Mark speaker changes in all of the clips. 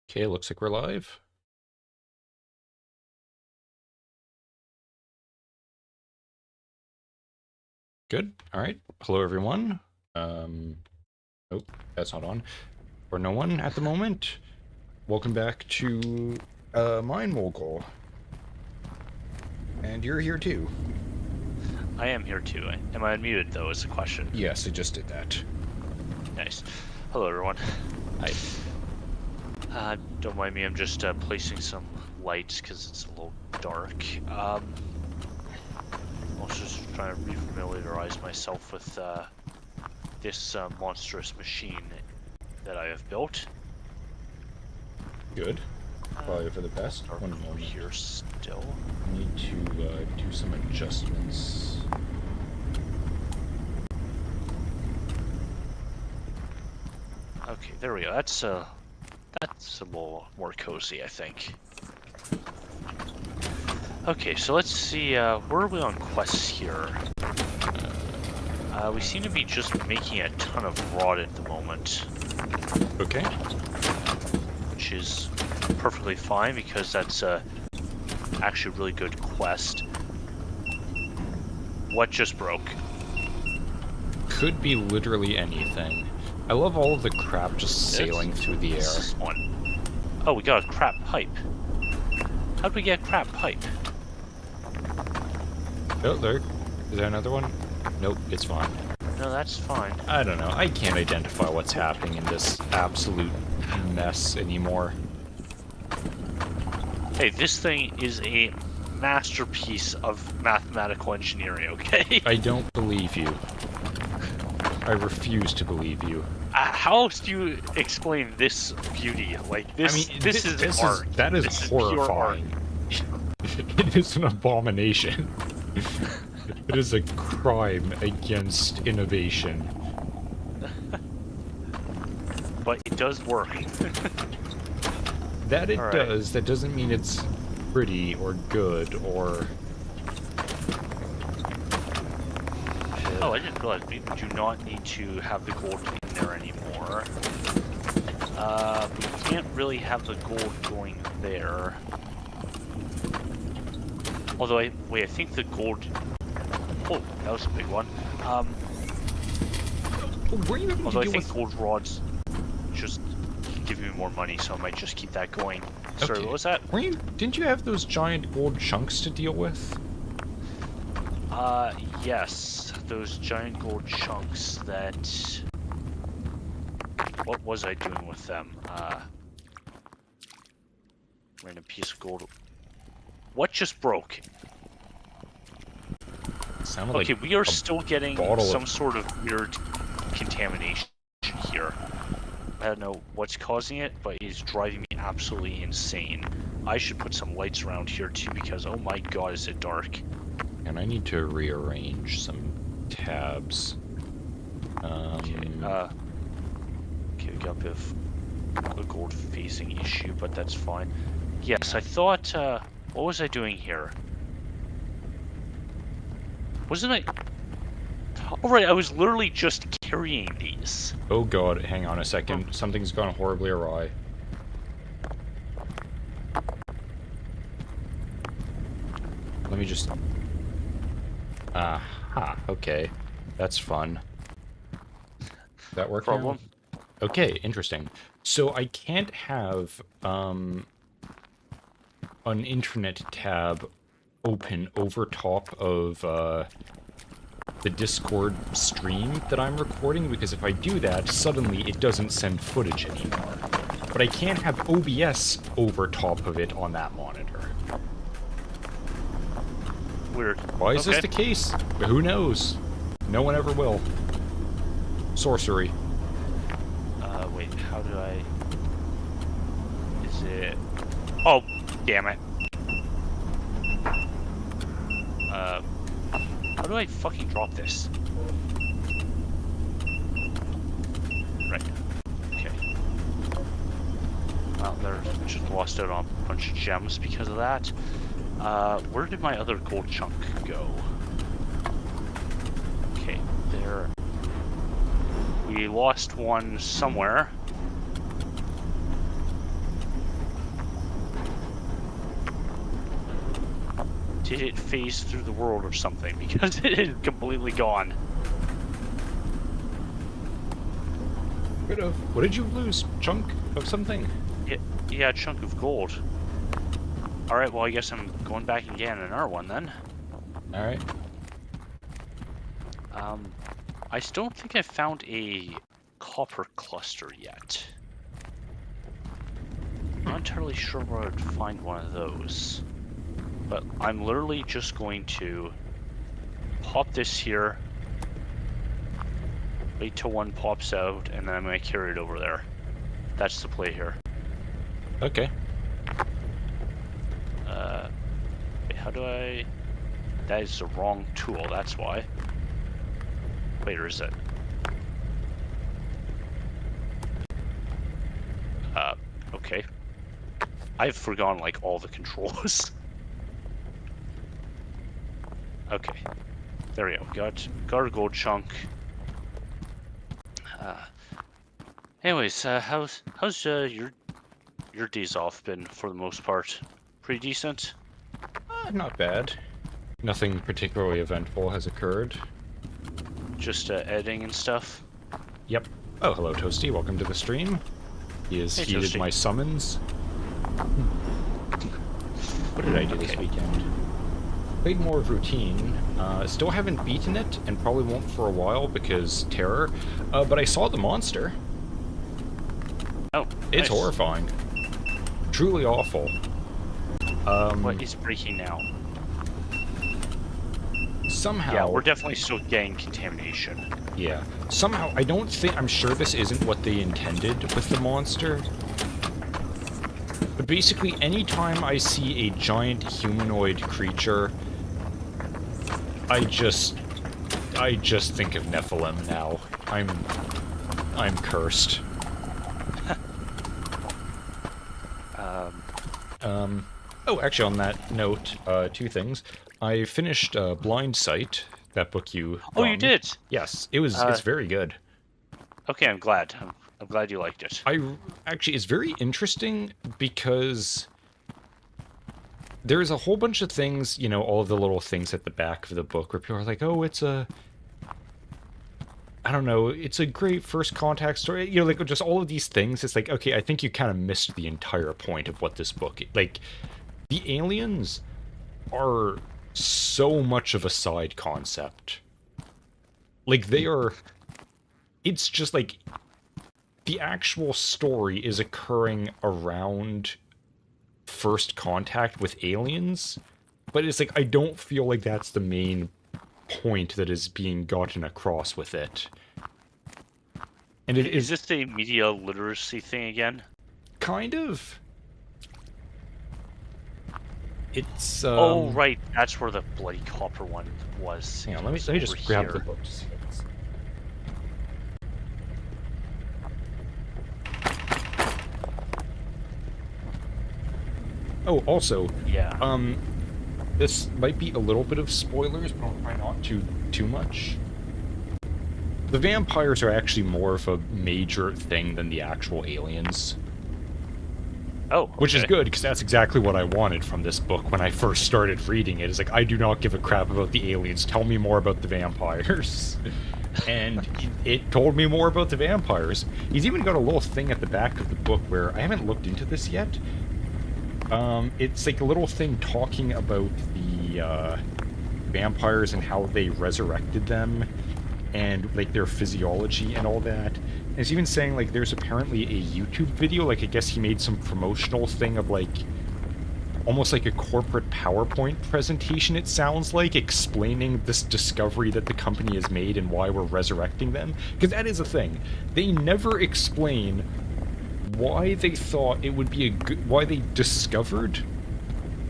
Speaker 1: Okay, looks like we're live. Good. All right. Hello, everyone. Oh, that's not on. Or no one at the moment. Welcome back to MineMogul. And you're here too.
Speaker 2: I am here too. Am I unmuted though? Is the question.
Speaker 1: Yes, I just did that.
Speaker 2: Nice. Hello, everyone.
Speaker 1: Hi.
Speaker 2: Don't mind me. I'm just placing some lights because it's a little dark. Also just trying to refamiliarize myself with this monstrous machine that I have built.
Speaker 1: Good. Probably for the best. One moment
Speaker 2: here still.
Speaker 1: I need to do some adjustments.
Speaker 2: Okay, there we go. That's a little more cozy, I think. Okay, so let's see. Where are we on quests here? We seem to be just making a ton of rod at the moment.
Speaker 1: Okay.
Speaker 2: Which is perfectly fine because that's actually a really good quest. What just broke?
Speaker 1: Could be literally anything. I love all of the crap just sailing through the air.
Speaker 2: One. Oh, we got a crap pipe. How'd we get a crap pipe?
Speaker 1: Oh, there. Is there another one? Nope, it's fine.
Speaker 2: No, that's fine.
Speaker 1: I don't know. I can't identify what's happening in this absolute mess anymore.
Speaker 2: Hey, this thing is a masterpiece of mathematical engineering, okay?
Speaker 1: I don't believe you. I refuse to believe you.
Speaker 2: How else do you explain this beauty? Like, this,
Speaker 1: I mean,
Speaker 2: this is art.
Speaker 1: That is
Speaker 2: this
Speaker 1: horrifying. It is an abomination. It is a crime against innovation.
Speaker 2: But it does work.
Speaker 1: That it does. That doesn't mean it's pretty or good or...
Speaker 2: Oh, I didn't realize we do not need to have the gold in there anymore. We can't really have the gold going there. Although, I think the gold... Oh, that was a big one. Although I think gold rods just give me more money, so I might just keep that going. Okay. Sorry, what was that?
Speaker 1: Didn't you have those giant gold chunks to deal with?
Speaker 2: Yes. Those giant gold chunks that... What was I doing with them? Random piece of gold. What just broke? Okay, we are still getting some sort of weird contamination here. I don't know what's causing it, but it's driving me absolutely insane. I should put some lights around here too because, oh my god, is it dark.
Speaker 1: And I need to rearrange some tabs.
Speaker 2: Okay, we got a bit of a gold phasing issue, but that's fine. Yes, I thought, what was I doing here? Wasn't I... Alright, I was literally just carrying these.
Speaker 1: Oh god, hang on a second. Something's gone horribly awry. Let me just... Aha, okay. That's fun. That work
Speaker 2: Problem?
Speaker 1: now? Okay, interesting. So I can't have, an internet tab open over top of, the Discord stream that I'm recording, because if I do that, suddenly it doesn't send footage anymore. But I can't have OBS over top of it on that monitor.
Speaker 2: Weird.
Speaker 1: Why is this the case? Who knows? No one ever will. Sorcery.
Speaker 2: Wait, how do I... Is it... Oh, damn it. How do I fucking drop this? Right. Okay. Well, there, just lost out on a bunch of gems because of that. Where did my other gold chunk go? Okay, there. We lost one somewhere. did it phase through the world or something? Because it is completely gone.
Speaker 1: What did you lose? Chunk of something?
Speaker 2: Yeah, a chunk of gold. Alright, well I guess I'm going back and getting another one then.
Speaker 1: Alright.
Speaker 2: I still don't think I found a copper cluster yet. I'm not entirely sure where I'd find one of those. But I'm literally just going to pop this here, wait till one pops out, and then I'm going to carry it over there. That's the play here.
Speaker 1: Okay.
Speaker 2: Wait, how do I... That is the wrong tool, that's why. Wait, or is it? Okay. I've forgotten, like, all the controls. Okay. There we go. Got a gold chunk. Anyways, how's your days off been for the most part? Pretty decent?
Speaker 1: Not bad. Nothing particularly eventful has occurred.
Speaker 2: Just editing and stuff?
Speaker 1: Yep. Oh, hello, Toasty. Welcome to the stream. He has heeded
Speaker 2: Toasty.
Speaker 1: my summons. What did I do this weekend? Played more of Routine. Still haven't beaten it, and probably won't for a while because terror. But I saw the monster.
Speaker 2: Oh,
Speaker 1: It's
Speaker 2: nice.
Speaker 1: horrifying. Truly awful.
Speaker 2: What is breaking now?
Speaker 1: Somehow...
Speaker 2: Yeah, we're definitely still getting contamination.
Speaker 1: Yeah. Somehow, I'm sure this isn't what they intended with the monster. But basically, anytime I see a giant humanoid creature, I just think of Nephilim now. I'm cursed. Oh, actually, on that note, two things. I finished Blind Sight, that book you...
Speaker 2: Oh, you did?
Speaker 1: Yes, it's very good.
Speaker 2: Okay, I'm glad. I'm glad you liked it.
Speaker 1: Actually, it's very interesting because there's a whole bunch of things, you know, all of the little things at the back of the book where people are like, oh, it's a... I don't know, it's a great first contact story. You know, like, just all of these things. It's like, okay, I think you kind of missed the entire point of what this book... Like, the aliens are so much of a side concept. Like, they are... It's just, like... The actual story is occurring around first contact with aliens, but it's like, I don't feel like that's the main point that is being gotten across with it. And
Speaker 2: Is this a media literacy thing again?
Speaker 1: Kind of. It's,
Speaker 2: Oh, right. That's where the bloody copper one was.
Speaker 1: Hang on, let me just grab the book to see what it's... Oh, also,
Speaker 2: yeah.
Speaker 1: This might be a little bit of spoilers, but I'll try not to too much. The vampires are actually more of a major thing than the actual aliens.
Speaker 2: Oh, okay.
Speaker 1: Which is good, because that's exactly what I wanted from this book when I first started reading it. It's like, I do not give a crap about the aliens, tell me more about the vampires. And it told me more about the vampires. He's even got a little thing at the back of the book where, I haven't looked into this yet, it's like a little thing talking about the vampires and how they resurrected them, and like their physiology and all that. And it's even saying like there's apparently a YouTube video, like I guess he made some promotional thing of like almost like a corporate PowerPoint presentation, it sounds like, explaining this discovery that the company has made and why we're resurrecting them. Because that is a thing. They never explain why they thought it would be a good... Why they discovered,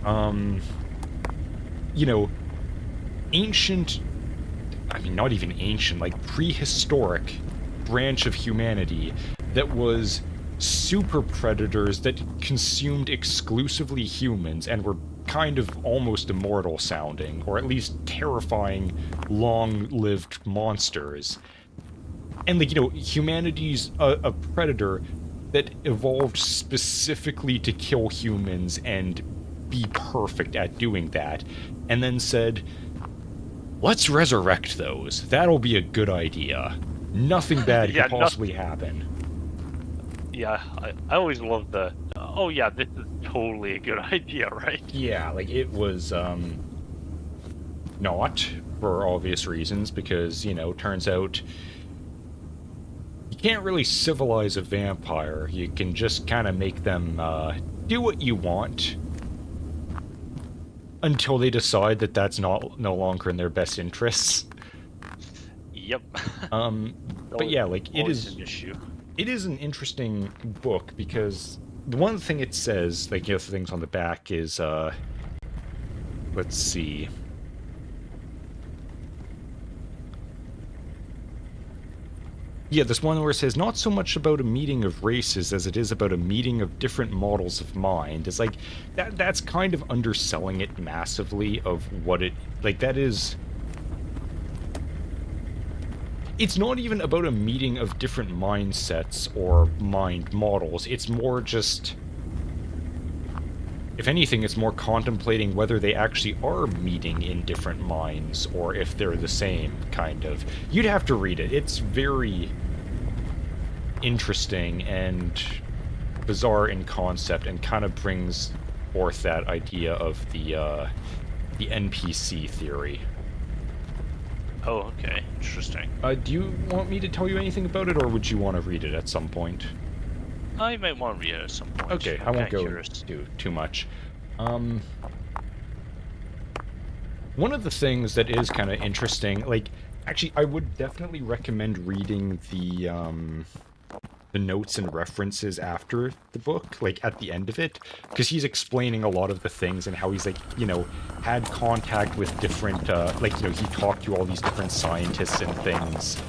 Speaker 1: you know, ancient... I mean, not even ancient, like prehistoric branch of humanity that was super predators that consumed exclusively humans and were kind of almost immortal sounding, or at least terrifying, long-lived monsters. And, like, you know, humanity's a predator that evolved specifically to kill humans and be perfect at doing that, and then said, let's resurrect those. That'll be a good idea. Nothing bad could possibly happen.
Speaker 2: Yeah, I always love the, oh yeah, this is totally a good idea, right?
Speaker 1: Yeah, like, it was, not, for obvious reasons, because, you know, turns out you can't really civilize a vampire. You can just kind of make them, do what you want until they decide that that's no longer in their best interests.
Speaker 2: Yep.
Speaker 1: But yeah, like, it is
Speaker 2: an issue.
Speaker 1: It is an interesting book because the one thing it says, like, you know, the things on the back is, let's see. Yeah, this one where it says, not so much about a meeting of races as it is about a meeting of different models of mind. It's like, that's kind of underselling it massively of what it, like, that is... It's not even about a meeting of different mindsets or mind models. It's more just... If anything, it's more contemplating whether they actually are meeting in different minds, or if they're the same, kind of. You'd have to read it. It's very interesting and bizarre in concept, and kind of brings forth that idea of the NPC theory.
Speaker 2: Oh, okay. Interesting.
Speaker 1: Do you want me to tell you anything about it, or would you want to read it at some point?
Speaker 2: I might want to read it at some point.
Speaker 1: Okay, I won't go do too much. One of the things that is kind of interesting, like, actually, I would definitely recommend reading the notes and references after the book, like, at the end of it, because he's explaining a lot of the things and how he's, like, you know, had contact with different, like, you know, he talked to all these different scientists and things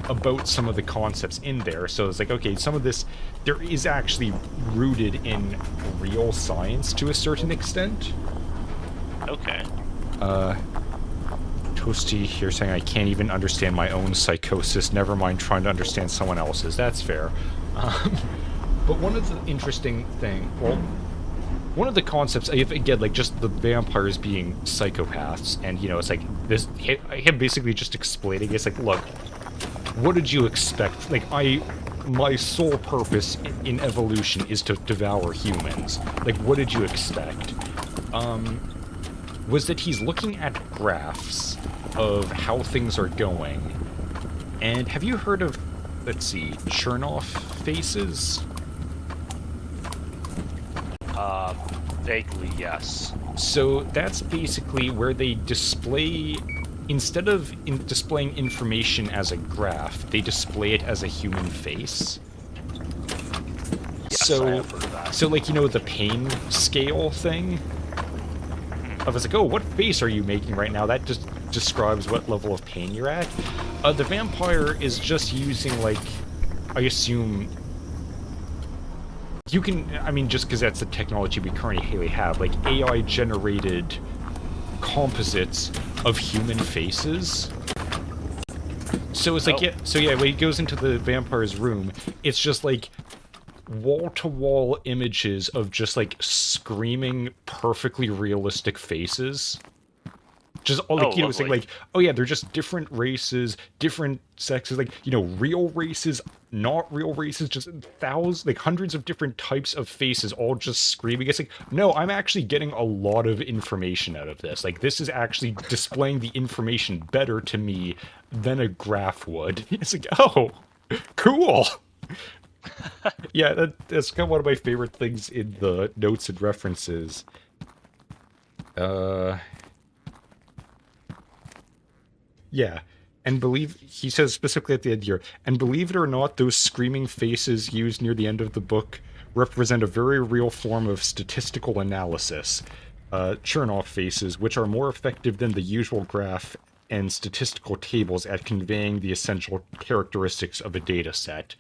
Speaker 1: about some of the concepts in there. So it's like, okay, some of this, there is actually rooted in real science to a certain extent.
Speaker 2: Okay.
Speaker 1: Toasty here saying I can't even understand my own psychosis, never mind trying to understand someone else's. That's fair. But one of the interesting one of the concepts, again, like, just the vampires being psychopaths, and, you know, it's like, this, him basically just explaining, it's like, look, what did you expect? Like, my sole purpose in evolution is to devour humans. Like, what did you expect? Was that he's looking at graphs of how things are going. And have you heard of, let's see, Chernoff faces?
Speaker 2: Vaguely, yes.
Speaker 1: So that's basically where they display, instead of displaying information as a graph, they display it as a human face.
Speaker 2: Yes, I have heard of that.
Speaker 1: So, like, you know, the pain scale thing? I was like, oh, what face are you making right now? That just describes what level of pain you're at. The vampire is just using, like, I assume... You can, I mean, just because that's the technology we currently have, like, AI-generated composites of human faces. So it's like, when he goes into the vampire's room, it's just, like, wall-to-wall images of just, like, screaming, perfectly realistic faces. Just all, like, you know, it's like, oh yeah, they're just different races, different sexes, like, you know, real races, not real races, just thousands, like, hundreds of different types of faces all just screaming. It's like, no, I'm actually getting a lot of information out of this. Like, this is actually displaying the information better to me than a graph would. It's like, oh, cool. Yeah, that's kind of one of my favorite things in the notes and references. Yeah, and he says specifically at the end here, and believe it or not, those screaming faces used near the end of the book represent a very real form of statistical analysis. Chernoff faces, which are more effective than the usual graph and statistical tables at conveying the essential characteristics of a data set.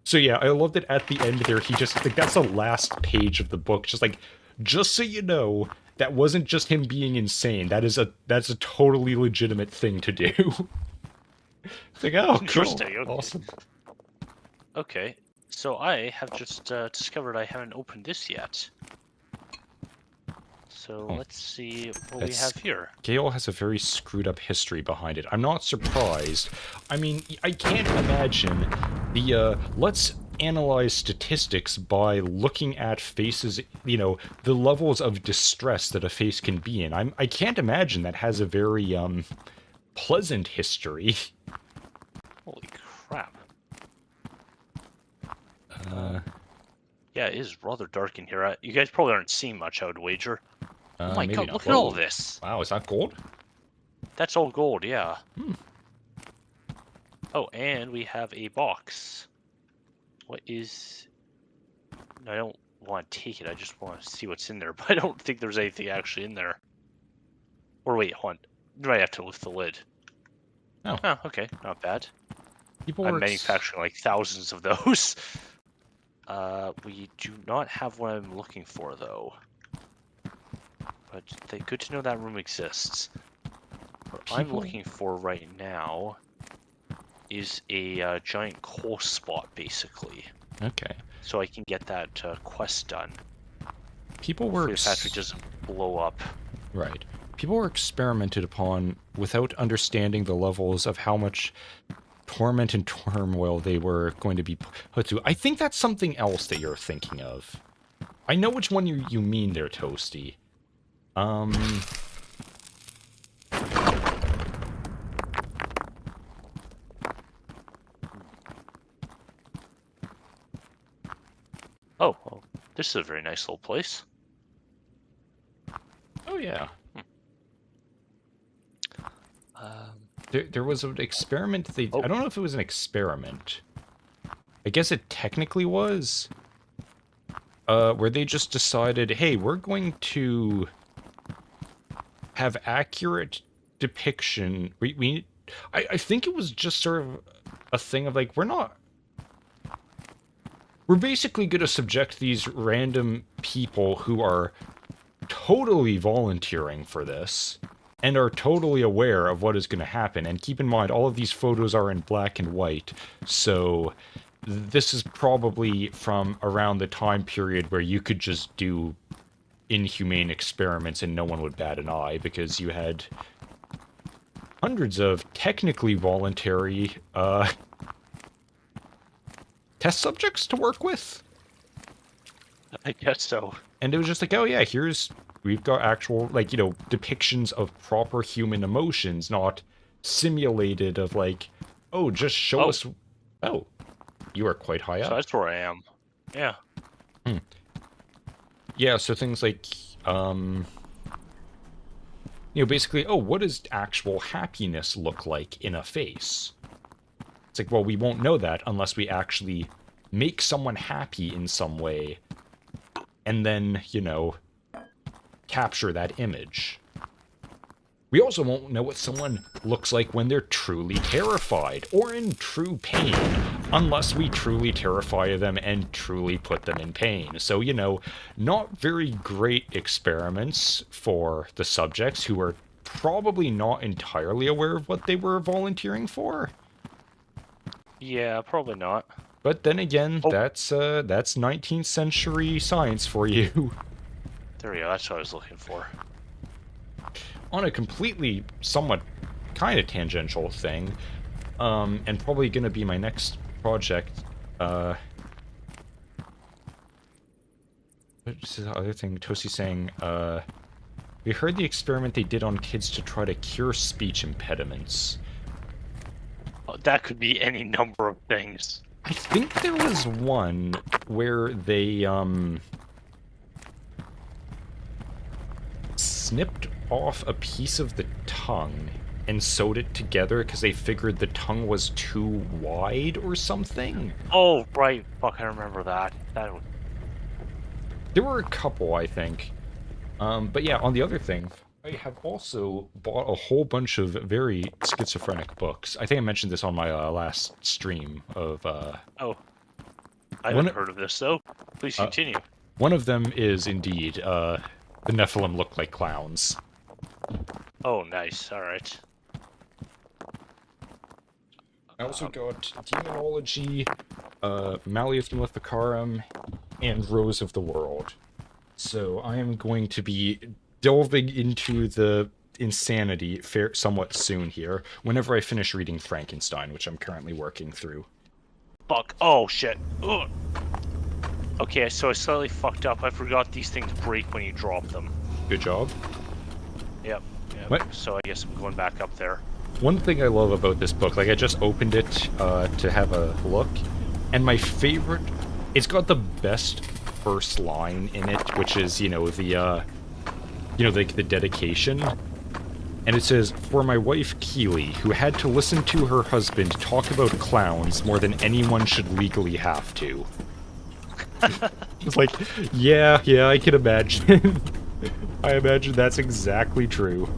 Speaker 1: So yeah, I love that at the end there, he just, like, that's the last page of the book, just like, just so you know, that wasn't just him being insane. That's a totally legitimate thing to do. It's like, oh,
Speaker 2: interesting.
Speaker 1: Cool.
Speaker 2: Okay.
Speaker 1: Awesome.
Speaker 2: Okay, so I have just discovered I haven't opened this yet. So let's see what we have here.
Speaker 1: Gale has a very screwed up history behind it. I'm not surprised. I mean, I can't imagine the, let's analyze statistics by looking at faces, you know, the levels of distress that a face can be in. I can't imagine that has a very, pleasant history.
Speaker 2: Holy crap. Yeah, it is rather dark in here. You guys probably aren't seeing much, I would wager. Oh my god, look at all this.
Speaker 1: Wow, is that gold?
Speaker 2: That's all gold, yeah.
Speaker 1: Hmm.
Speaker 2: Oh, and we have a box. What is... No, I don't want to take it, I just want to see what's in there, but I don't think there's anything actually in there. Or wait, hold on. Do I have to lift the lid?
Speaker 1: Oh.
Speaker 2: Oh, okay, not bad.
Speaker 1: People
Speaker 2: I'm manufacturing like thousands of those. We do not have what I'm looking for, though. But good to know that room exists. What I'm looking for right now is a giant coal spot, basically.
Speaker 1: Okay.
Speaker 2: So I can get that quest done.
Speaker 1: People were...
Speaker 2: The factory doesn't blow up.
Speaker 1: Right. People were experimented upon without understanding the levels of how much torment and turmoil they were going to be put through. I think that's something else that you're thinking of. I know which one you mean there, Toasty.
Speaker 2: Oh, well, this is a very nice little place.
Speaker 1: Oh, yeah. There was an experiment I don't know if it was an experiment. I guess it technically was. Where they just decided, hey, we're going to have accurate depiction. I think it was just sort of a thing of like, we're basically going to subject these random people who are totally volunteering for this and are totally aware of what is going to happen. And keep in mind, all of these photos are in black and white, so this is probably from around the time period where you could just do inhumane experiments and no one would bat an eye, because you had hundreds of technically voluntary test subjects to work with.
Speaker 2: I guess so.
Speaker 1: And it was just like, oh yeah, we've got actual, like, you know, depictions of proper human emotions, not simulated of like, oh, just show us. Oh, you are quite high up.
Speaker 2: So that's where I am. Yeah.
Speaker 1: Yeah, so things like, you know, basically, oh, what does actual happiness look like in a face? It's like, well, we won't know that unless we actually make someone happy in some way, and then, you know, capture that image. We also won't know what someone looks like when they're truly terrified or in true pain, unless we truly terrify them and truly put them in pain. So, you know, not very great experiments for the subjects who are probably not entirely aware of what they were volunteering for.
Speaker 2: Yeah, probably not.
Speaker 1: But then again, that's 19th century science for you.
Speaker 2: There we go, that's what I was looking for.
Speaker 1: On a completely, somewhat, kind of tangential thing, and probably gonna be my next project, what's the other thing? Tosi saying, we heard the experiment they did on kids to try to cure speech impediments.
Speaker 2: That could be any number of things.
Speaker 1: I think there was one where they, snipped off a piece of the tongue and sewed it together because they figured the tongue was too wide or something.
Speaker 2: Oh, right. Fuck, I remember that.
Speaker 1: There were a couple, I think. But yeah, on the other thing, I have also bought a whole bunch of very schizophrenic books. I think I mentioned this on my last stream of...
Speaker 2: Oh. I haven't heard of this, though. Please continue.
Speaker 1: One of them is, indeed, the Nephilim look like clowns.
Speaker 2: Oh, nice. Alright.
Speaker 1: I also got Demonology, Malleus Maleficarum, and Rose of the World. So I am going to be delving into the insanity somewhat soon here, whenever I finish reading Frankenstein, which I'm currently working through.
Speaker 2: Fuck. Oh, shit. Ugh. Okay, so I slightly fucked up. I forgot these things break when you drop them.
Speaker 1: Good job.
Speaker 2: Yep.
Speaker 1: What?
Speaker 2: So I guess I'm going back up there.
Speaker 1: One thing I love about this book, like I just opened it to have a look, and my favorite, it's got the best first line in it, which is, the dedication. And it says, "For my wife Keely, who had to listen to her husband talk about clowns more than anyone should legally have to." It's like, yeah, I can imagine. I imagine that's exactly true.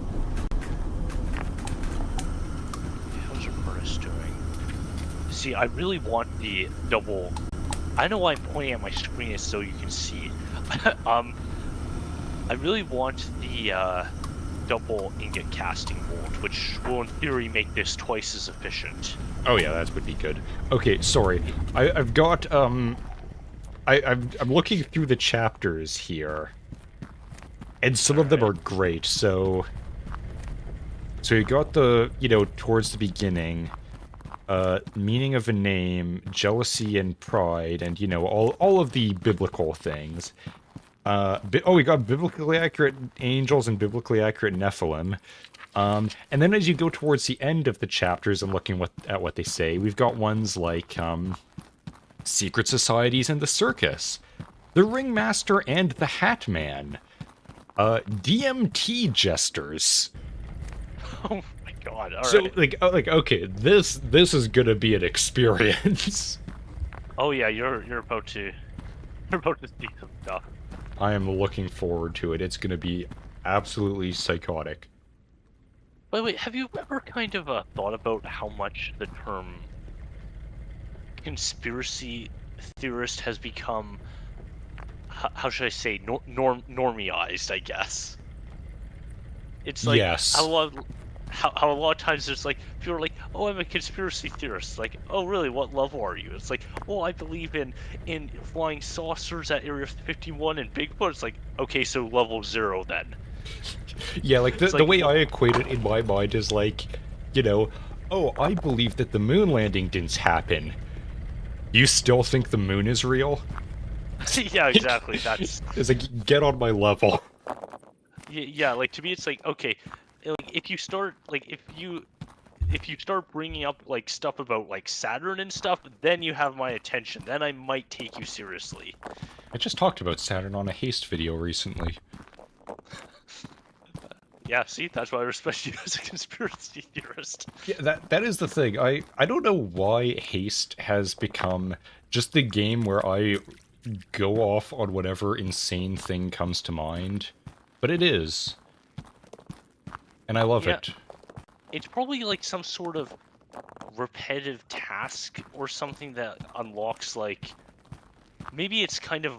Speaker 2: How's your furnace doing? See, I really want the double... I know why I'm pointing at my screen is so you can see. I really want the double ingot casting mold, which will in theory make this twice as efficient.
Speaker 1: Oh yeah, that would be good. Okay, sorry. I've got, I'm looking through the chapters here, and some of them are great. So you got the, towards the beginning, meaning of a name, jealousy and pride, and, all of the biblical things. We got biblically accurate angels and biblically accurate Nephilim. And then as you go towards the end of the chapters and looking at what they say, we've got ones like, secret societies and the circus, the ringmaster and the hat man, DMT jesters.
Speaker 2: Oh my god! All
Speaker 1: so
Speaker 2: right.
Speaker 1: Okay, this is gonna be an experience.
Speaker 2: Oh yeah, you're about to see some stuff.
Speaker 1: I am looking forward to it. It's gonna be absolutely psychotic.
Speaker 2: Wait, have you ever kind of thought about how much the term conspiracy theorist has become, how should I say, normiized, I guess? It's like,
Speaker 1: yes.
Speaker 2: how a lot of times there's like, people are like, oh, I'm a conspiracy theorist. Like, oh, really, what level are you? It's like, oh, I believe in flying saucers at Area 51 and Bigfoot. It's like, okay, so level 0 then.
Speaker 1: Yeah, like, the way I equate it in my mind is like, oh, I believe that the moon landing didn't happen. You still think the moon is real?
Speaker 2: Yeah, exactly. That's...
Speaker 1: It's like, get on my level.
Speaker 2: Yeah, like, to me, it's like, okay, like, if you start bringing up, like, stuff about, like, Saturn and stuff, then you have my attention. Then I might take you seriously.
Speaker 1: I just talked about Saturn on a Haste video recently.
Speaker 2: Yeah, see, that's why I respect you as a conspiracy theorist.
Speaker 1: Yeah, that is the thing. I don't know why Haste has become just the game where I go off on whatever insane thing comes to mind, but it is. And I love it.
Speaker 2: It's probably like some sort of repetitive task or something that unlocks, like, maybe it's kind of,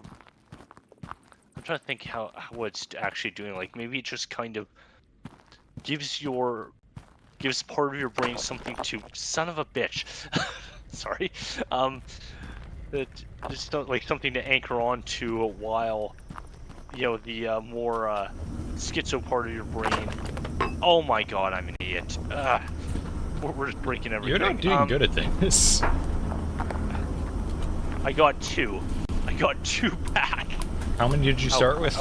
Speaker 2: I'm trying to think what it's actually doing. Like, maybe it just kind of gives part of your brain something to, son of a bitch, sorry, that just like something to anchor on to while, the more schizo part of your brain. Oh my god, I'm an idiot. We're just breaking everything.
Speaker 1: You're not doing good at this.
Speaker 2: I got 2. I got 2 back.
Speaker 1: How many did you start with?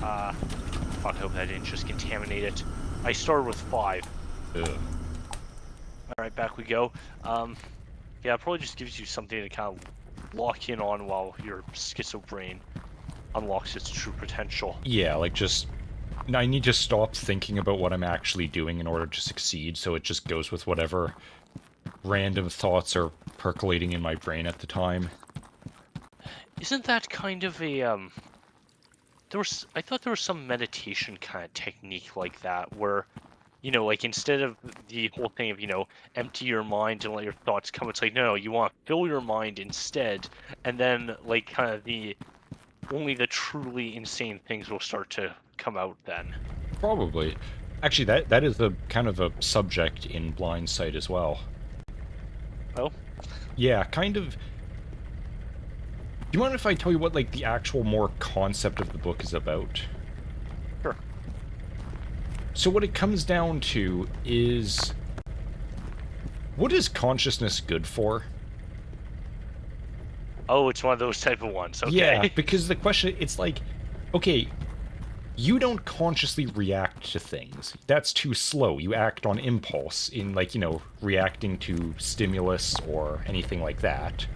Speaker 2: Fuck, I hope I didn't just contaminate it. I started with 5.
Speaker 1: Ugh.
Speaker 2: Alright, back we go. Yeah, it probably just gives you something to kind of lock in on while your schizo brain unlocks its true potential.
Speaker 1: Yeah, like, just... I need to stop thinking about what I'm actually doing in order to succeed, so it just goes with whatever random thoughts are percolating in my brain at the time.
Speaker 2: Isn't that kind of a, I thought there was some meditation kind of technique like that, where, like, instead of the whole thing of, empty your mind and let your thoughts come, it's like, no, you want to fill your mind instead, and then, like, kind of only the truly insane things will start to come out then. Probably.
Speaker 1: Actually, that is the kind of a subject in Blind Sight as well.
Speaker 2: Oh?
Speaker 1: Yeah, kind of. Do you mind if I tell you what, like, the actual more concept of the book is about? So what it comes down to is, what is consciousness good for?
Speaker 2: Oh, it's one of those type of ones. Okay.
Speaker 1: Yeah, because the question, it's like, okay, you don't consciously react to things. That's too slow. You act on impulse in, like, you know, reacting to stimulus or anything like that.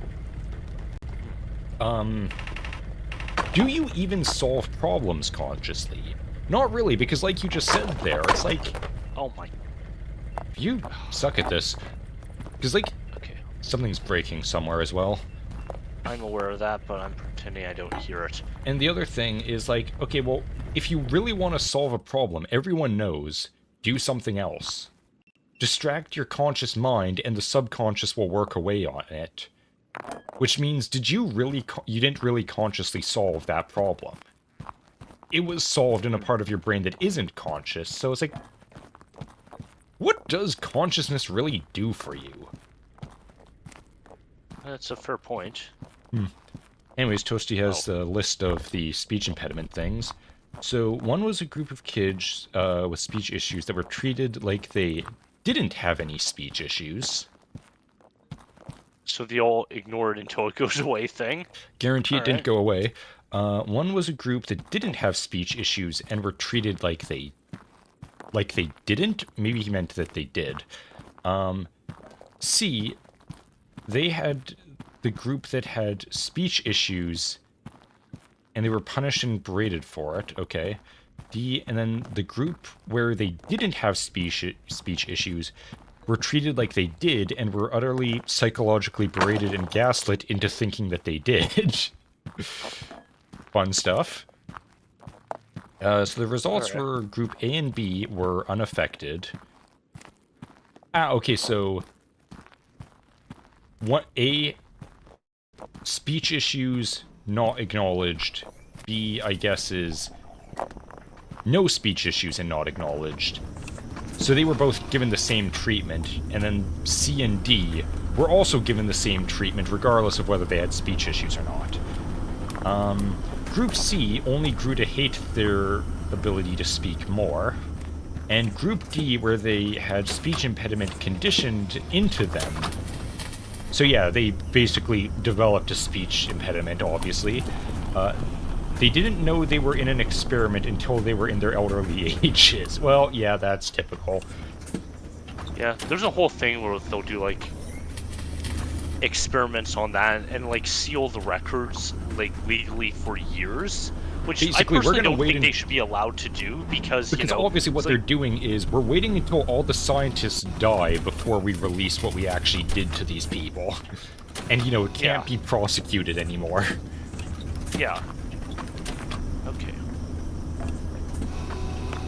Speaker 1: Do you even solve problems consciously? Not really, because like you just said there, it's like...
Speaker 2: Oh my...
Speaker 1: You suck at this. Because, like,
Speaker 2: okay,
Speaker 1: something's breaking somewhere as well.
Speaker 2: I'm aware of that, but I'm pretending I don't hear it.
Speaker 1: And the other thing is, like, okay, well, if you really want to solve a problem, everyone knows, do something else. Distract your conscious mind, and the subconscious will work away on it. Which means, you didn't really consciously solve that problem. It was solved in a part of your brain that isn't conscious, so it's like, what does consciousness really do for you?
Speaker 2: That's a fair point.
Speaker 1: Anyways, Toasty has a list of the speech impediment things. So, one was a group of kids with speech issues that were treated like they didn't have any speech issues.
Speaker 2: So they all ignore it until it goes away thing?
Speaker 1: Guarantee it didn't go away. One was a group that didn't have speech issues and were treated like they didn't? Maybe he meant that they did. C, they had the group that had speech issues and they were punished and berated for it, okay. D, and then the group where they didn't have speech issues were treated like they did and were utterly psychologically berated and gaslit into thinking that they did. Fun stuff. So the results were group A and B were unaffected. Okay, so... A, speech issues not acknowledged. B, I guess, is no speech issues and not acknowledged. So they were both given the same treatment, and then C and D were also given the same treatment regardless of whether they had speech issues or not. Group C only grew to hate their ability to speak more, and Group D, where they had speech impediment conditioned into them. So yeah, they basically developed a speech impediment, obviously. They didn't know they were in an experiment until they were in their elderly ages. Well, yeah, that's typical.
Speaker 2: Yeah, there's a whole thing where they'll do, like, experiments on that and, like, seal the records, like, legally for years. Which basically, I personally don't think they should be allowed to do because, you know...
Speaker 1: obviously what they're doing is, we're waiting until all the scientists die before we release what we actually did to these people. And, you know, it can't be prosecuted anymore.
Speaker 2: Yeah. Okay.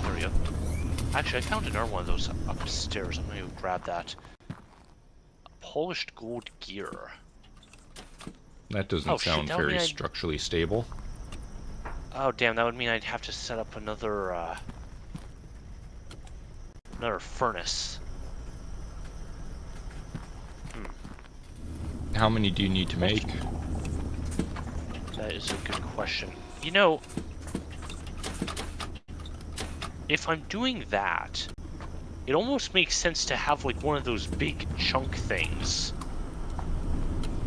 Speaker 2: There we go. Actually, I found another one of those upstairs. I'm gonna go grab that. Polished gold gear.
Speaker 1: That doesn't sound very structurally stable.
Speaker 2: Oh, damn, that would mean I'd have to set up another, another furnace.
Speaker 1: How many do you need to make?
Speaker 2: That is a good question. You know, if I'm doing that, it almost makes sense to have, like, one of those big chunk things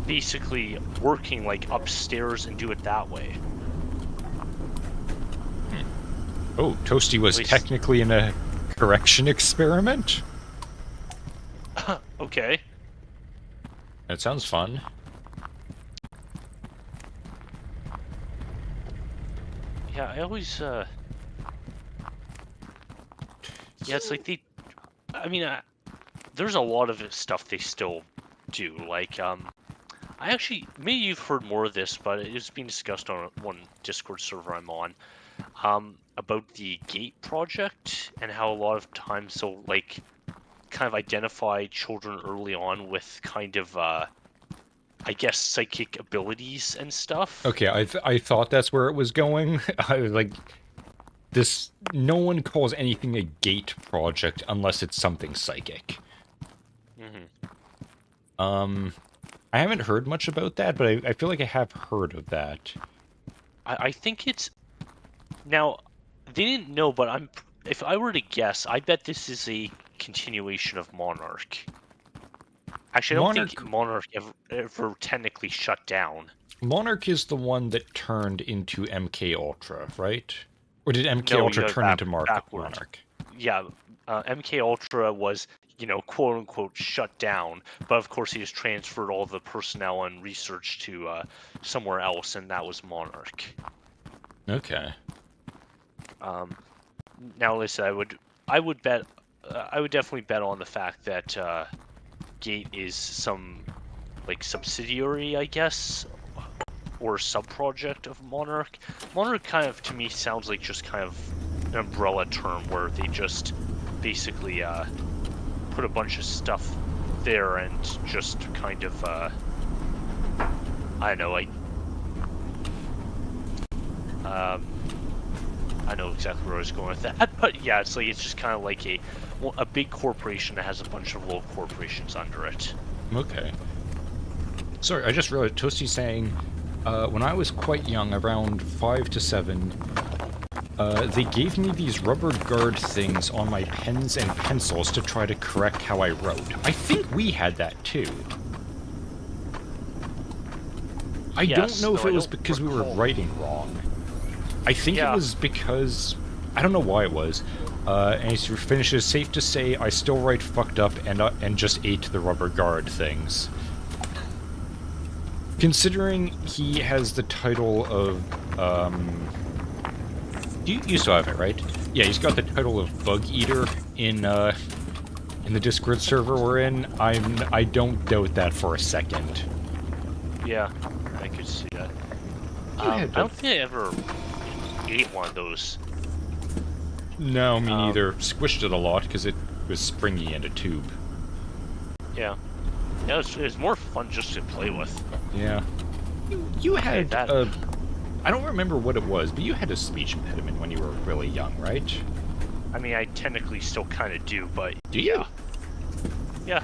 Speaker 2: basically working, like, upstairs and do it that way.
Speaker 1: Oh, Toasty was technically in a correction experiment?
Speaker 2: Okay.
Speaker 1: That sounds fun.
Speaker 2: Yeah, I always, yeah, it's like they... I mean, there's a lot of stuff they still do. Like, I actually... Maybe you've heard more of this, but it's being discussed on one Discord server I'm on. About the Gate project and how a lot of times they'll, like, kind of identify children early on with kind of, I guess, psychic abilities and stuff.
Speaker 1: Okay, I thought that's where it was going. Like, this... No one calls anything a Gate project unless it's something psychic. I haven't heard much about that, but I feel like I have heard of that.
Speaker 2: I think it's... Now, they didn't know, but If I were to guess, I bet this is a continuation of Monarch. Actually, I don't think Monarch ever technically shut down.
Speaker 1: Monarch is the one that turned into MK Ultra, right? Or did MK Ultra turn into Monarch?
Speaker 2: Yeah, MK Ultra was, quote unquote shut down, but of course he just transferred all the personnel and research to somewhere else, and that was Monarch.
Speaker 1: Okay.
Speaker 2: Now listen, I would definitely bet on the fact that Gate is some subsidiary, I guess, or sub-project of Monarch. Monarch kind of, to me, sounds like just kind of an umbrella term where they just basically put a bunch of stuff there and just kind of I don't know, I know exactly where I was going with that, but yeah, it's just kind of like a big corporation that has a bunch of little corporations under it.
Speaker 1: Okay. Sorry, I just realized Toasty's saying, when I was quite young, around 5 to 7, they gave me these rubber guard things on my pens and pencils to try to correct how I wrote. I think we had that too. I don't know if it was because we were writing wrong. I think it was because... I don't know why it was. And as you finish, it's safe to say I still write fucked up and just ate the rubber guard things. Considering he has the title of, You still have it, right? Yeah, he's got the title of Bug Eater in the Discord server we're in. I don't doubt that for a second.
Speaker 2: Yeah, I could see that. I don't think I ever ate one of those.
Speaker 1: No, me neither. Squished it a lot because it was springy and a tube.
Speaker 2: Yeah. Yeah, it was more fun just to play with.
Speaker 1: Yeah. You had I don't remember what it was, but you had a speech impediment when you were really young, right?
Speaker 2: I mean, I technically still kind of do, but...
Speaker 1: Do you?
Speaker 2: Yeah.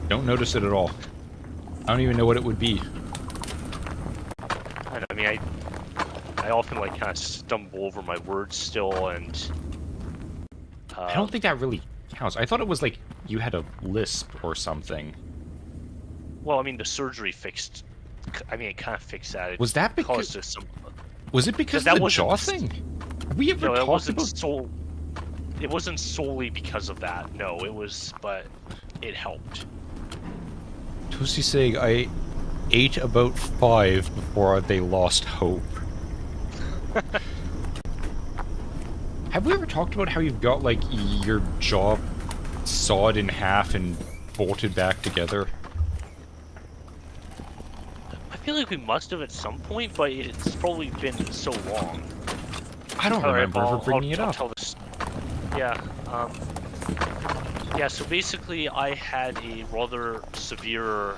Speaker 1: Don't notice it at all. I don't even know what it would be.
Speaker 2: I mean, I often, kind of stumble over my words still, and...
Speaker 1: I don't think that really counts. I thought it was you had a lisp or something.
Speaker 2: Well, I mean, the surgery fixed... I mean, it kind of fixed that.
Speaker 1: Was that because... Was it because of the jaw thing? Have we ever talked about...
Speaker 2: It wasn't solely because of that, no. It was... But it helped.
Speaker 1: Toasty saying I ate about 5 before they lost hope. Have we ever talked about how you've got, your jaw sawed in half and bolted back together?
Speaker 2: I feel like we must have at some point, but it's probably been so long.
Speaker 1: I don't remember ever bringing it up.
Speaker 2: Yeah, yeah, so basically I had a rather severe,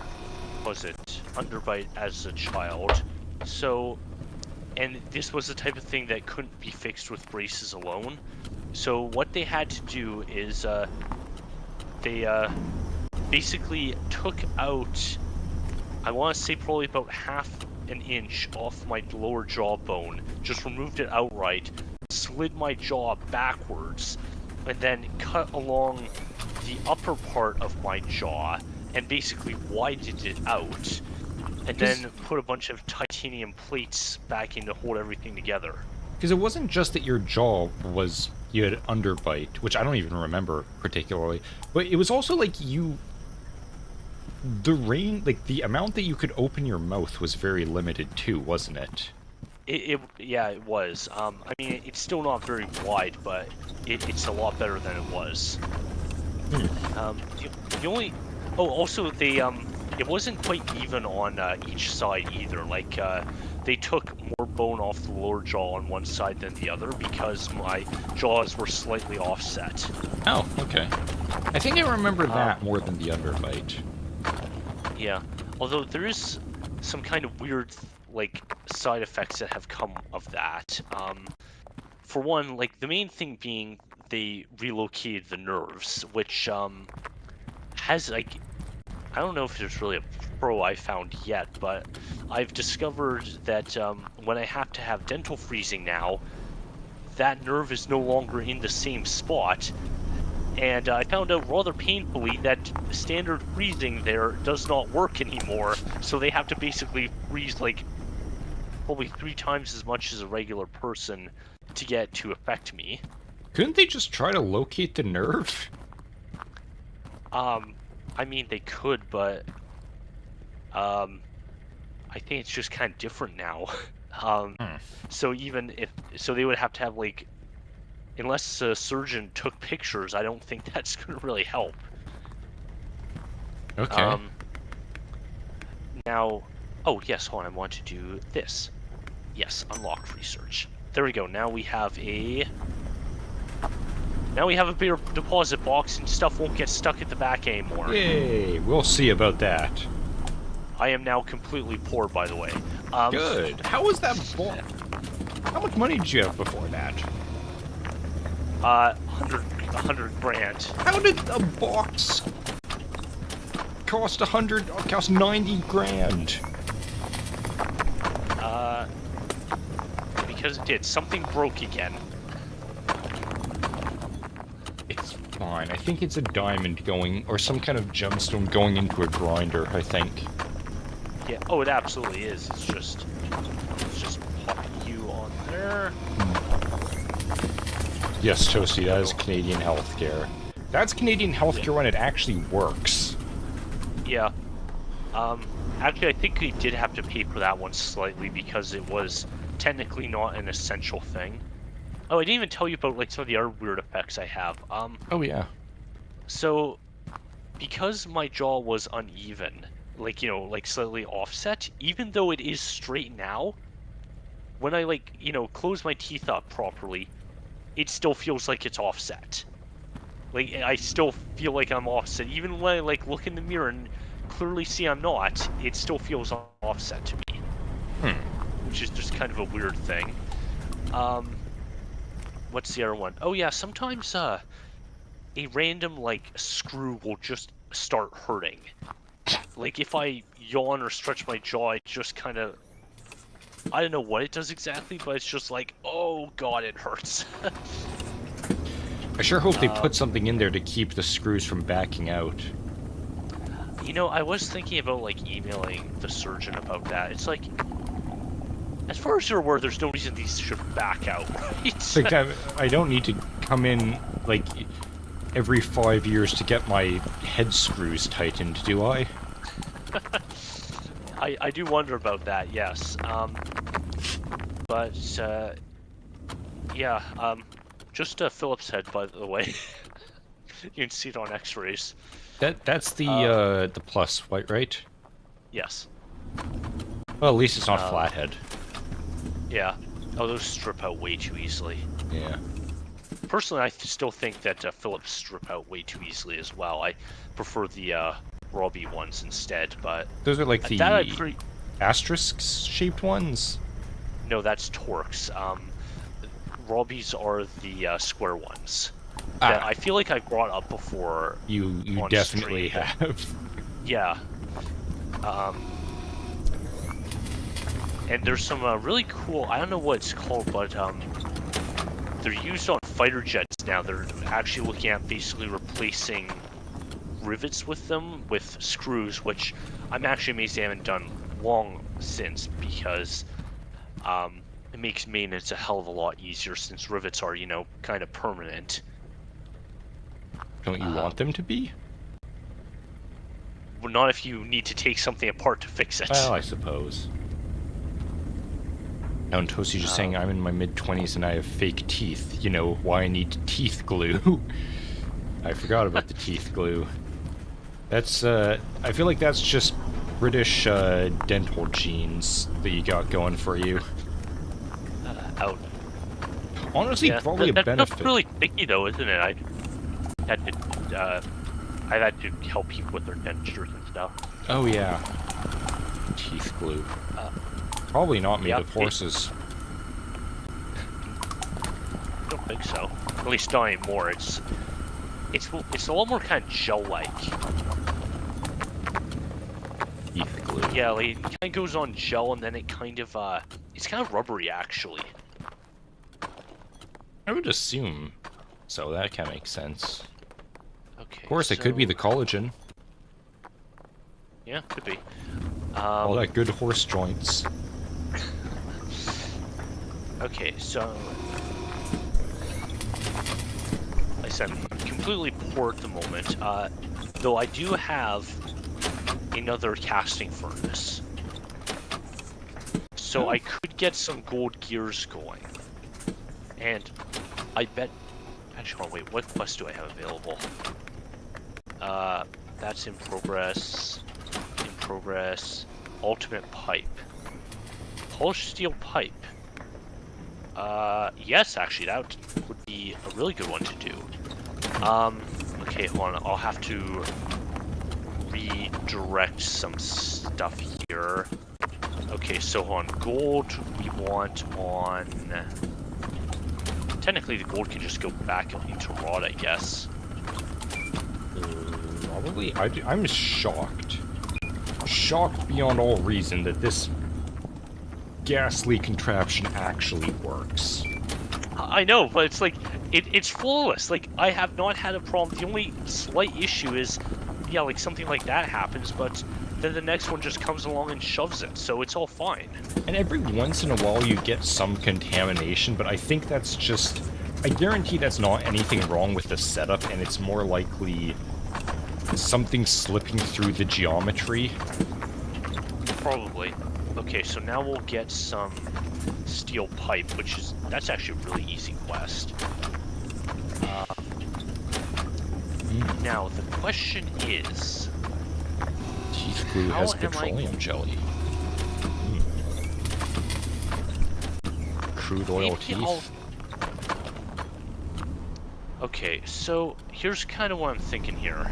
Speaker 2: underbite as a child. So, and this was the type of thing that couldn't be fixed with braces alone. So what they had to do is, they basically took out, I want to say probably about half an inch off my lower jawbone, just removed it outright, slid my jaw backwards, and then cut along the upper part of my jaw and basically widened it out, and then put a bunch of titanium plates back in to hold everything together.
Speaker 1: Because it wasn't just that your jaw was, you had underbite, which I don't even remember particularly, but it was also the amount that you could open your mouth was very limited too, wasn't it?
Speaker 2: Yeah, it was. I mean, it's still not very wide, but it's a lot better than it was. The only... Oh, also, it wasn't quite even on each side either. They took more bone off the lower jaw on one side than the other because my jaws were slightly offset.
Speaker 1: Oh, okay. I think I remember that more than the underbite.
Speaker 2: Yeah, although there is some kind of weird, side effects that have come of that. For one, the main thing being they relocated the nerves, which, has, I don't know if there's really a pro I found yet, but I've discovered that, when I have to have dental freezing now, that nerve is no longer in the same spot. And I found out rather painfully that standard freezing there does not work anymore, so they have to basically freeze like probably 3 times as much as a regular person to get to affect me.
Speaker 1: Couldn't they just try to locate the nerve?
Speaker 2: I mean, they could, but I think it's just kind of different now. So even if they would have to have like, unless a surgeon took pictures, I don't think that's going to really help.
Speaker 1: Okay.
Speaker 2: Now, oh yes, hold on, I want to do this. Yes, unlocked research. There we go. Now we have a bigger deposit box, and stuff won't get stuck at the back anymore.
Speaker 1: Yay! We'll see about that.
Speaker 2: I am now completely poor, by the way.
Speaker 1: Good. How was that box? How much money did you have before that?
Speaker 2: 100 grand.
Speaker 1: How did a box cost 90 grand?
Speaker 2: Because it did. Something broke again.
Speaker 1: It's fine. I think it's a diamond going, or some kind of gemstone going into a grinder, I think.
Speaker 2: Yeah, oh, it absolutely is. It's just pop you on there.
Speaker 1: Yes, Toasty, that is Canadian healthcare. That's Canadian healthcare when it actually works.
Speaker 2: Yeah. Actually, I think we did have to pay for that one slightly because it was technically not an essential thing. Oh, I didn't even tell you about like some of the other weird effects I have.
Speaker 1: Oh yeah.
Speaker 2: So, because my jaw was uneven, like, you know, like slightly offset, even though it is straight now, when I like, you know, close my teeth up properly, it still feels like it's offset. Like, I still feel like I'm offset. Even when I like look in the mirror and clearly see I'm not, it still feels offset to me. Which is just kind of a weird thing. What's the other one? Oh yeah, sometimes a random like screw will just start hurting. Like if I yawn or stretch my jaw, it just kind of, I don't know what it does exactly, but it's just like, oh god, it hurts.
Speaker 1: I sure hope they put something in there to keep the screws from backing out.
Speaker 2: You know, I was thinking about like emailing the surgeon about that. It's like, as far as you're aware, there's no reason these should back out, right?
Speaker 1: Like I don't need to come in like every 5 years to get my head screws tightened, do I?
Speaker 2: I do wonder about that, yes. But yeah, just Philip's head, by the way. You can see it on X-rays.
Speaker 1: That's the plus white, right?
Speaker 2: Yes.
Speaker 1: Well, at least it's not flathead.
Speaker 2: Yeah. Oh, those strip out way too easily.
Speaker 1: Yeah.
Speaker 2: Personally, I still think that Philips strip out way too easily as well. I prefer the Robbie ones instead, but
Speaker 1: those are like the asterisk-shaped ones?
Speaker 2: No, that's Torx. Robbie's are the square ones. That I feel like I brought up before.
Speaker 1: You definitely have.
Speaker 2: Yeah. And there's some really cool, I don't know what it's called, but they're used on fighter jets now. They're actually looking at basically replacing rivets with them with screws, which I'm actually amazed they haven't done long since, because it makes maintenance a hell of a lot easier since rivets are, you know, kind of permanent.
Speaker 1: Don't you want them to be?
Speaker 2: Well, not if you need to take something apart to fix it.
Speaker 1: Well, I suppose. Now, and Toasty just saying I'm in my mid-20s and I have fake teeth. You know, why I need teeth glue. I forgot about the teeth glue. That's, I feel like that's just British, dental genes that you got going for you.
Speaker 2: Out.
Speaker 1: Honestly,
Speaker 2: yeah,
Speaker 1: probably a benefit.
Speaker 2: That's really picky, though, isn't it? I've had to help people with their dentures and stuff.
Speaker 1: Oh, yeah. Teeth glue. Probably not made of horses.
Speaker 2: I don't think so. At least not anymore. It's a lot more kind of gel-like.
Speaker 1: Teeth glue.
Speaker 2: Yeah, like, it kind of goes on gel and then it kind of, it's kind of rubbery, actually.
Speaker 1: I would assume so. That kind of makes sense.
Speaker 2: Okay.
Speaker 1: Of course, it could be the collagen.
Speaker 2: Yeah, could be.
Speaker 1: All that good horse joints.
Speaker 2: Okay, so like I said, I'm completely poor at the moment. Though I do have another casting furnace, so I could get some gold gears going. And I bet. Actually, wait. What quest do I have available? That's in progress. In progress. Ultimate pipe. Polished steel pipe. Yes, actually, that would be a really good one to do. Okay, hold on. I'll have to redirect some stuff here. Okay, so on gold, we want on... Technically, the gold can just go back into rod, I guess.
Speaker 1: Probably. I'm shocked. Shocked beyond all reason that this ghastly contraption actually works.
Speaker 2: I know, but it's like, it's flawless. Like, I have not had a problem. The only slight issue is, yeah, like something like that happens, but then the next one just comes along and shoves it, so it's all fine.
Speaker 1: And every once in a while you get some contamination, but I think that's just... I guarantee that's not anything wrong with the setup, and it's more likely something slipping through the geometry.
Speaker 2: Probably. Okay, so now we'll get some steel pipe, that's actually a really easy quest. Now, the question is...
Speaker 1: Teeth glue has petroleum jelly. Crude oil teeth.
Speaker 2: Okay, so here's kind of what I'm thinking here.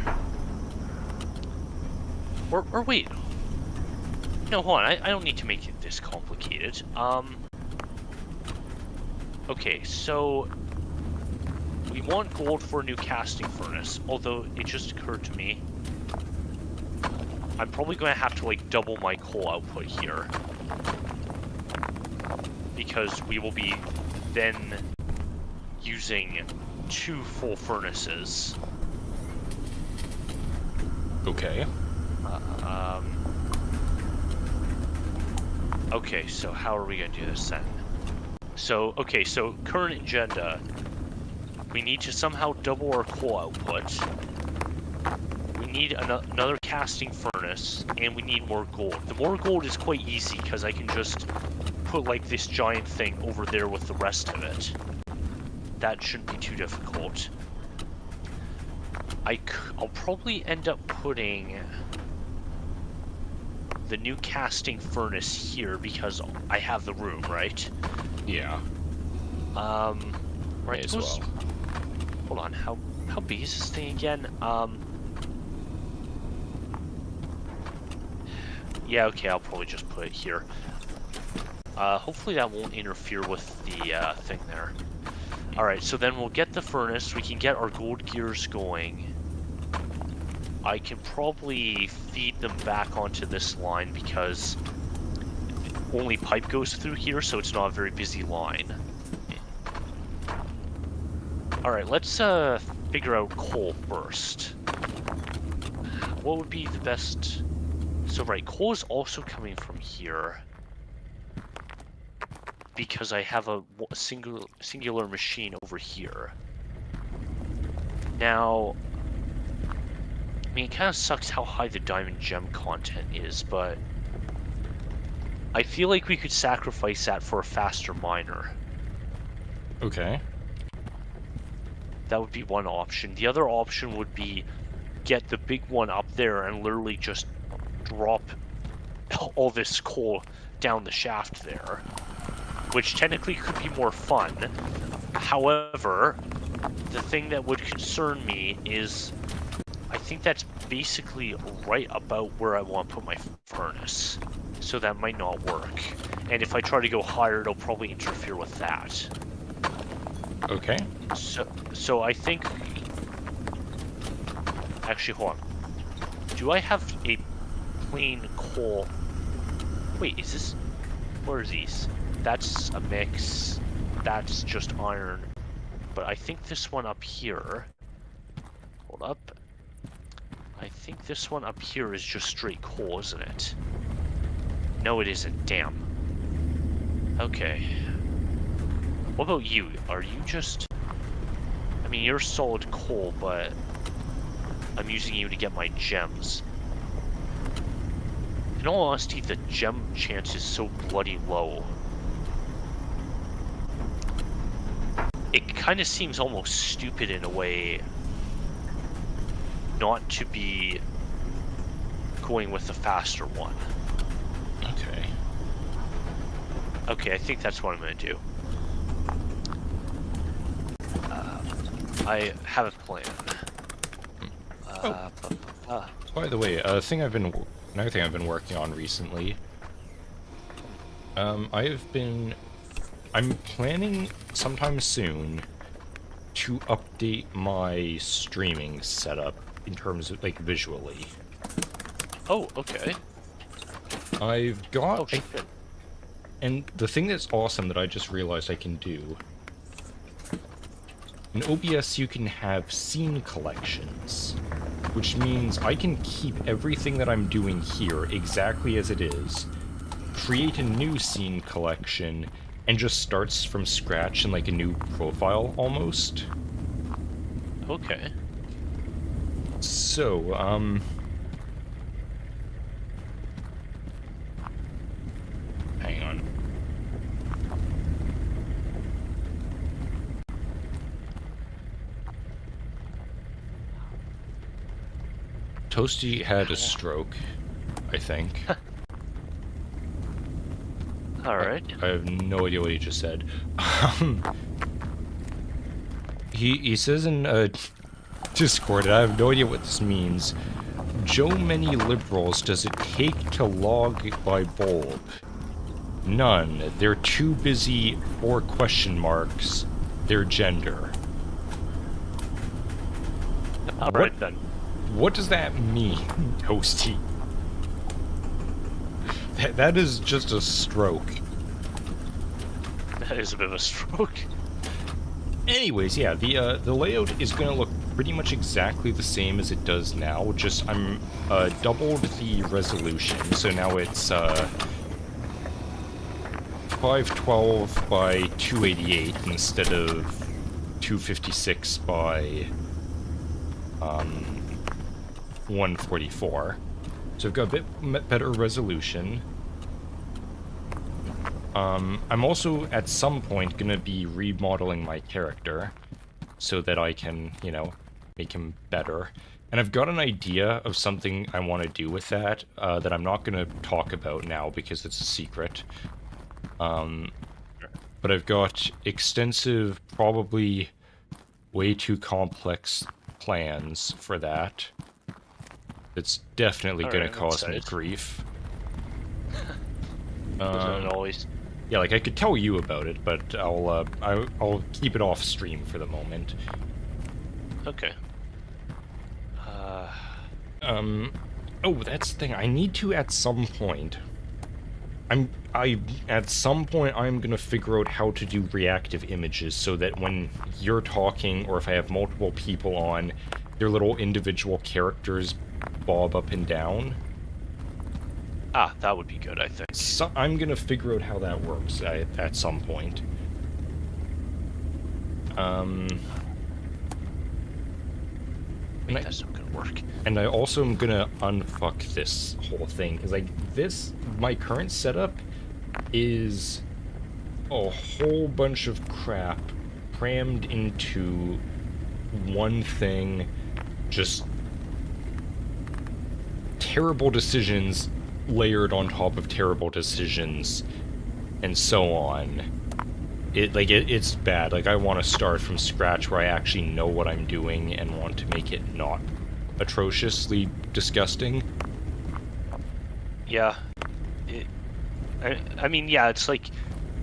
Speaker 2: Or wait. No, hold on. I don't need to make it this complicated. Okay, so we want gold for a new casting furnace, although it just occurred to me I'm probably going to have to like double my coal output here, because we will be then using 2 full furnaces.
Speaker 1: Okay.
Speaker 2: Okay, so how are we going to do this then? So, okay, so current agenda. We need to somehow double our coal output. We need another casting furnace, and we need more gold. The more gold is quite easy, because I can just put like this giant thing over there with the rest of it. That shouldn't be too difficult. I'll probably end up putting the new casting furnace here because I have the room, right?
Speaker 1: Yeah.
Speaker 2: Right
Speaker 1: as well.
Speaker 2: Hold on, how big is this thing again? Yeah, okay, I'll probably just put it here. Hopefully that won't interfere with the thing there. Alright, so then we'll get the furnace, we can get our gold gears going. I can probably feed them back onto this line because only pipe goes through here, so it's not a very busy line. Alright, let's figure out coal first. What would be the best... So right, coal is also coming from here, because I have a singular machine over here. Now, I mean, it kind of sucks how high the diamond gem content is, but I feel like we could sacrifice that for a faster miner.
Speaker 1: Okay.
Speaker 2: That would be one option. The other option would be get the big one up there and literally just drop all this coal down the shaft there, which technically could be more fun. However, the thing that would concern me is I think that's basically right about where I want to put my furnace, so that might not work. And if I try to go higher, it'll probably interfere with that.
Speaker 1: Okay.
Speaker 2: So I think... Actually, hold on. Do I have a plain coal... Wait, is this... Where are these? That's a mix. That's just iron. but I think this one up here... Hold up. I think this one up here is just straight coal, isn't it? No, it isn't. Damn. Okay. What about you? Are you just... I mean, you're solid coal, but... I'm using you to get my gems. In all honesty, the gem chance is so bloody low. It kind of seems almost stupid in a way not to be going with the faster one.
Speaker 1: Okay.
Speaker 2: Okay, I think that's what I'm going to do. I have a plan.
Speaker 1: By the way, another thing I've been working on recently. I'm planning sometime soon to update my streaming setup in terms of, like, visually.
Speaker 2: Oh, okay.
Speaker 1: I've got...
Speaker 2: Oh, shit.
Speaker 1: And the thing that's awesome that I just realized I can do... In OBS, you can have scene collections, which means I can keep everything that I'm doing here exactly as it is, create a new scene collection, and just starts from scratch in like a new profile, almost.
Speaker 2: Okay.
Speaker 1: So, hang on. Toasty had a stroke, I think.
Speaker 2: Alright.
Speaker 1: I have no idea what he just said. He says in Discord, and I have no idea what this means. Joe many liberals does it take to log by bulb? None. They're too busy or question marks their gender.
Speaker 2: Alright then.
Speaker 1: What does that mean, Toasty? That is just a stroke.
Speaker 2: That is a bit of a stroke.
Speaker 1: Anyways, yeah, the layout is gonna look pretty much exactly the same as it does now, just I'm doubled the resolution, so now it's 512 by 288 instead of 256 by 144. So I've got a bit better resolution. I'm also, at some point, gonna be remodeling my character so that I can, you know, make him better. And I've got an idea of something I want to do with that, that I'm not gonna talk about now because it's a secret. But I've got extensive, probably way too complex plans for that. It's definitely gonna cause me grief.
Speaker 2: Doesn't it always?
Speaker 1: Yeah, like I could tell you about it, but I'll keep it off stream for the moment.
Speaker 2: Okay.
Speaker 1: Oh, that's the thing. I need to at some point. At some point I'm gonna figure out how to do reactive images so that when you're talking, or if I have multiple people on, their little individual characters bob up and down.
Speaker 2: Ah, that would be good, I think.
Speaker 1: So I'm gonna figure out how that works at some point.
Speaker 2: I think that's not gonna work.
Speaker 1: And I also am gonna unfuck this whole thing, because like my current setup is a whole bunch of crap crammed into one thing, just terrible decisions layered on top of terrible decisions, and so on. It's bad. Like, I want to start from scratch where I actually know what I'm doing and want to make it not atrociously disgusting.
Speaker 2: Yeah. I mean, yeah, it's like,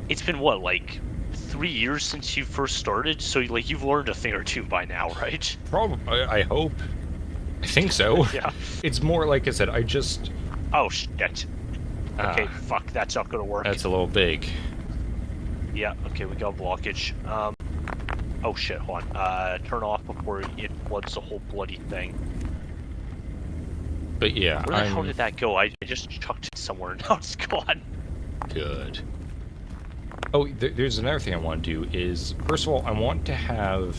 Speaker 2: it's been what, like 3 years since you first started? So, like, you've learned a thing or two by now, right?
Speaker 1: Probably, I hope. I think so.
Speaker 2: Yeah.
Speaker 1: It's more, like I said, I just...
Speaker 2: Oh, shit. Okay, fuck, that's not gonna work.
Speaker 1: That's a little big.
Speaker 2: Yeah, okay, we got blockage. Oh shit, hold on. Turn off before it floods the whole bloody thing.
Speaker 1: But yeah,
Speaker 2: Where the hell did that go? I just chucked it somewhere and now it's gone.
Speaker 1: Good. Oh, there's another thing I want to do is, first of all, I want to have...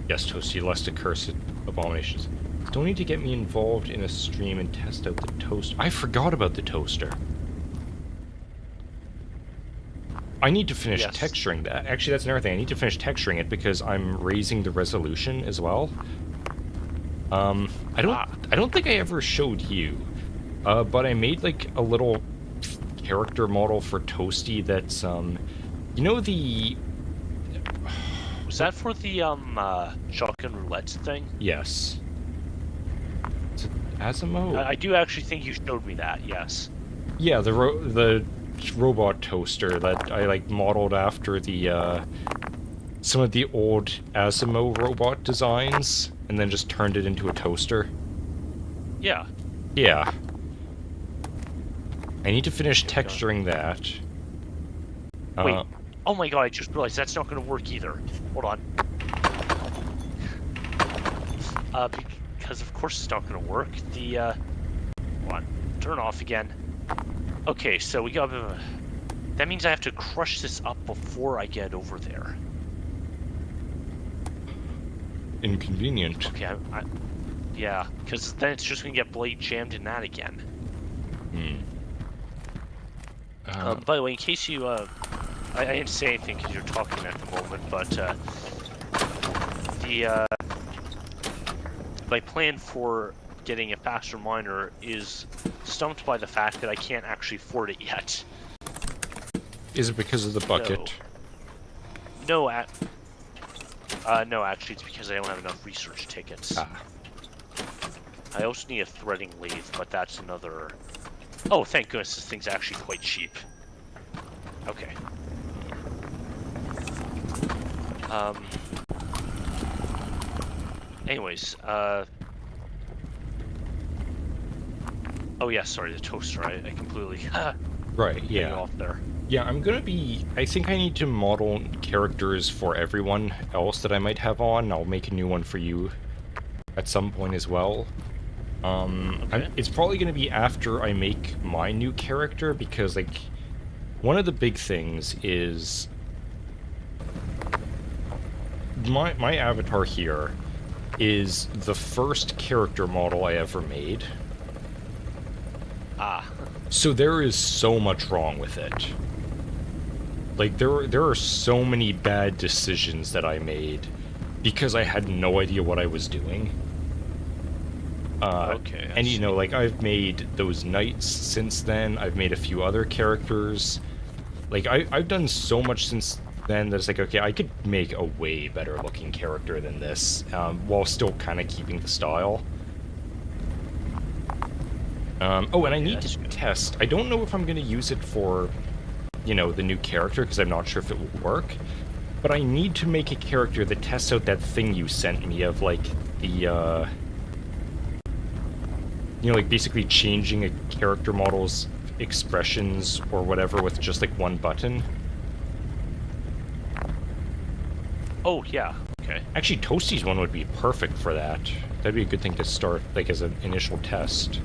Speaker 1: Yes, Toasty, less accursed abominations. Don't need to get me involved in a stream and test out the toast. I forgot about the toaster. I need to finish texturing that. Actually, that's another thing. I need to finish texturing it because I'm raising the resolution as well. I don't think I ever showed you, but I made like a little character model for Toasty that's you know the...
Speaker 2: Was that for the shotgun roulette thing?
Speaker 1: Yes. Is it Asimo?
Speaker 2: I do actually think you showed me that. Yes.
Speaker 1: Yeah, the robot toaster that I like modeled after the some of the old Asimo robot designs, and then just turned it into a toaster.
Speaker 2: Yeah.
Speaker 1: Yeah. I need to finish texturing that.
Speaker 2: Wait. Oh my god, I just realized that's not going to work either. Hold on. Because of course it's not going to work. The, hold on. Turn off again. Okay, so we got... that means I have to crush this up before I get over there.
Speaker 1: Inconvenient.
Speaker 2: Okay, yeah, because then it's just going to get blade jammed in that again. By the way, in case you, I didn't say anything because you're talking at the moment, but, my plan for getting a faster miner is stumped by the fact that I can't actually afford it yet.
Speaker 1: Is it because of the bucket?
Speaker 2: No, no, actually, it's because I don't have enough research tickets. I also need a threading lathe, but that's another... Oh, thank goodness, this thing's actually quite cheap. Okay. Anyways, oh yeah, sorry, the toaster, I completely...
Speaker 1: Right, yeah.
Speaker 2: Off there.
Speaker 1: Yeah, I'm gonna be... I think I need to model characters for everyone else that I might have on. I'll make a new one for you at some point as well.
Speaker 2: Okay.
Speaker 1: It's probably gonna be after I make my new character, because, like, one of the big things is... My avatar here is the first character model I ever made. So there is so much wrong with it. Like, there are so many bad decisions that I made because I had no idea what I was doing.
Speaker 2: Okay.
Speaker 1: And you know, like, I've made those knights since then. I've made a few other characters. Like, I've done so much since then that it's like, okay, I could make a way better looking character than this, while still kind of keeping the style. Oh, and I need to test. I don't know if I'm going to use it for, you know, the new character, because I'm not sure if it will work. But I need to make a character that tests out that thing you sent me of, like, the, you know, like, basically changing a character model's expressions or whatever with just, like, one button.
Speaker 2: Oh, yeah. Okay.
Speaker 1: Actually, Toasty's one would be perfect for that. That'd be a good thing to start, like, as an initial test.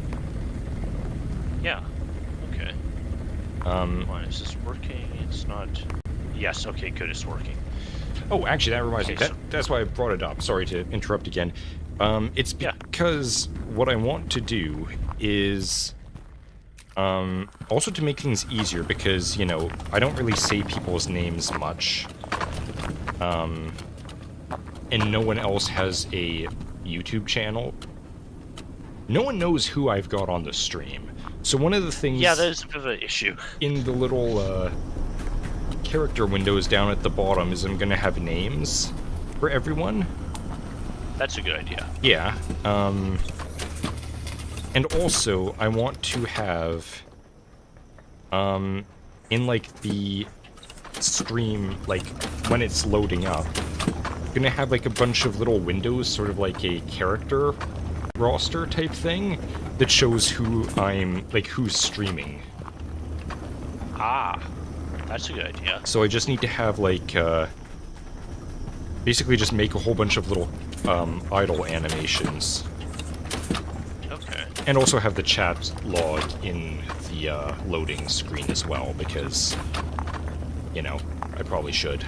Speaker 2: Yeah. Okay. Why is this working? It's not... Yes, okay, good, it's working.
Speaker 1: Oh, actually, that reminds me. That's why I brought it up. Sorry to interrupt again. It's because what I want to do is... also to make things easier, because, you know, I don't really say people's names much. And no one else has a YouTube channel. No one knows who I've got on the stream. So one of the things...
Speaker 2: Yeah, that is a bit of an issue.
Speaker 1: In the little, character windows down at the bottom is I'm gonna have names for everyone.
Speaker 2: That's a good idea.
Speaker 1: Yeah. And also, I want to have, in, like, the stream, like, when it's loading up, I'm gonna have, like, a bunch of little windows, sort of like a character roster type thing, that shows who I'm, like, who's streaming.
Speaker 2: That's a good idea.
Speaker 1: So I just need to have, like, basically just make a whole bunch of little, idle animations.
Speaker 2: Okay.
Speaker 1: And also have the chat log in the, loading screen as well, because, you know, I probably should.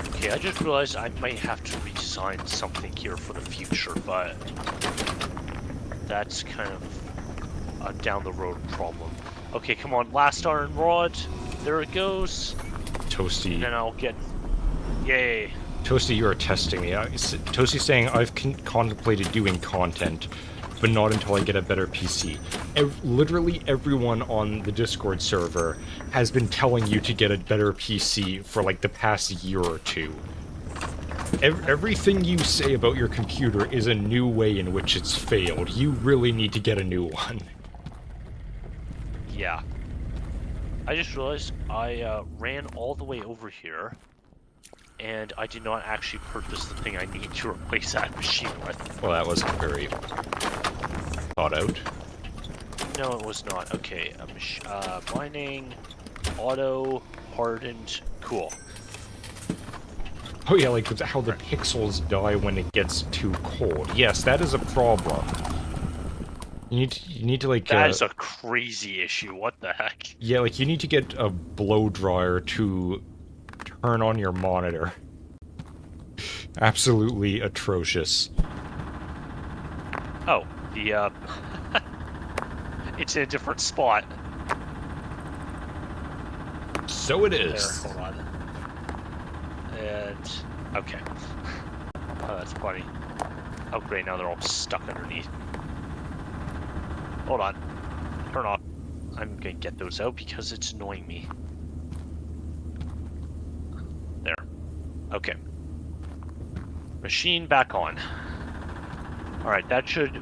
Speaker 2: Okay, I just realized I might have to redesign something here for the future, but that's kind of a down the road problem. Okay, come on, last iron rod. There it goes.
Speaker 1: Toasty.
Speaker 2: And then I'll get... Yay.
Speaker 1: Toasty, you are testing me. Toasty's saying I've contemplated doing content, but not until I get a better PC. Literally everyone on the Discord server has been telling you to get a better PC for like the past year or two. Everything you say about your computer is a new way in which it's failed. You really need to get a new one.
Speaker 2: Yeah. I just realized I ran all the way over here, and I did not actually purchase the thing I need to replace that machine with.
Speaker 1: Well, that wasn't very thought out.
Speaker 2: No, it was not. Okay, mining, auto, hardened, cool.
Speaker 1: Oh yeah, like how the pixels die when it gets too cold. Yes, that is a problem. You need to like...
Speaker 2: That is a crazy issue, what the heck?
Speaker 1: Yeah, like you need to get a blow dryer to turn on your monitor. Absolutely atrocious.
Speaker 2: Oh, the, it's in a different spot.
Speaker 1: So it is.
Speaker 2: There, hold on. And... okay. Oh, that's funny. Oh great, now they're all stuck underneath. Hold on. Turn off. I'm gonna get those out because it's annoying me. There. Okay. Machine back on. Alright, that should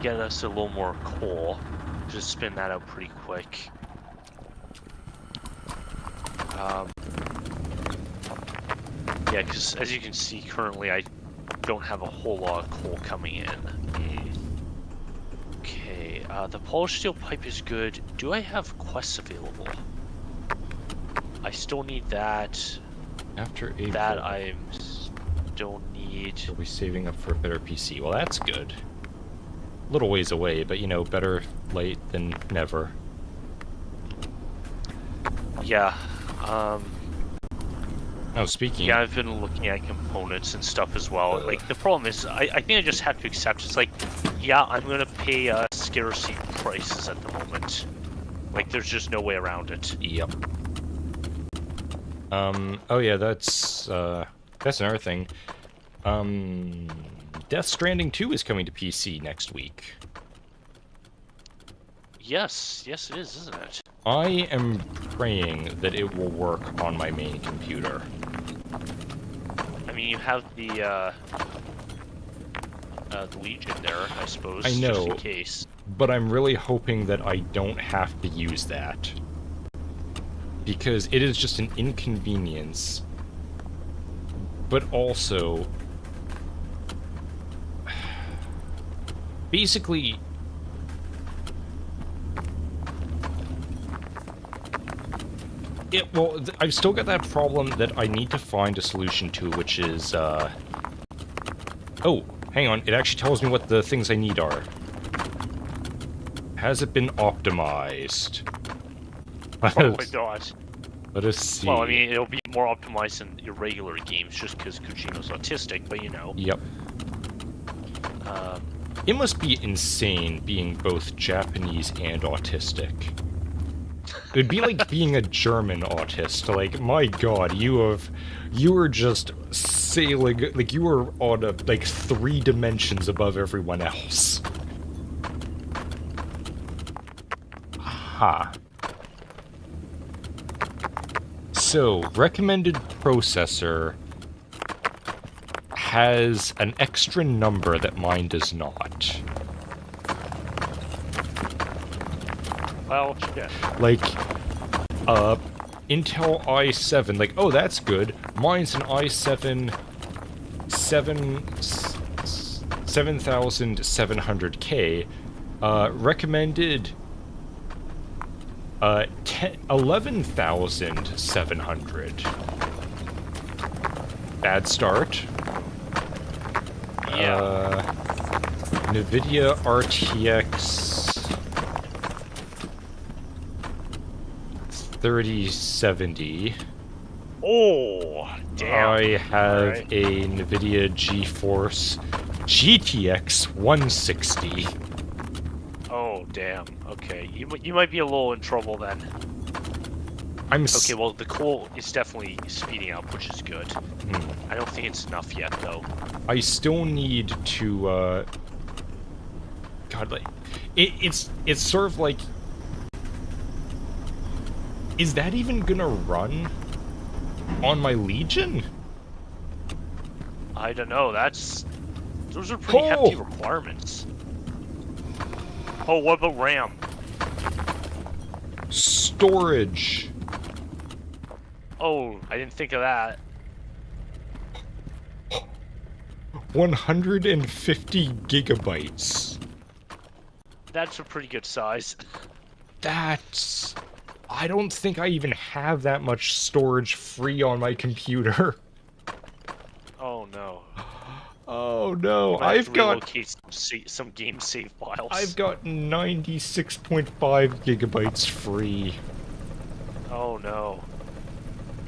Speaker 2: get us a little more coal. Just spin that out pretty quick. Yeah, because as you can see currently I don't have a whole lot of coal coming in. Okay, the polished steel pipe is good. Do I have quests available? I still need that.
Speaker 1: After April,
Speaker 2: That I still need.
Speaker 1: we'll be saving up for a better PC. Well, that's good. Little ways away, but you know, better late than never.
Speaker 2: Yeah.
Speaker 1: Oh, speaking.
Speaker 2: Yeah, I've been looking at components and stuff as well. Like, the problem is, I think I just have to accept. It's like, yeah, I'm gonna pay scarcity prices at the moment. Like, there's just no way around it.
Speaker 1: Yep. Oh yeah, that's another thing. Death Stranding 2 is coming to PC next week.
Speaker 2: Yes, yes it is, isn't it?
Speaker 1: I am praying that it will work on my main computer.
Speaker 2: I mean, you have the Legion there, I suppose,
Speaker 1: I know,
Speaker 2: just in case.
Speaker 1: but I'm really hoping that I don't have to use that. Because it is just an inconvenience. But also... basically... well, I've still got that problem that I need to find a solution to, which is, Oh, hang on, it actually tells me what the things I need are. Has it been optimized?
Speaker 2: Oh my gosh.
Speaker 1: Let us see.
Speaker 2: Well, I mean, it'll be more optimized than your regular games, just because Kojimo's autistic, but you know.
Speaker 1: Yep. It must be insane being both Japanese and autistic. It would be like being a German autist. Like, my god, you are just sailing, like, you are on, like, 3 dimensions above everyone else. Aha. So, recommended processor has an extra number that mine does not.
Speaker 2: Well, yeah.
Speaker 1: Like, Intel i7, like, oh, that's good. Mine's an i7 7700K. Recommended 11,700. Bad start.
Speaker 2: Yeah.
Speaker 1: NVIDIA RTX 3070.
Speaker 2: Oh, damn.
Speaker 1: I have
Speaker 2: Alright.
Speaker 1: a NVIDIA GeForce GTX 160.
Speaker 2: Oh, damn. Okay, you might be a little in trouble then. Okay, well, the coal is definitely speeding up, which is good. I don't think it's enough yet, though.
Speaker 1: I still need to, God, like, it's sort of like... Is that even gonna run on my Legion?
Speaker 2: I don't know, those are pretty hefty requirements. Oh, what about RAM?
Speaker 1: Storage.
Speaker 2: Oh, I didn't think of that.
Speaker 1: 150 gigabytes.
Speaker 2: That's a pretty good size.
Speaker 1: That's... I don't think I even have that much storage free on my computer.
Speaker 2: Oh no.
Speaker 1: Oh no,
Speaker 2: I've got some game save files.
Speaker 1: I've got 96.5 gigabytes free.
Speaker 2: Oh no.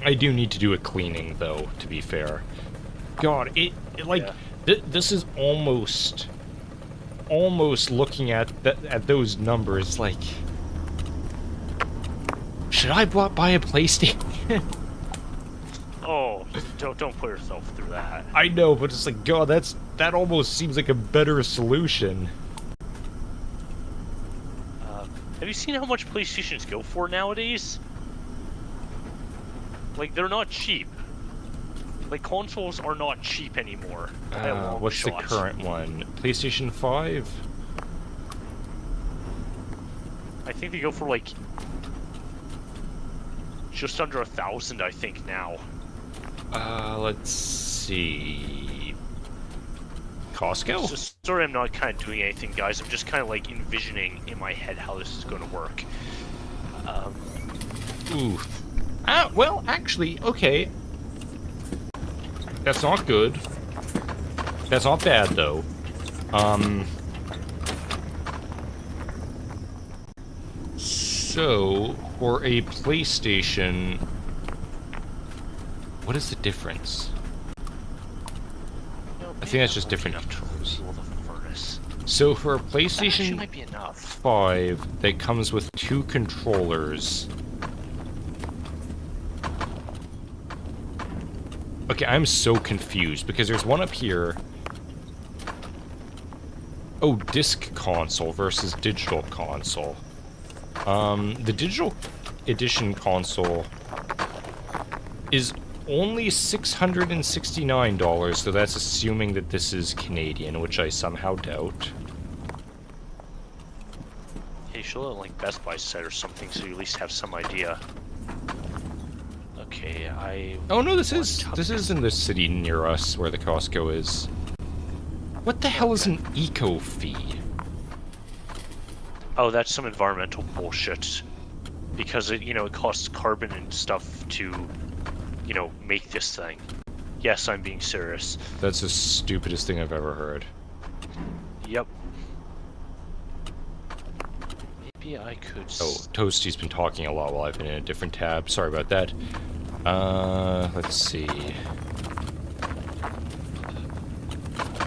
Speaker 1: I do need to do a cleaning though, to be fair. God, it like this is almost looking at those numbers like, should I buy a PlayStation?
Speaker 2: Oh, don't put yourself through that.
Speaker 1: I know, but it's like, God, that almost seems like a better solution.
Speaker 2: Have you seen how much PlayStations go for nowadays? Like, they're not cheap. Like, consoles are not cheap anymore.
Speaker 1: What's the current one? PlayStation 5?
Speaker 2: I think they go for like just under 1,000, I think, now.
Speaker 1: Let's see. Costco?
Speaker 2: So, sorry, I'm not kind of doing anything, guys. I'm just kind of like envisioning in my head how this is going to work.
Speaker 1: Ooh. Well, actually, okay. That's not good. That's not bad, though. So, for a PlayStation... What is the difference? I think that's just different controllers. So for a PlayStation
Speaker 2: might be enough.
Speaker 1: 5 that comes with 2 controllers. Okay, I'm so confused because there's one up here. Oh, disc console versus digital console. The digital edition console is only $669, so that's assuming that this is Canadian, which I somehow doubt.
Speaker 2: Hey, you should let like Best Buy site or something, so you at least have some idea. Okay,
Speaker 1: Oh no, this is in the city near us where the Costco is. What the hell is an eco fee?
Speaker 2: Oh, that's some environmental bullshit. Because it, it costs carbon and stuff to, make this thing. Yes, I'm being serious.
Speaker 1: That's the stupidest thing I've ever heard.
Speaker 2: Yep. Maybe I could...
Speaker 1: Oh, Toasty's been talking a lot while I've been in a different tab. Sorry about that. Let's see.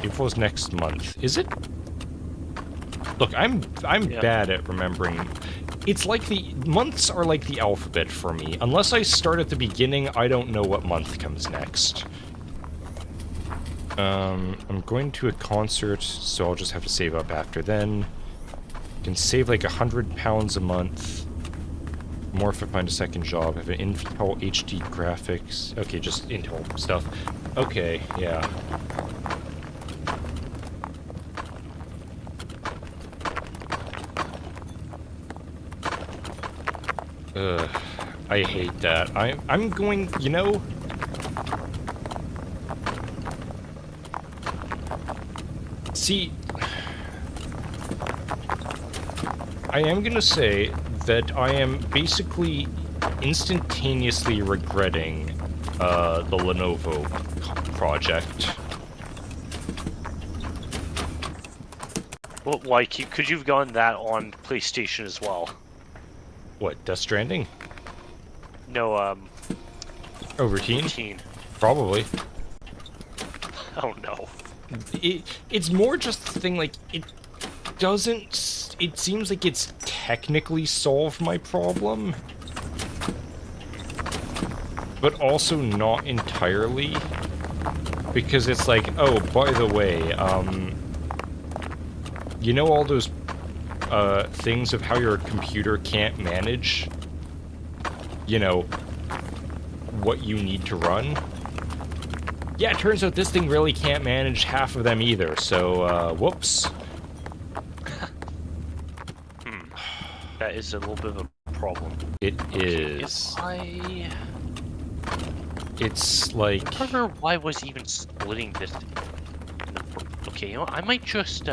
Speaker 1: April's next month. Is it? Look, I'm bad at remembering. It's like the months are like the alphabet for me. Unless I start at the beginning, I don't know what month comes next. I'm going to a concert, so I'll just have to save up after then. Can save like £100 a month. More if I find a second job. I have an Intel HD graphics. Okay, just Intel stuff. Okay, yeah. Ugh, I hate that. I'm going, See, I am gonna say that I am basically instantaneously regretting the Lenovo project.
Speaker 2: Well, like, could you have gotten that on PlayStation as well?
Speaker 1: What, Death Stranding?
Speaker 2: No,
Speaker 1: Oh, Routine?
Speaker 2: Routine.
Speaker 1: Probably.
Speaker 2: Oh no.
Speaker 1: It's more just the thing, like, it doesn't... It seems like it's technically solved my problem, but also not entirely, because it's like, oh, by the way, you know all those things of how your computer can't manage, you know, what you need to run? Yeah, it turns out this thing really can't manage half of them either, so, whoops.
Speaker 2: That is a little bit of a problem.
Speaker 1: It
Speaker 2: Okay,
Speaker 1: is.
Speaker 2: If
Speaker 1: It's like...
Speaker 2: I wonder why I was even splitting this. Okay, you know what? I might just,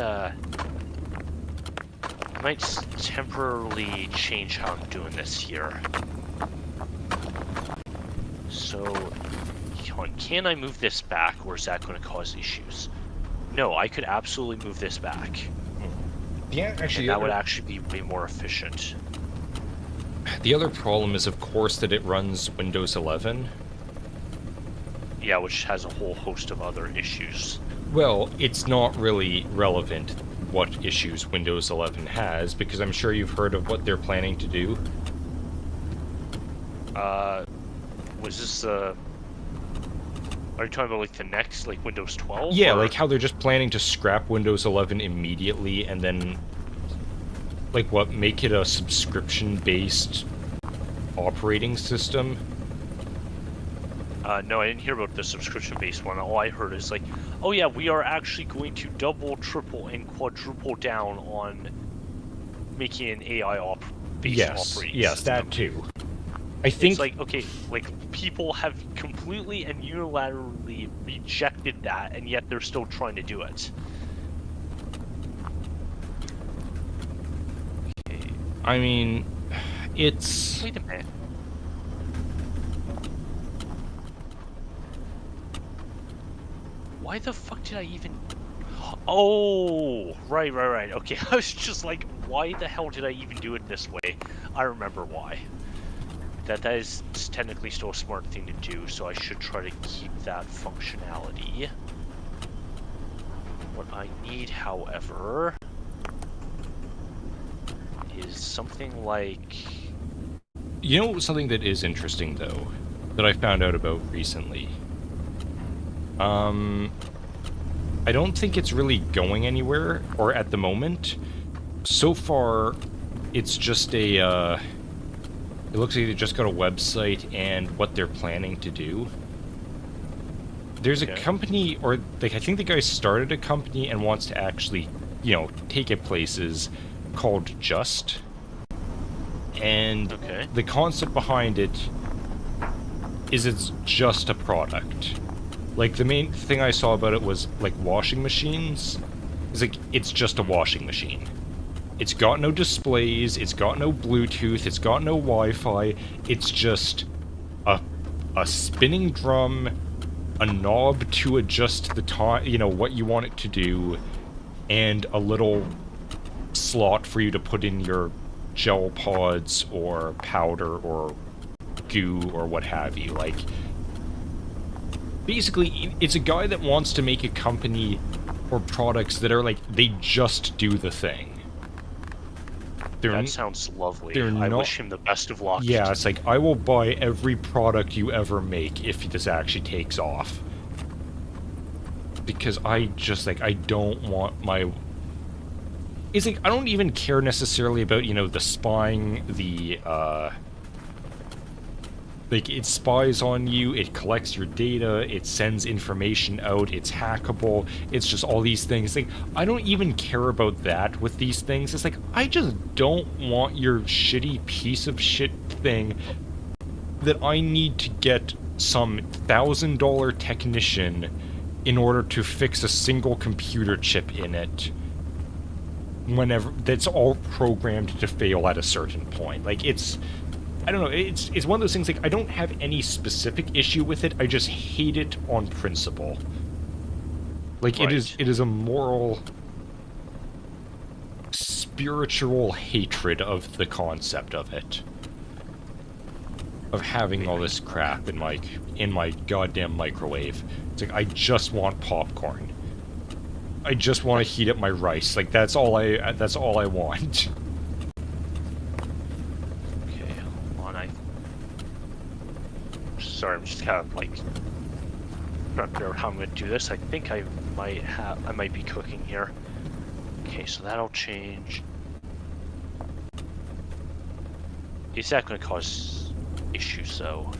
Speaker 2: temporarily change how I'm doing this here. So, can I move this back, or is that going to cause issues? No, I could absolutely move this back.
Speaker 1: Yeah, actually,
Speaker 2: and that would actually be way more efficient.
Speaker 1: The other problem is, of course, that it runs Windows 11.
Speaker 2: Yeah, which has a whole host of other issues.
Speaker 1: Well, it's not really relevant what issues Windows 11 has, because I'm sure you've heard of what they're planning to do.
Speaker 2: Was this, are you talking about, like, the next, like, Windows 12?
Speaker 1: Yeah,
Speaker 2: or?
Speaker 1: like how they're just planning to scrap Windows 11 immediately, and then, like, what, make it a subscription-based operating system?
Speaker 2: No, I didn't hear about the subscription-based one. All I heard is like, oh yeah, we are actually going to double, triple, and quadruple down on making an AI-based operating
Speaker 1: yes,
Speaker 2: system.
Speaker 1: that too. I think...
Speaker 2: It's like, okay, like, people have completely and unilaterally rejected that, and yet they're still trying to do it. Okay.
Speaker 1: I mean, it's...
Speaker 2: Wait a minute. Why the fuck did I even... Oh, right. Okay, I was just like, why the hell did I even do it this way? I remember why. That is technically still a smart thing to do, so I should try to keep that functionality. What I need, however, is something like...
Speaker 1: You know something that is interesting, though, that I found out about recently? I don't think it's really going anywhere, or at the moment. So far, it's just a, it looks like they just got a website and what they're planning to do. There's a company, or, like, I think the guy started a company and wants to actually, you know, take it places, called Just. And the concept behind it is it's just a product. Like, the main thing I saw about it was, like, washing machines. It's like, it's just a washing machine. It's got no displays, it's got no Bluetooth, it's got no Wi-Fi, it's just a spinning drum, a knob to adjust the time, you know, what you want it to do, and a little slot for you to put in your gel pods or powder or goo or what have you. Like, basically, it's a guy that wants to make a company or products that are like, they just do the thing.
Speaker 2: That sounds lovely. I wish him the best of luck.
Speaker 1: Yeah, it's like, I will buy every product you ever make if this actually takes off. Because I just, like, I don't want my... It's like, I don't even care necessarily about, you know, the spying, the, like, it spies on you, it collects your data, it sends information out, it's hackable, it's just all these things. Like, I don't even care about that with these things. It's like, I just don't want your shitty piece of shit thing that I need to get some $1,000 technician in order to fix a single computer chip in it. that's all programmed to fail at a certain point. Like, I don't know, it's one of those things, like, I don't have any specific issue with it, I just hate it on principle. Like,
Speaker 2: right.
Speaker 1: it is a moral, spiritual hatred of the concept of it. Of having all this crap in my goddamn microwave. It's like, I just want popcorn. I just want to heat up my rice. Like, that's all I want.
Speaker 2: Okay, hold on, sorry, I'm just kind of, like, trying to figure out how I'm gonna do this. I think I might be cooking here. Okay, so that'll change. Is that gonna cause issues, though?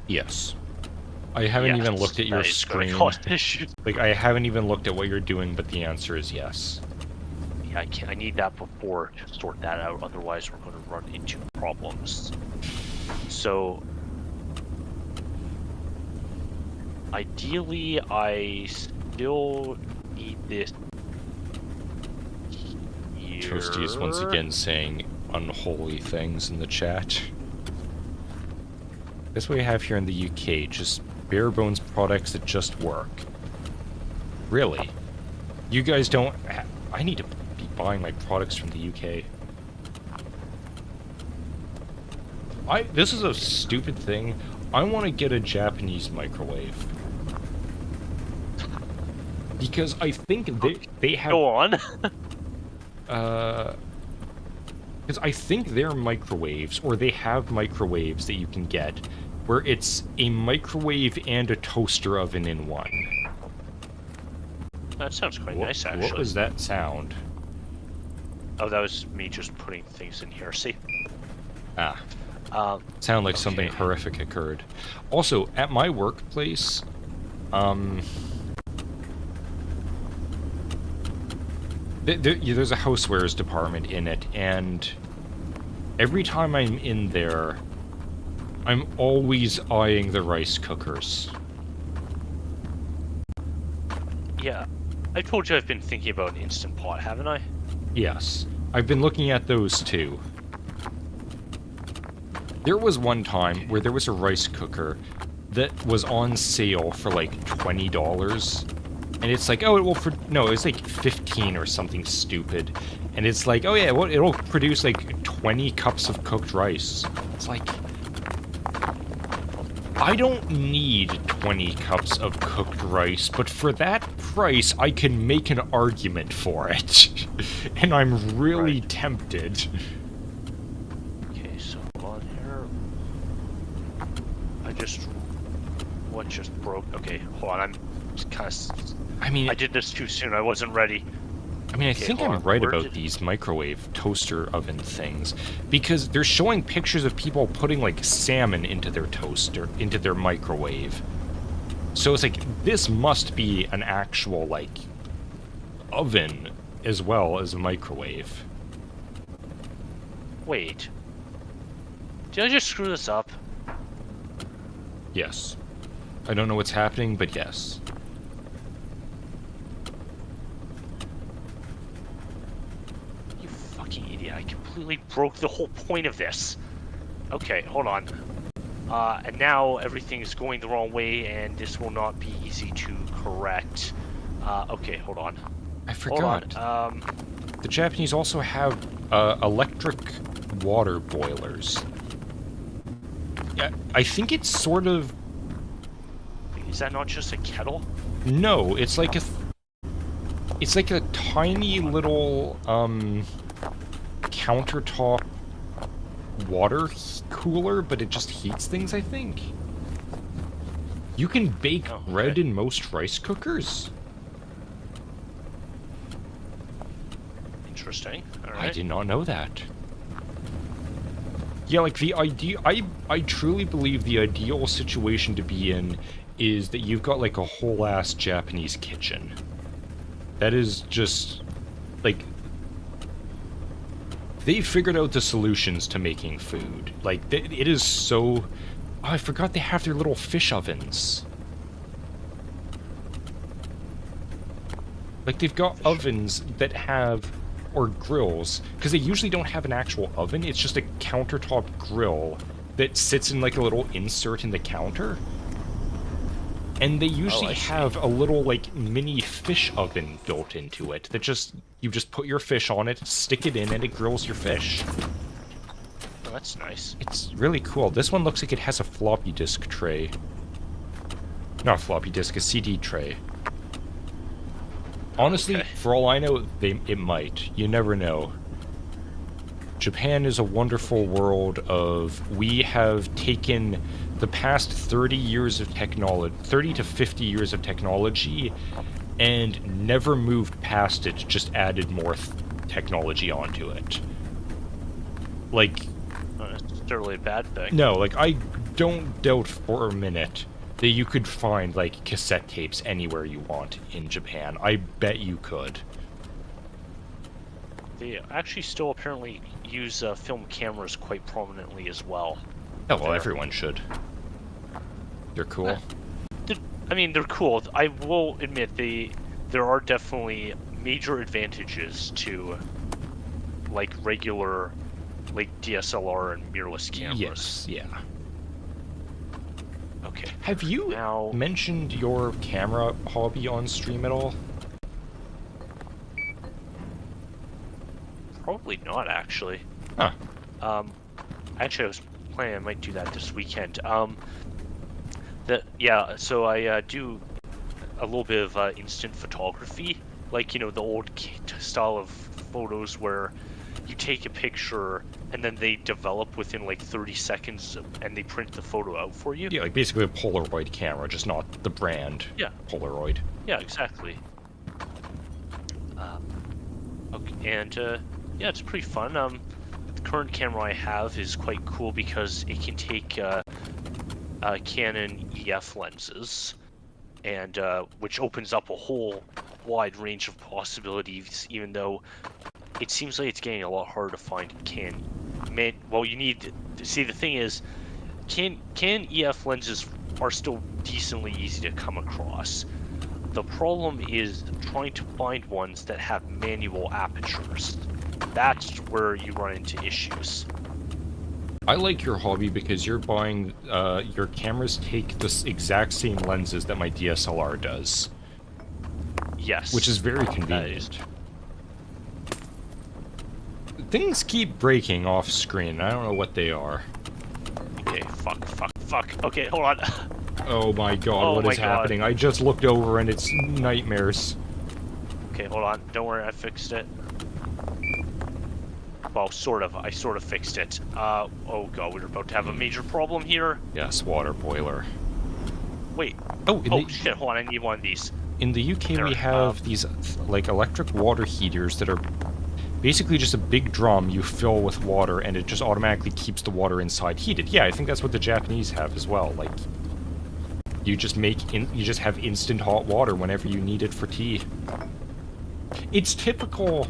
Speaker 1: Yes. I haven't even looked at your screen. Like, I haven't even looked at what you're doing, but the answer is yes.
Speaker 2: Yeah, I need that before to sort that out, otherwise we're going to run into problems. So, ideally, I still need this here.
Speaker 1: Toasty is once again saying unholy things in the chat. That's what we have here in the UK, just bare bones products that just work. Really? You guys don't I need to be buying my products from the UK. This is a stupid thing. I want to get a Japanese microwave. Because I think they have...
Speaker 2: Go on.
Speaker 1: Because I think their microwaves, or they have microwaves that you can get, where it's a microwave and a toaster oven in one.
Speaker 2: That sounds quite nice, actually.
Speaker 1: What was that sound?
Speaker 2: Oh, that was me just putting things in here. See?
Speaker 1: Ah. Sound like something horrific occurred. Also, at my workplace, there's a housewares department in it, and every time I'm in there, I'm always eyeing the rice cookers.
Speaker 2: Yeah. I told you I've been thinking about an Instant Pot, haven't I?
Speaker 1: Yes. I've been looking at those too. There was one time where there was a rice cooker that was on sale for like $20. And it's like, oh, it will... No, it was like 15 or something stupid. And it's like, oh yeah, well, it'll produce like 20 cups of cooked rice. It's like... I don't need 20 cups of cooked rice, but for that price, I can make an argument for it. And I'm really tempted.
Speaker 2: Okay, so on here... What just broke? Okay, hold on, I'm just kind of... I did this too soon, I wasn't ready.
Speaker 1: I mean, I think I'm right about these microwave toaster oven things, because they're showing pictures of people putting, like, salmon into their toaster, into their microwave. So it's like, this must be an actual, like, oven as well as a microwave.
Speaker 2: Wait. Did I just screw this up?
Speaker 1: Yes. I don't know what's happening, but yes.
Speaker 2: I completely broke the whole point of this. Okay, hold on. And now everything is going the wrong way, and this will not be easy to correct. Okay, hold on.
Speaker 1: I forgot.
Speaker 2: Hold on.
Speaker 1: The Japanese also have electric water boilers. Yeah, I think it's sort of...
Speaker 2: Is that not just a kettle?
Speaker 1: No, it's like a... It's like a tiny little, countertop water cooler, but it just heats things, I think. You can bake bread in most rice cookers.
Speaker 2: Interesting. All right.
Speaker 1: I did not know that. Yeah, like the idea, I truly believe the ideal situation to be in is that you've got like a whole ass Japanese kitchen. That is just like they figured out the solutions to making food. Like, it is so... Oh, I forgot they have their little fish ovens. Like, they've got ovens that have, or grills, because they usually don't have an actual oven, it's just a countertop grill that sits in, like, a little insert in the counter. And they usually have a little, like, mini fish oven built into it that you just put your fish on it, stick it in, and it grills your fish.
Speaker 2: Oh, that's nice.
Speaker 1: It's really cool. This one looks like it has a floppy disk tray. Not a floppy disk, a CD tray. Honestly, for all I know, it might. You never know. Japan is a wonderful world of... We have taken the past 30 years of technology... 30 to 50 years of technology and never moved past it, just added more technology onto it. Like...
Speaker 2: Not necessarily a bad thing.
Speaker 1: No, like, I don't doubt for a minute that you could find, like, cassette tapes anywhere you want in Japan. I bet you could.
Speaker 2: They actually still apparently use film cameras quite prominently as well.
Speaker 1: Oh, well, everyone should. They're cool.
Speaker 2: I mean, they're cool. I will admit there are definitely major advantages to, like, regular, like, DSLR and mirrorless cameras.
Speaker 1: Yes, yeah.
Speaker 2: Okay.
Speaker 1: Have you mentioned your camera hobby on stream at all?
Speaker 2: Probably not, actually.
Speaker 1: Huh.
Speaker 2: Actually, I was planning I might do that this weekend. So I do a little bit of instant photography, like, you know, the old style of photos where you take a picture and then they develop within like 30 seconds and they print the photo out for you.
Speaker 1: Yeah, like basically a Polaroid camera, just not the brand.
Speaker 2: Yeah.
Speaker 1: Polaroid.
Speaker 2: Yeah, exactly. Okay, and yeah, it's pretty fun. The current camera I have is quite cool because it can take Canon EF lenses, and which opens up a whole wide range of possibilities, even though it seems like it's getting a lot harder to find well, you need to see, the thing is, Canon EF lenses are still decently easy to come across. The problem is trying to find ones that have manual apertures. That's where you run into issues.
Speaker 1: I like your hobby because you're buying, your cameras take the exact same lenses that my DSLR does.
Speaker 2: Yes.
Speaker 1: Which is very convenient. Things keep breaking off screen. I don't know what they are.
Speaker 2: Okay, fuck. Okay, hold on.
Speaker 1: Oh my god, what is happening? I just looked over and it's nightmares.
Speaker 2: Okay, hold on. Don't worry, I fixed it. Well, sort of. I sort of fixed it. Oh god, we're about to have a major problem here.
Speaker 1: Yes, water boiler.
Speaker 2: Wait.
Speaker 1: Oh,
Speaker 2: Shit, hold on, I need one of these.
Speaker 1: In the UK we have these, like, electric water heaters that are basically just a big drum you fill with water and it just automatically keeps the water inside heated. Yeah, I think that's what the Japanese have as well. Like, you just have instant hot water whenever you need it for tea. It's typical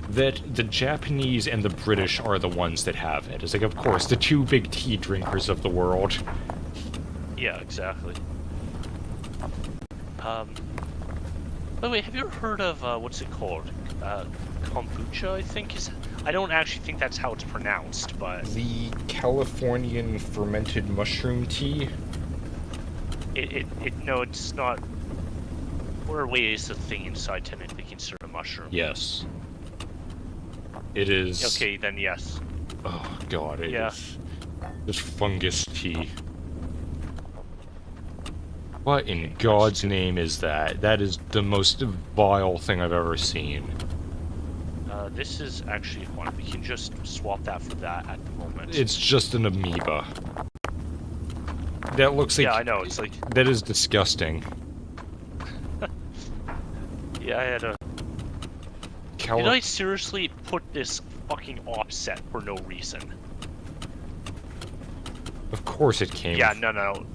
Speaker 1: that the Japanese and the British are the ones that have it. It's like, of course, the two big tea drinkers of the world.
Speaker 2: Yeah, exactly. By the way, have you ever heard of, what's it called? Kombucha, I think is... I don't actually think that's how it's pronounced, but...
Speaker 1: The Californian fermented mushroom tea?
Speaker 2: No, it's not... Wait, is the thing inside technically considered a mushroom?
Speaker 1: Yes. It is...
Speaker 2: Okay, then yes.
Speaker 1: Oh god, it is... It's fungus tea. What in God's name is that? That is the most vile thing I've ever seen.
Speaker 2: This is actually one. We can just swap that for that at the moment.
Speaker 1: It's just an amoeba. That looks like...
Speaker 2: Yeah, I know, it's like...
Speaker 1: That is disgusting.
Speaker 2: Yeah, I had a... Did I seriously put this fucking offset for no reason?
Speaker 1: Of course it came...
Speaker 2: Yeah, no.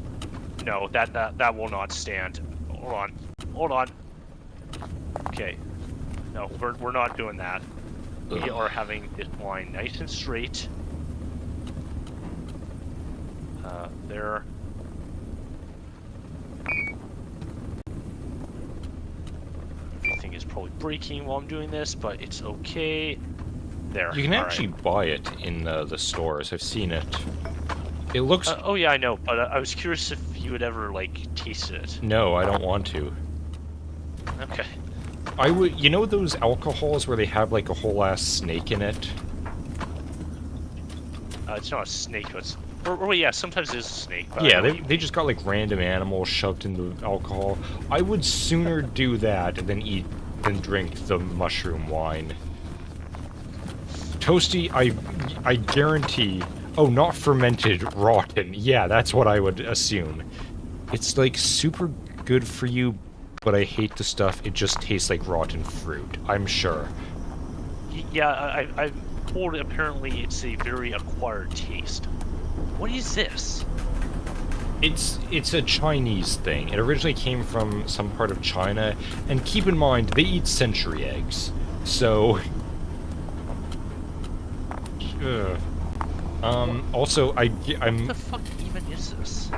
Speaker 2: No, that will not stand. Hold on. Okay. No, we're not doing that. We are having this line nice and straight. There. probably breaking while I'm doing this, but it's okay. There.
Speaker 1: You can actually buy it in the stores. I've seen it. It looks...
Speaker 2: oh yeah, I know, but I was curious if you would ever, like, taste it.
Speaker 1: No, I don't want to.
Speaker 2: Okay.
Speaker 1: I would... You know those alcohols where they have, like, a whole-ass snake in it?
Speaker 2: It's not a snake, but it's... Or yeah, sometimes it is a snake. But
Speaker 1: yeah, they just got, like, random animals shoved into alcohol. I would sooner do that than drink the mushroom wine. Toasty, I guarantee... Oh, not fermented, rotten. Yeah, that's what I would assume. It's, like, super good for you, but I hate the stuff. It just tastes like rotten fruit, I'm sure.
Speaker 2: Yeah, I've told apparently it's a very acquired taste. What is this?
Speaker 1: It's a Chinese thing. It originally came from some part of China, and keep in mind, they eat century eggs. So... also, I'm...
Speaker 2: What the fuck even is this?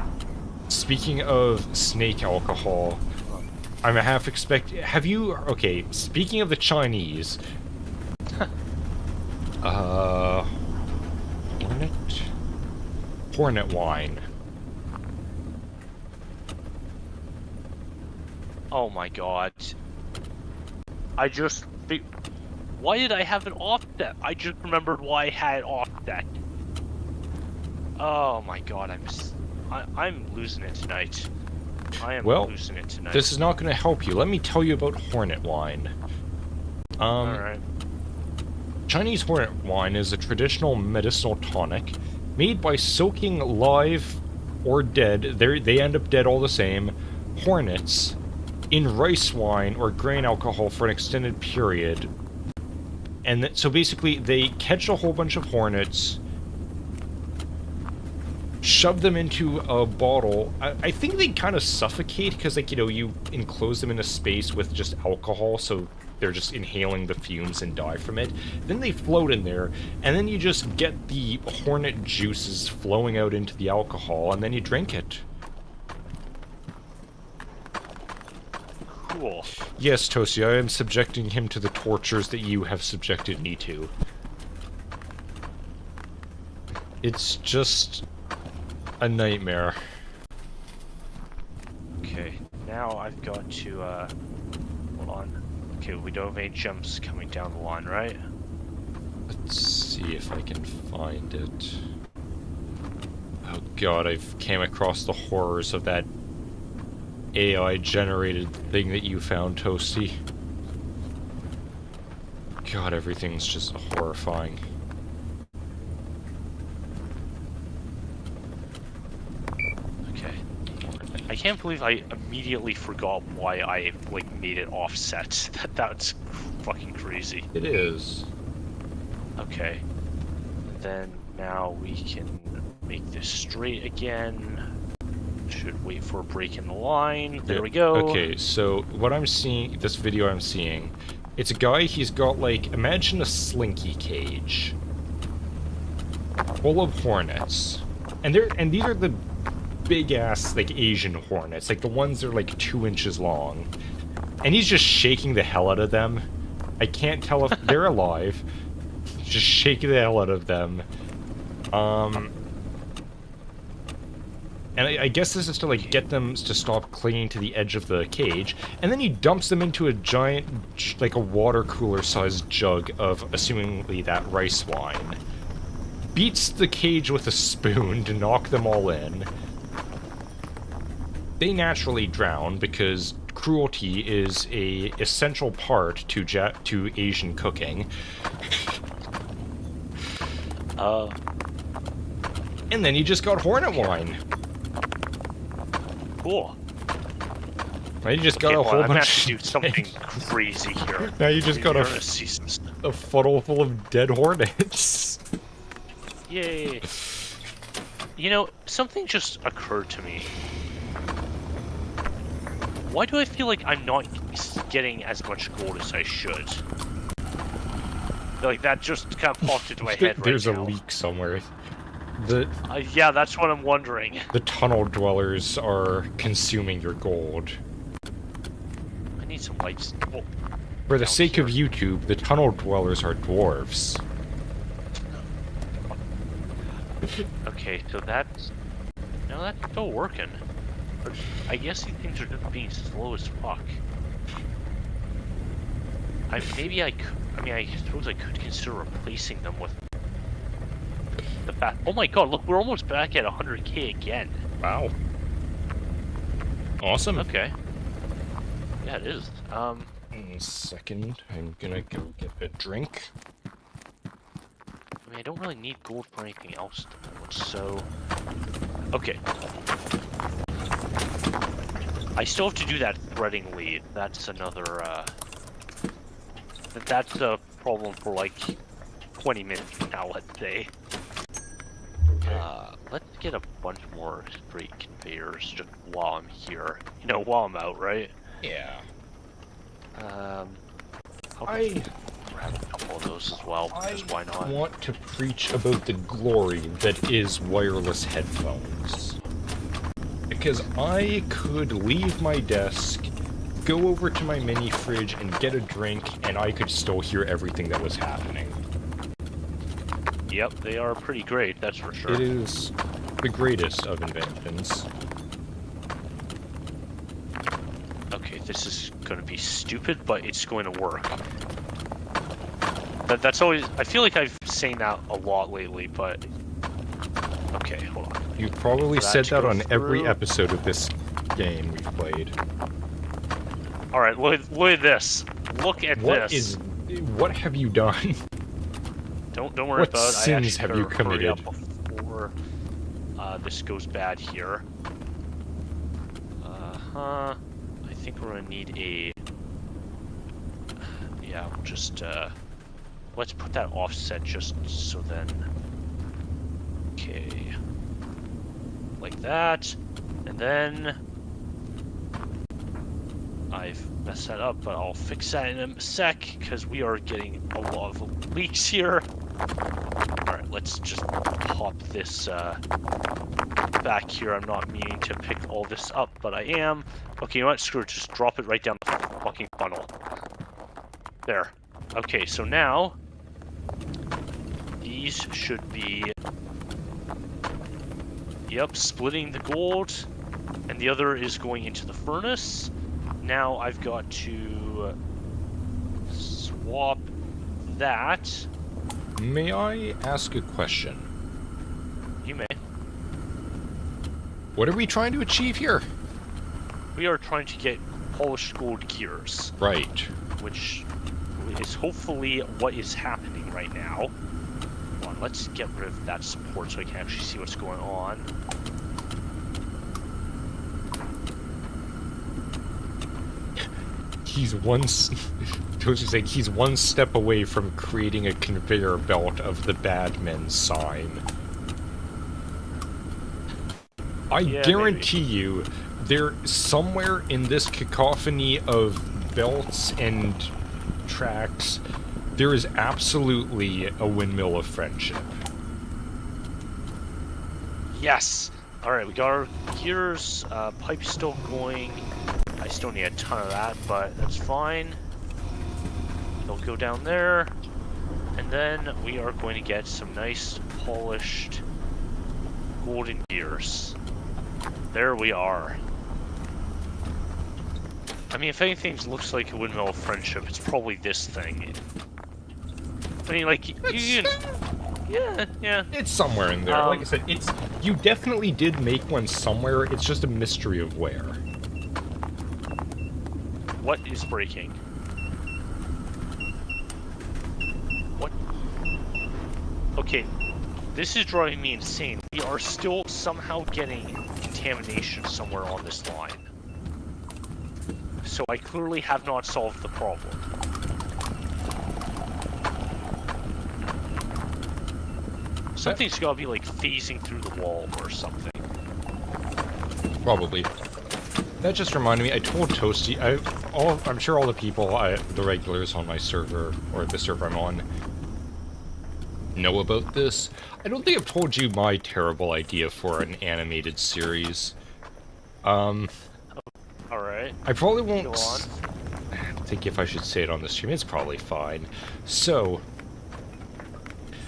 Speaker 1: Speaking of snake alcohol, I'm half have you... Okay, speaking of the Chinese... Hornet wine.
Speaker 2: Oh my god. Why did I have it off deck? I just remembered why I had it off deck. Oh my god, I'm losing it tonight. I am losing it tonight.
Speaker 1: This is not going to help you. Let me tell you about Hornet wine.
Speaker 2: Alright.
Speaker 1: Chinese Hornet wine is a traditional medicinal tonic made by soaking live or dead, they end up dead all the same, hornets in rice wine or grain alcohol for an extended period. And so basically, they catch a whole bunch of hornets, shove them into a bottle. I think they kind of suffocate because, like, you know, you enclose them in a space with just alcohol, so they're just inhaling the fumes and die from it. Then they float in there, and then you just get the hornet juices flowing out into the alcohol, and then you drink it.
Speaker 2: Cool.
Speaker 1: Yes, Tosi, I am subjecting him to the tortures that you have subjected me to. It's just a nightmare.
Speaker 2: Okay, now I've got to, hold on. Okay, we don't have any jumps coming down the line, right?
Speaker 1: Let's see if I can find it. Oh god, I've came across the horrors of that AI-generated thing that you found, Toasty. God, everything's just horrifying.
Speaker 2: Okay. I can't believe I immediately forgot why I, like, made it offset. That's fucking crazy.
Speaker 1: It is.
Speaker 2: Okay. Then now we can make this straight again. Should wait for a break in the line. There we go.
Speaker 1: Okay, so what I'm seeing, this video I'm seeing, it's a guy, he's got, like, imagine a slinky cage full of hornets. And these are the big-ass, like, Asian hornets, like the ones that are, like, 2 inches long. And he's just shaking the hell out of them. I can't tell if they're alive. Just shaking the hell out of them. And I guess this is to, like, get them to stop clinging to the edge of the cage, and then he dumps them into a giant, like, a water cooler-sized jug of, assumingly, that rice wine. Beats the cage with a spoon to knock them all in. They naturally drown, because cruelty is a essential part to Asian cooking. And then you just got hornet wine.
Speaker 2: Cool.
Speaker 1: Now you just got a whole bunch.
Speaker 2: I'm gonna have to do something crazy here.
Speaker 1: Now you just got a funnel full of dead hornets.
Speaker 2: Yay! You know, something just occurred to me. Why do I feel like I'm not getting as much gold as I should? Like, that just kind of popped into my head right now.
Speaker 1: There's a leak somewhere.
Speaker 2: Yeah, that's what I'm wondering.
Speaker 1: The tunnel dwellers are consuming your gold.
Speaker 2: I need some lights. Oh.
Speaker 1: For the sake of YouTube, the tunnel dwellers are dwarves.
Speaker 2: Okay, so that's... No, that's still working. But I guess these things are just being slow as fuck. Maybe I could... I mean, I suppose I could consider replacing them with... the fact... Oh my god, look, we're almost back at 100k again.
Speaker 1: Wow. Awesome.
Speaker 2: Okay. Yeah, it is.
Speaker 1: In a second, I'm gonna go get a drink.
Speaker 2: I mean, I don't really need gold for anything else at the moment, so... Okay. I still have to do that threading lead. That's another, That's a problem for, like, 20 minutes now, let's say.
Speaker 1: Okay.
Speaker 2: Let's get a bunch more straight conveyors just while I'm here. You know, while I'm out, right?
Speaker 1: Yeah.
Speaker 2: I'll grab a couple of those as well, because why not?
Speaker 1: I want to preach about the glory that is wireless headphones. Because I could leave my desk, go over to my mini fridge and get a drink, and I could still hear everything that was happening.
Speaker 2: Yep, they are pretty great, that's for sure.
Speaker 1: It is the greatest of inventions.
Speaker 2: Okay, this is going to be stupid, but it's going to work. That's always... I feel like I've saying that a lot lately, but... Okay, hold on.
Speaker 1: You've probably said that on every episode of this game we've played.
Speaker 2: Alright, look at this. Look at this.
Speaker 1: What have you done?
Speaker 2: Don't worry about it.
Speaker 1: What sins have you committed?
Speaker 2: Before this goes bad here. I think we're gonna need a... Yeah, we'll just, let's put that offset just so then... Okay. Like that. And then... I've messed that up, but I'll fix that in a sec, because we are getting a lot of leaks here. Alright, let's just pop this back here. I'm not meaning to pick all this up, but I am. Okay, you know what? Screw it. Just drop it right down the fucking funnel. There. Okay, so now these should be... Yep, splitting the gold, and the other is going into the furnace. Now I've got to swap that.
Speaker 1: May I ask a question?
Speaker 2: You may.
Speaker 1: What are we trying to achieve here?
Speaker 2: We are trying to get polished gold gears.
Speaker 1: Right.
Speaker 2: Which is hopefully what is happening right now. Hold on, let's get rid of that support so I can actually see what's going on.
Speaker 1: He's he's one step away from creating a conveyor belt of the bad men's sign. I guarantee you, there somewhere in this cacophony of belts and tracks, there is absolutely a windmill of friendship.
Speaker 2: Yes! Alright, we got our gears, pipe's still going. I still need a ton of that, but that's fine. They'll go down there. And then we are going to get some nice polished golden gears. There we are. I mean, if anything looks like a windmill of friendship, it's probably this thing. I mean, like, you yeah.
Speaker 1: It's somewhere in there. Like I said, you definitely did make one somewhere. It's just a mystery of where.
Speaker 2: What is breaking? What? Okay, this is driving me insane. We are still somehow getting contamination somewhere on this line. So I clearly have not solved the problem. Something's gotta be like phasing through the wall or something.
Speaker 1: Probably. That just reminded me, I told Toasty, I'm sure all the people, the regulars on my server, or the server I'm on, know about this. I don't think I've told you my terrible idea for an animated series.
Speaker 2: Alright.
Speaker 1: I probably won't...
Speaker 2: Go on.
Speaker 1: think if I should say it on the stream, it's probably fine. So,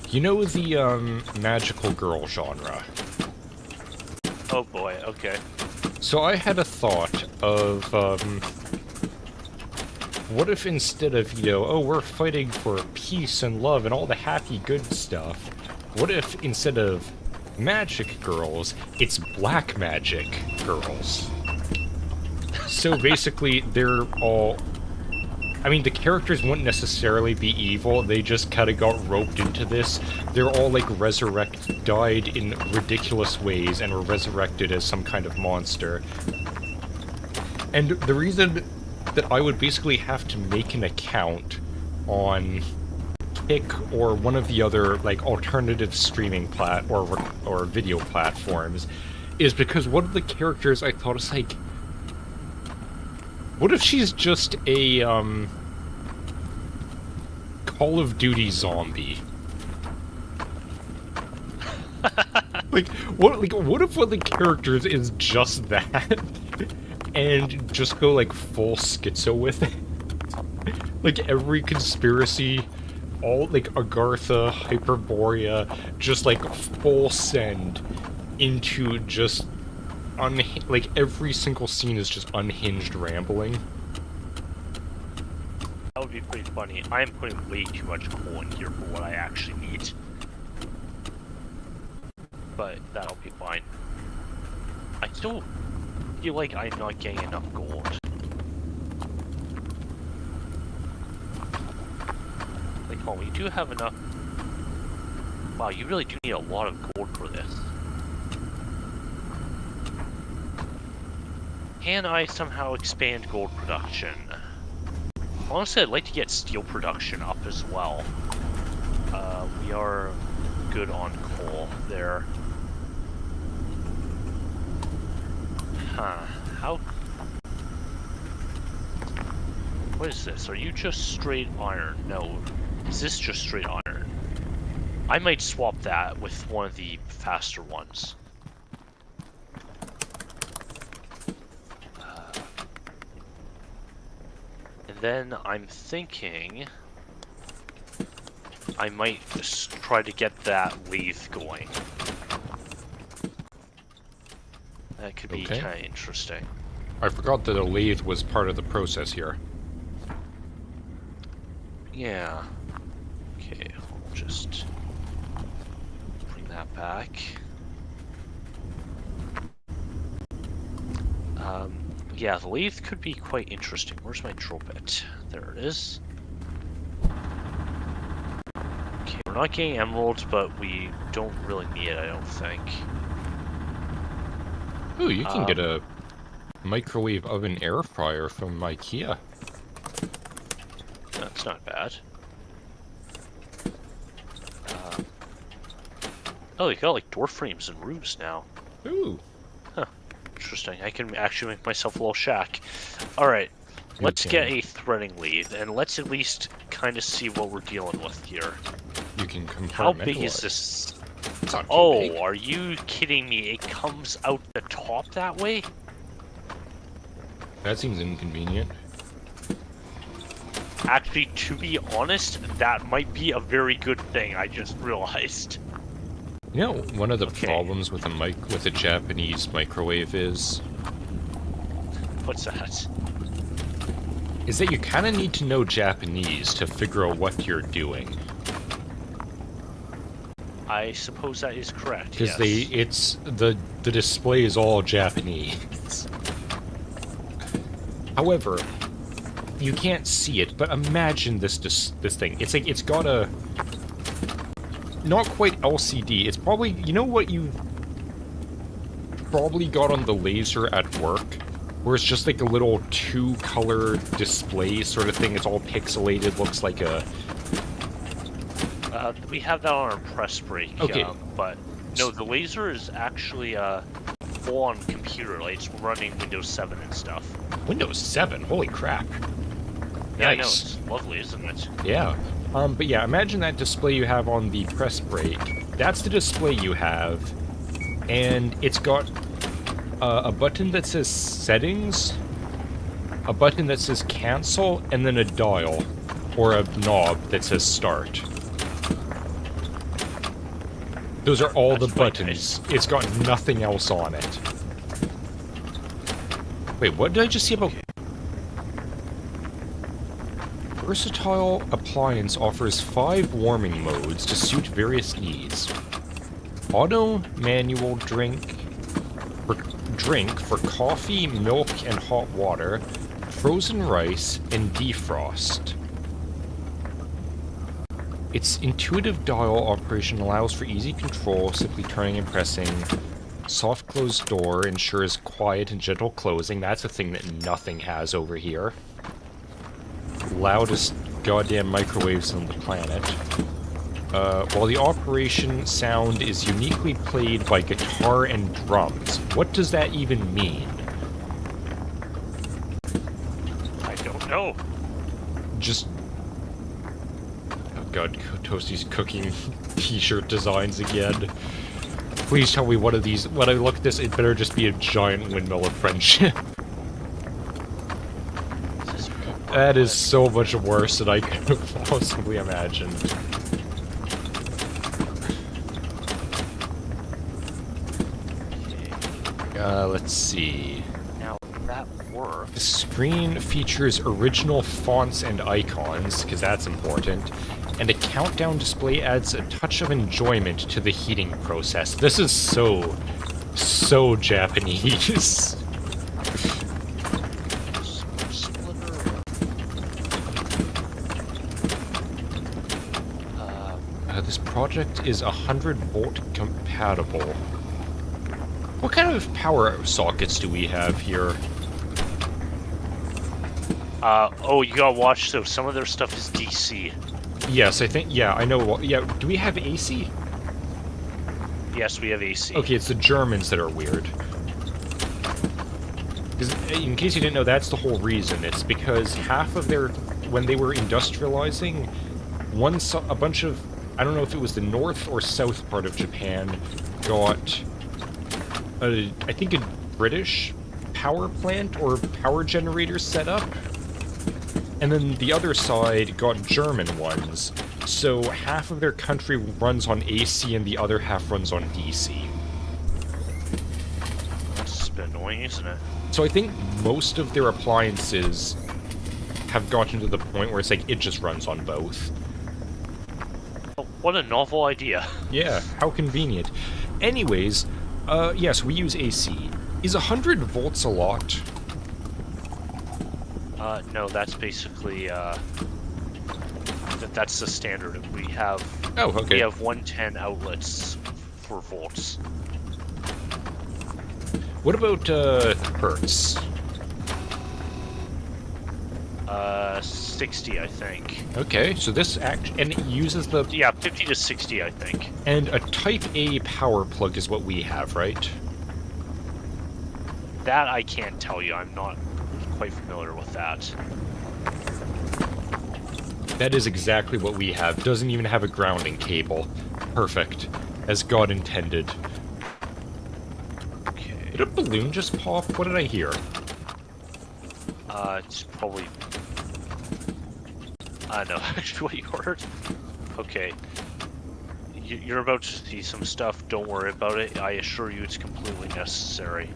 Speaker 1: you know the magical girl genre?
Speaker 2: Oh boy, okay.
Speaker 1: So I had a thought of, what if instead of, you know, oh, we're fighting for peace and love and all the happy good stuff, what if instead of magic girls, it's black magic girls? So basically, they're all... I mean, the characters wouldn't necessarily be evil, they just kind of got roped into this. They're all, like, died in ridiculous ways and were resurrected as some kind of monster. And the reason that I would basically have to make an account on Kick or one of the other, like, alternative streaming or video platforms is because one of the characters I thought was like, what if she's just a, Call of Duty zombie? Like, what if one of the characters is just that? And just go, like, full schizo with it? Like, every conspiracy, all, like, Agartha, Hyperborea, just, like, full send into just... like, every single scene is just unhinged rambling.
Speaker 2: That would be pretty funny. I am putting way too much coal in here for what I actually need. But that'll be fine. I still feel like I'm not getting enough gold. Like, oh, we do have enough... Wow, you really do need a lot of gold for this. Can I somehow expand gold production? Honestly, I'd like to get steel production up as well. We are good on coal there. Huh. How... What is this? Are you just straight iron? No. Is this just straight iron? I might swap that with one of the faster ones. And then I'm thinking I might just try to get that lathe going. That could be kind of interesting.
Speaker 1: I forgot that a lathe was part of the process here.
Speaker 2: Yeah. Okay, I'll just bring that back. Yeah, the lathe could be quite interesting. Where's my drill bit? There it is. Okay, we're not getting emeralds, but we don't really need it, I don't think.
Speaker 1: Ooh, you can get a microwave oven air fryer from IKEA.
Speaker 2: That's not bad. Oh, you got like door frames and roofs now.
Speaker 1: Ooh.
Speaker 2: Huh. Interesting. I can actually make myself a little shack. Alright, let's get a threading lathe, and let's at least kind of see what we're dealing with here.
Speaker 1: You can compartmentalize.
Speaker 2: How big is this?
Speaker 1: It's not too big.
Speaker 2: Are you kidding me? It comes out the top that way?
Speaker 1: That seems inconvenient.
Speaker 2: Actually, to be honest, that might be a very good thing, I just realized.
Speaker 1: You know, one of the problems with a Japanese microwave is...
Speaker 2: What's that?
Speaker 1: Is that you kind of need to know Japanese to figure out what you're doing.
Speaker 2: I suppose that is correct,
Speaker 1: because
Speaker 2: yes.
Speaker 1: the display is all Japanese. However, you can't see it, but imagine this thing. It's like, it's got a... Not quite LCD. It's probably... You know what you probably got on the laser at work? Where it's just like a little two-color display sort of thing. It's all pixelated, looks like a...
Speaker 2: We have that on our press break,
Speaker 1: okay.
Speaker 2: But no, the laser is actually full-on computer. Like, it's running Windows 7 and stuff.
Speaker 1: Windows 7? Holy crap.
Speaker 2: Yeah,
Speaker 1: Nice.
Speaker 2: I know, it's lovely, isn't it?
Speaker 1: Yeah. But yeah, imagine that display you have on the press break. That's the display you have, and it's got a button that says Settings, a button that says cancel, and then a dial, or a knob that says start. Those are all the buttons. It's got nothing else on it. Wait, what did I just see about... Versatile appliance offers 5 warming modes to suit various needs. Auto, manual, drink for coffee, milk, and hot water, frozen rice, and defrost. Its intuitive dial operation allows for easy control, simply turning and pressing. Soft closed door ensures quiet and gentle closing. That's a thing that nothing has over here. Loudest goddamn microwaves on the planet. While the operation sound is uniquely played by guitar and drums. What does that even mean?
Speaker 2: I don't know.
Speaker 1: Just... Oh god, Toasty's cooking t-shirt designs again. Please tell me one of these... When I look at this, it better just be a giant windmill of friendship. That is so much worse than I could have possibly imagined. Let's see.
Speaker 2: Now, that works.
Speaker 1: The screen features original fonts and icons, because that's important, and a countdown display adds a touch of enjoyment to the heating process. This is so Japanese. This project is 100-volt compatible. What kind of power sockets do we have here?
Speaker 2: Oh, you gotta watch, so some of their stuff is DC.
Speaker 1: Yes, I think, yeah, I know. Yeah, do we have AC?
Speaker 2: Yes, we have AC.
Speaker 1: Okay, it's the Germans that are weird. Because, in case you didn't know, that's the whole reason. It's because half of their... When they were industrializing, a bunch of... I don't know if it was the north or south part of Japan got... I think a British power plant or power generator set up. And then the other side got German ones. So half of their country runs on AC and the other half runs on DC.
Speaker 2: That's a bit annoying, isn't it?
Speaker 1: So I think most of their appliances have gotten to the point where it's like, it just runs on both.
Speaker 2: Oh, what a novel idea.
Speaker 1: Yeah, how convenient. Anyways, yes, we use AC. Is 100 volts a lot?
Speaker 2: No, that's basically, that's the standard. We have...
Speaker 1: Oh, okay.
Speaker 2: We have 110 outlets for volts.
Speaker 1: What about, hertz?
Speaker 2: 60, I think.
Speaker 1: Okay, so this and it uses the...
Speaker 2: Yeah, 50 to 60, I think.
Speaker 1: And a Type A power plug is what we have, right?
Speaker 2: That I can't tell you. I'm not quite familiar with that.
Speaker 1: That is exactly what we have. Doesn't even have a grounding cable. Perfect. As God intended.
Speaker 2: Okay.
Speaker 1: Did a balloon just pop? What did I hear?
Speaker 2: It's probably... I know what you heard. Okay. You're about to see some stuff. Don't worry about it. I assure you it's completely necessary.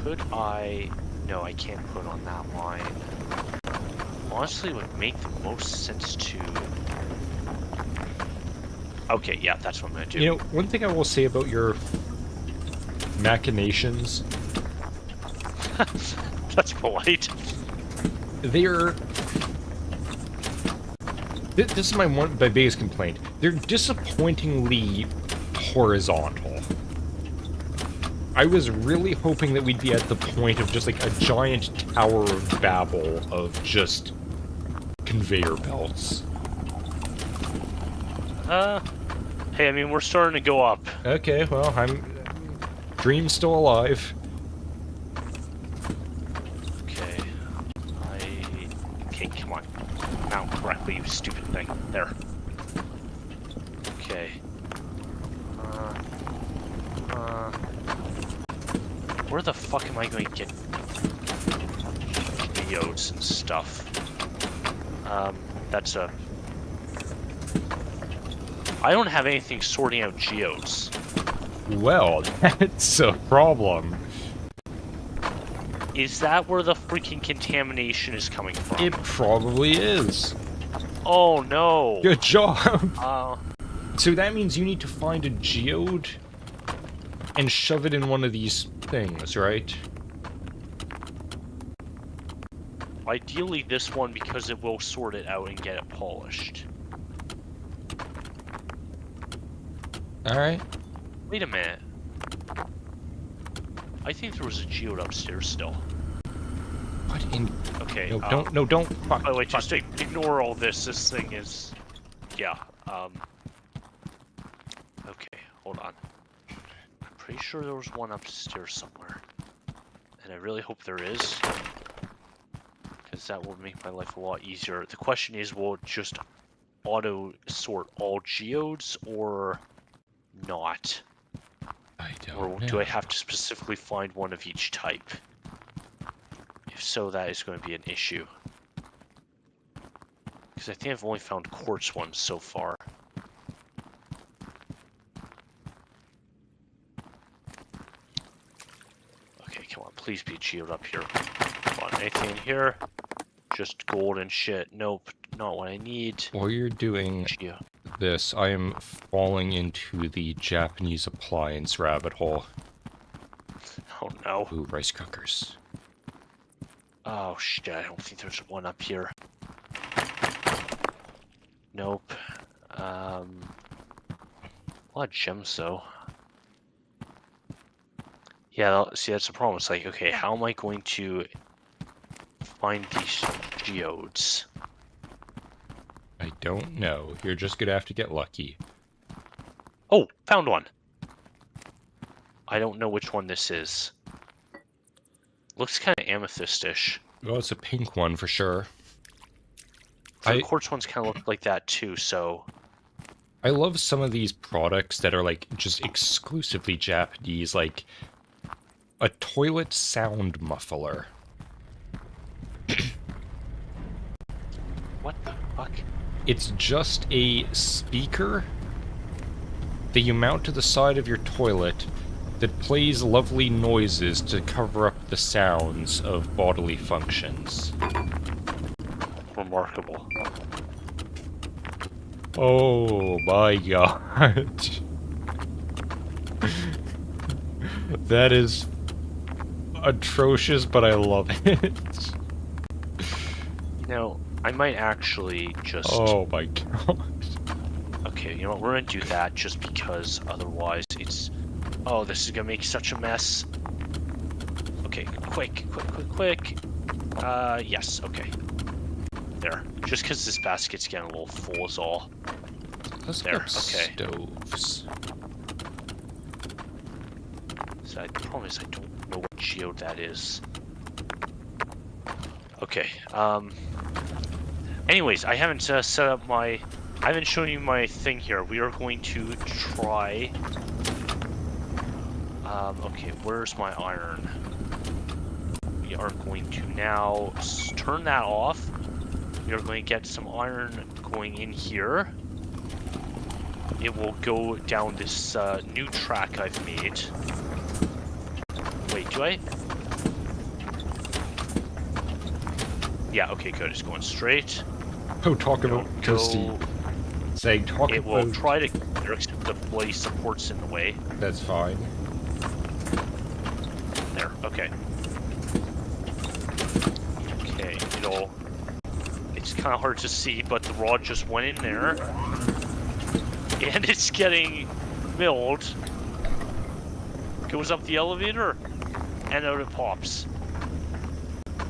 Speaker 2: Could I... No, I can't put on that line. Honestly, it would make the most sense to... Okay, yeah, that's what I'm gonna do.
Speaker 1: You know, one thing I will say about your machinations...
Speaker 2: That's polite.
Speaker 1: They're... This is my biggest complaint. They're disappointingly horizontal. I was really hoping that we'd be at the point of just like a giant Tower of Babel of just conveyor belts.
Speaker 2: Hey, I mean, we're starting to go up.
Speaker 1: Okay, well, Dream's still alive.
Speaker 2: Okay, come on. Mount correctly, you stupid thing. There. Okay. where the fuck am I going to get geodes and stuff? That's a... I don't have anything sorting out geodes.
Speaker 1: Well, that's a problem.
Speaker 2: Is that where the freaking contamination is coming from?
Speaker 1: It probably is.
Speaker 2: Oh no!
Speaker 1: Good job! So that means you need to find a geode and shove it in one of these things, right?
Speaker 2: Ideally this one, because it will sort it out and get it polished.
Speaker 1: Alright.
Speaker 2: Wait a minute. I think there was a geode upstairs still.
Speaker 1: What in...
Speaker 2: Okay,
Speaker 1: No, don't... Fuck,
Speaker 2: by the way,
Speaker 1: fuck.
Speaker 2: just ignore all this. This thing is... Yeah, okay, hold on. I'm pretty sure there was one upstairs somewhere. And I really hope there is. Because that will make my life a lot easier. The question is, will it just auto-sort all geodes, or not?
Speaker 1: I don't
Speaker 2: Or
Speaker 1: know.
Speaker 2: do I have to specifically find one of each type? If so, that is going to be an issue. Because I think I've only found quartz ones so far. Okay, come on, please be a geode up here. Come on, anything in here? Just gold and shit. Nope, not what I need.
Speaker 1: While you're doing
Speaker 2: Geo.
Speaker 1: this, I am falling into the Japanese appliance rabbit hole.
Speaker 2: Oh no.
Speaker 1: Ooh, rice cookers.
Speaker 2: Oh shit, I don't think there's one up here. Nope. A lot of gems though. Yeah, see that's the problem. It's like, okay, how am I going to find these geodes?
Speaker 1: I don't know. You're just gonna have to get lucky.
Speaker 2: Oh, found one. I don't know which one this is. Looks kind of amethystish.
Speaker 1: Well, it's a pink one for sure.
Speaker 2: The quartz ones kind of look like that too, so...
Speaker 1: I love some of these products that are like just exclusively Japanese, like a toilet sound muffler.
Speaker 2: What the fuck?
Speaker 1: It's just a speaker that you mount to the side of your toilet that plays lovely noises to cover up the sounds of bodily functions.
Speaker 2: Remarkable.
Speaker 1: Oh my god. That is atrocious, but I love it.
Speaker 2: You know, I might actually just...
Speaker 1: Oh my god.
Speaker 2: Okay, you know what, we're gonna do that just because otherwise it's... Oh, this is gonna make such a mess. Okay, quick. Yes, okay. There. Just because this basket's getting a little full is all.
Speaker 1: Let's
Speaker 2: there,
Speaker 1: get
Speaker 2: okay.
Speaker 1: stoves.
Speaker 2: So the problem is I don't know what geode that is. Okay, anyways, I haven't set up my... I haven't shown you my thing here. We are going to try... okay, where's my iron? We are going to now turn that off. We are going to get some iron going in here. It will go down this new track I've made. Wait, do I? Yeah, okay, good. It's going straight.
Speaker 1: Oh, talk about
Speaker 2: Go.
Speaker 1: Saying talk
Speaker 2: It
Speaker 1: about...
Speaker 2: will try to except the bloody supports in the way.
Speaker 1: That's fine.
Speaker 2: There, okay. Okay, it's kind of hard to see, but the rod just went in there. And it's getting milled. Goes up the elevator, and out it pops.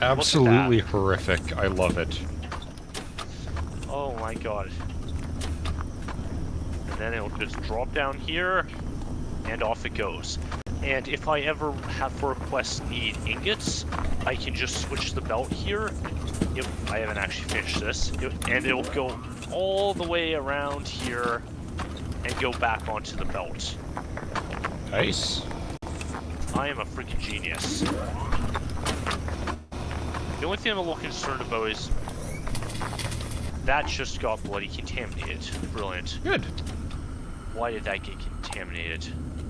Speaker 1: Absolutely horrific. I love it.
Speaker 2: Oh my god. And then it'll just drop down here, and off it goes. And if I ever have for a quest need ingots, I can just switch the belt here. I haven't actually finished this. And it'll go all the way around here and go back onto the belt.
Speaker 1: Nice.
Speaker 2: I am a freaking genius. The only thing I'm a little concerned about is that just got bloody contaminated. Brilliant.
Speaker 1: Good.
Speaker 2: Why did that get contaminated?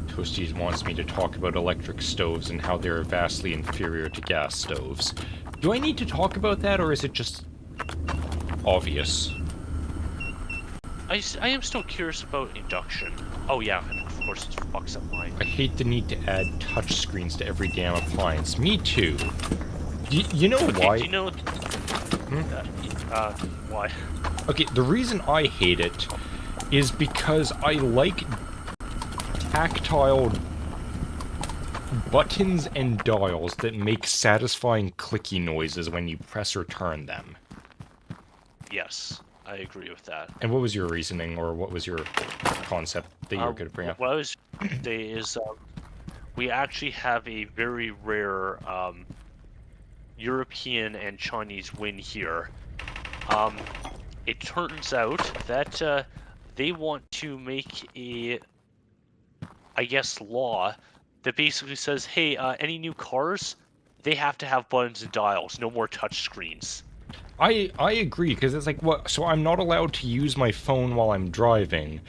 Speaker 1: Toasties wants me to talk about electric stoves and how they're vastly inferior to gas stoves. Do I need to talk about that, or is it just obvious?
Speaker 2: I am still curious about induction. Oh yeah, and of course it fucks up mine.
Speaker 1: I hate the need to add touchscreens to every damn appliance. Me too. You know why?
Speaker 2: Do you know... why?
Speaker 1: Okay, the reason I hate it is because I like tactile buttons and dials that make satisfying clicky noises when you press or turn them.
Speaker 2: Yes, I agree with that.
Speaker 1: And what was your reasoning, or what was your concept that you were going to bring up?
Speaker 2: What I was going to say is, we actually have a very rare European and Chinese win here. It turns out that they want to make a, I guess, law that basically says, hey, any new cars, they have to have buttons and dials, no more touch screens.
Speaker 1: I agree, because it's like, what? So I'm not allowed to use my phone while I'm driving,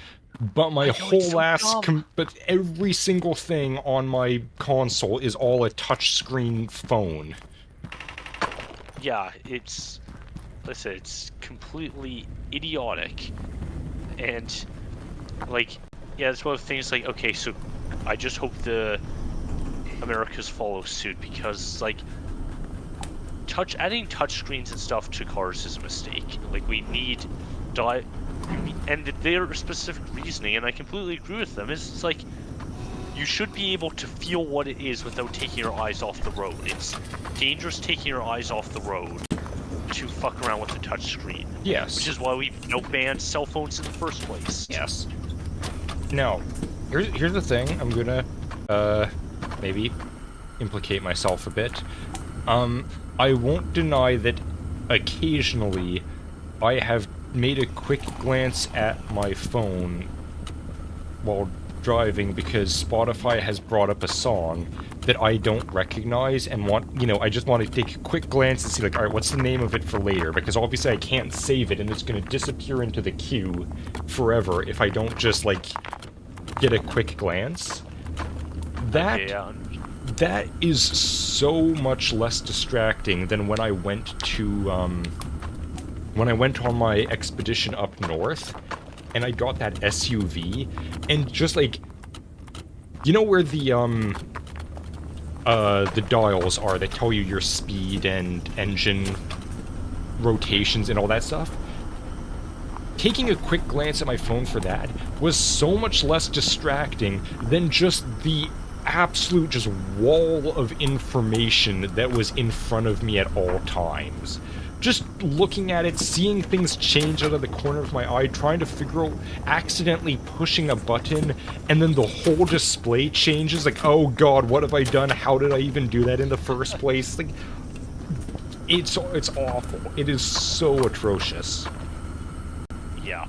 Speaker 1: but my whole ass, but every single thing on my console is all a touchscreen phone.
Speaker 2: Yeah, it's, listen, it's completely idiotic, and, like, yeah, it's one of the things, like, okay, so I just hope the Americas follow suit, because, like, adding touchscreens and stuff to cars is a mistake. Like, we need and their specific reasoning, and I completely agree with them, is it's like, you should be able to feel what it is without taking your eyes off the road. It's dangerous taking your eyes off the road to fuck around with a touchscreen.
Speaker 1: Yes.
Speaker 2: Which is why we banned cell phones in the first place.
Speaker 1: Yes. Now, here's the thing. I'm gonna, maybe implicate myself a bit. I won't deny that occasionally I have made a quick glance at my phone while driving because Spotify has brought up a song that I don't recognize and I just want to take a quick glance and see, like, alright, what's the name of it for later? Because obviously I can't save it and it's going to disappear into the queue forever if I don't just, like, get a quick glance. That is so much less distracting than when I went to, when I went on my expedition up north, and I got that SUV, and just, like, you know where the dials are that tell you your speed and engine rotations and all that stuff? Taking a quick glance at my phone for that was so much less distracting than just the absolute just wall of information that was in front of me at all times. Just looking at it, seeing things change out of the corner of my eye, trying to figure out, accidentally pushing a button, and then the whole display changes, like, oh god, what have I done? How did I even do that in the first place? Like, it's awful. It is so atrocious.
Speaker 2: Yeah.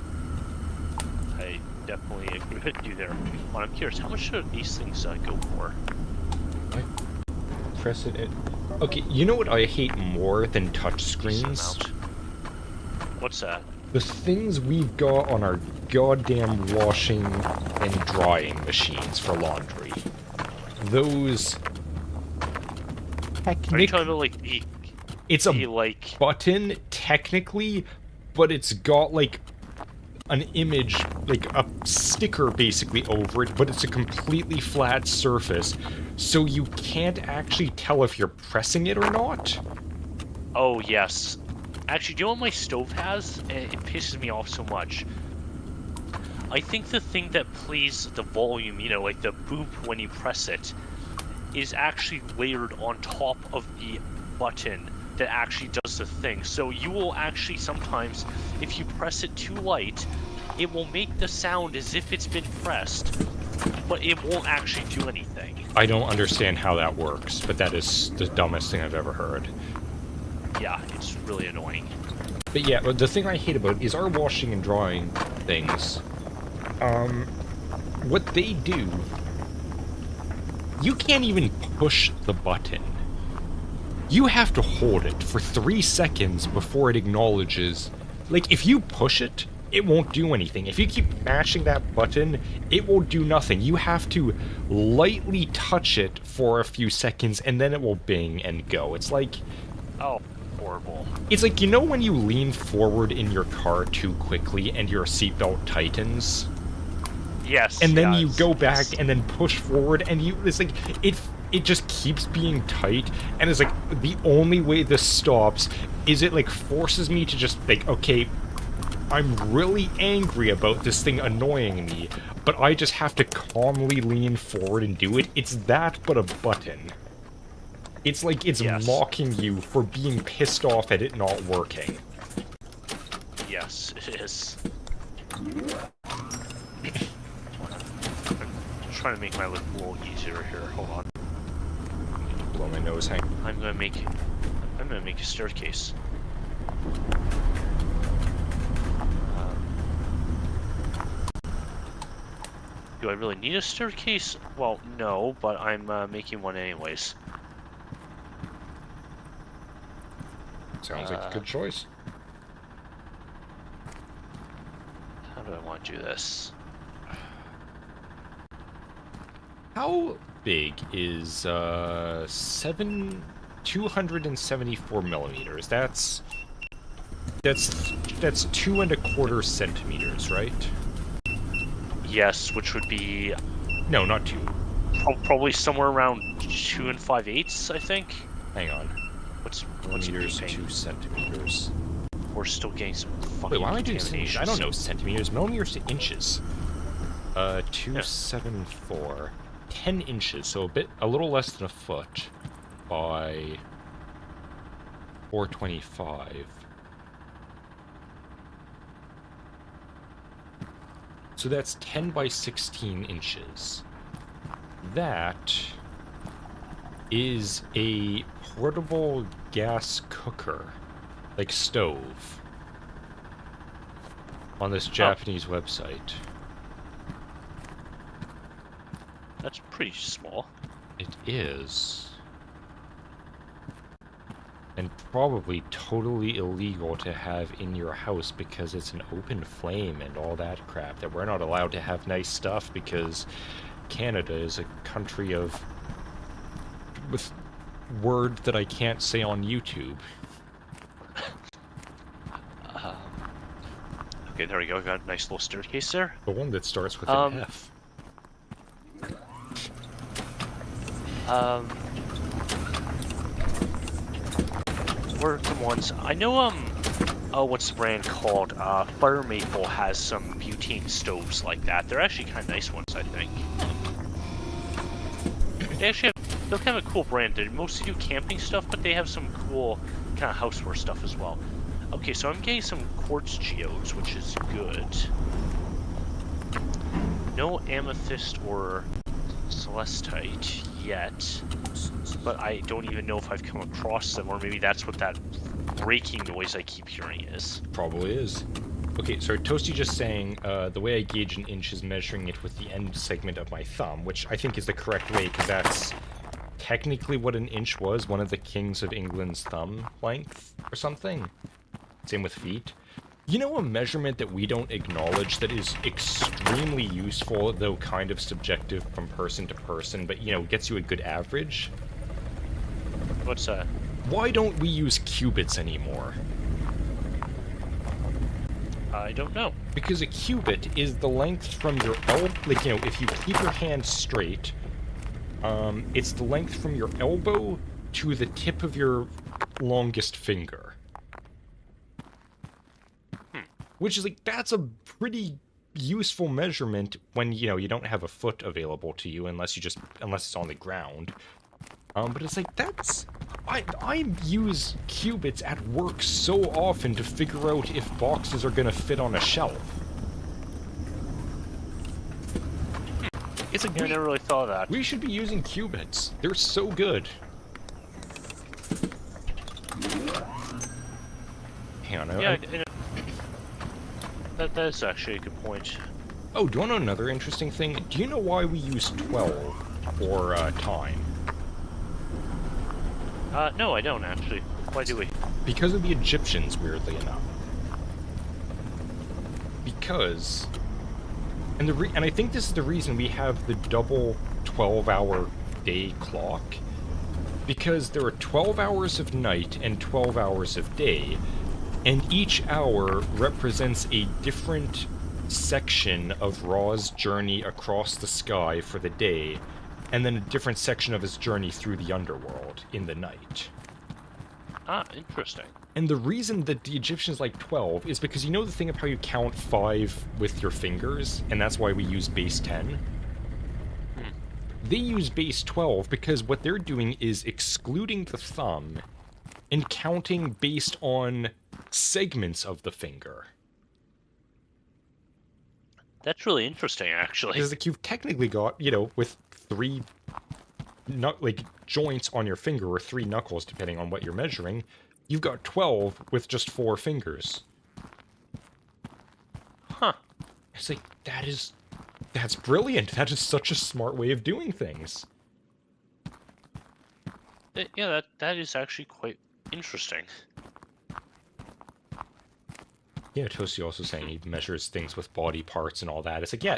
Speaker 2: I definitely agree with you there. But I'm curious, how much should these things go for?
Speaker 1: I press it. Okay, you know what I hate more than touchscreens?
Speaker 2: What's that?
Speaker 1: The things we've got on our goddamn washing and drying machines for laundry. Those...
Speaker 2: Are you talking about, like,
Speaker 1: it's a button, technically, but it's got, like, an image, like a sticker basically over it, but it's a completely flat surface, so you can't actually tell if you're pressing it or not.
Speaker 2: Oh, yes. Actually, do you know what my stove has? It pisses me off so much. I think the thing that plays the volume, you know, like the boop when you press it, is actually layered on top of the button that actually does the thing. So you will actually sometimes, if you press it too light, it will make the sound as if it's been pressed, but it won't actually do anything.
Speaker 1: I don't understand how that works, but that is the dumbest thing I've ever heard.
Speaker 2: Yeah, it's really annoying.
Speaker 1: But yeah, the thing I hate about it is our washing and drying things. What they do you can't even push the button. You have to hold it for 3 seconds before it acknowledges. Like, if you push it, it won't do anything. If you keep mashing that button, it will do nothing. You have to lightly touch it for a few seconds, and then it will bing and go. It's like...
Speaker 2: Oh, horrible.
Speaker 1: It's like, you know when you lean forward in your car too quickly and your seatbelt tightens?
Speaker 2: Yes.
Speaker 1: And then you go back and then push forward, and it's like, it just keeps being tight, and it's like, the only way this stops is it, like, forces me to just, like, okay, I'm really angry about this thing annoying me, but I just have to calmly lean forward and do it. It's that, but a button. It's like it's mocking you for being pissed off at it not working.
Speaker 2: Yes, it is. I'm trying to make my life a little easier here. Hold on.
Speaker 1: Blow my nose, hang.
Speaker 2: I'm gonna make a staircase. Do I really need a staircase? Well, no, but I'm making one anyways.
Speaker 1: Sounds like a good choice.
Speaker 2: How do I want to do this?
Speaker 1: How big is 274 millimeters? That's 2¼ centimeters, right?
Speaker 2: Yes, which would be...
Speaker 1: No, not 2.
Speaker 2: Probably somewhere around 2 5/8, I think.
Speaker 1: Hang on.
Speaker 2: What's
Speaker 1: millimeters, 2 centimeters.
Speaker 2: We're still getting some fucking
Speaker 1: Wait, why am I doing
Speaker 2: contamination.
Speaker 1: centimeters? I don't know centimeters. Millimeters to inches. 274. 10 inches, so a little less than a foot by 425. So that's 10 by 16 inches. That is a portable gas cooker, like stove, on this Japanese website.
Speaker 2: That's pretty small.
Speaker 1: It is. And probably totally illegal to have in your house because it's an open flame and all that crap, that we're not allowed to have nice stuff because Canada is a country with words that I can't say on YouTube.
Speaker 2: Okay, there we go. Got a nice little staircase there.
Speaker 1: The one that starts with an F.
Speaker 2: What are some ones? I know, oh, what's the brand called? Fire Maple has some butane stoves like that. They're actually kind of nice ones, I think. They're kind of a cool brand. They mostly do camping stuff, but they have some cool kind of houseware stuff as well. Okay, so I'm getting some quartz geodes, which is good. No amethyst or celestite yet, but I don't even know if I've come across them, or maybe that's what that breaking noise I keep hearing is.
Speaker 1: Probably is. Okay, so Toasty just saying, the way I gauge an inch is measuring it with the end segment of my thumb, which I think is the correct way, because that's technically what an inch was, one of the kings of England's thumb length, or something. Same with feet. You know a measurement that we don't acknowledge that is extremely useful, though kind of subjective from person to person, but, you know, gets you a good average?
Speaker 2: What's that?
Speaker 1: Why don't we use cubits anymore?
Speaker 2: I don't know.
Speaker 1: Because a cubit is the length from your elbow, like, you know, if you keep your hand straight, it's the length from your elbow to the tip of your longest finger. Which is, like, that's a pretty useful measurement when, you know, you don't have a foot available to you unless it's on the ground. But it's like, I use cubits at work so often to figure out if boxes are gonna fit on a shelf. It's like,
Speaker 2: I never really thought of that.
Speaker 1: We should be using cubits. They're so good. Hang on,
Speaker 2: yeah, that is actually a good point.
Speaker 1: Oh, do you want to know another interesting thing? Do you know why we use 12 or time?
Speaker 2: No, I don't actually. Why do we?
Speaker 1: Because of the Egyptians, weirdly enough. Because, and I think this is the reason we have the double 12-hour day clock. Because there are 12 hours of night and 12 hours of day, and each hour represents a different section of Ra's journey across the sky for the day, and then a different section of his journey through the underworld in the night.
Speaker 2: Ah, interesting.
Speaker 1: And the reason that the Egyptians like 12 is because you know the thing of how you count 5 with your fingers, and that's why we use base 10? They use base 12 because what they're doing is excluding the thumb and counting based on segments of the finger.
Speaker 2: That's really interesting, actually.
Speaker 1: Because like you've technically got, you know, with 3 joints on your finger, or 3 knuckles, depending on what you're measuring, you've got 12 with just 4 fingers.
Speaker 2: Huh.
Speaker 1: It's like, that's brilliant. That is such a smart way of doing things.
Speaker 2: Yeah, that is actually quite interesting.
Speaker 1: Yeah, Toasty also saying he measures things with body parts and all that. It's like, yeah,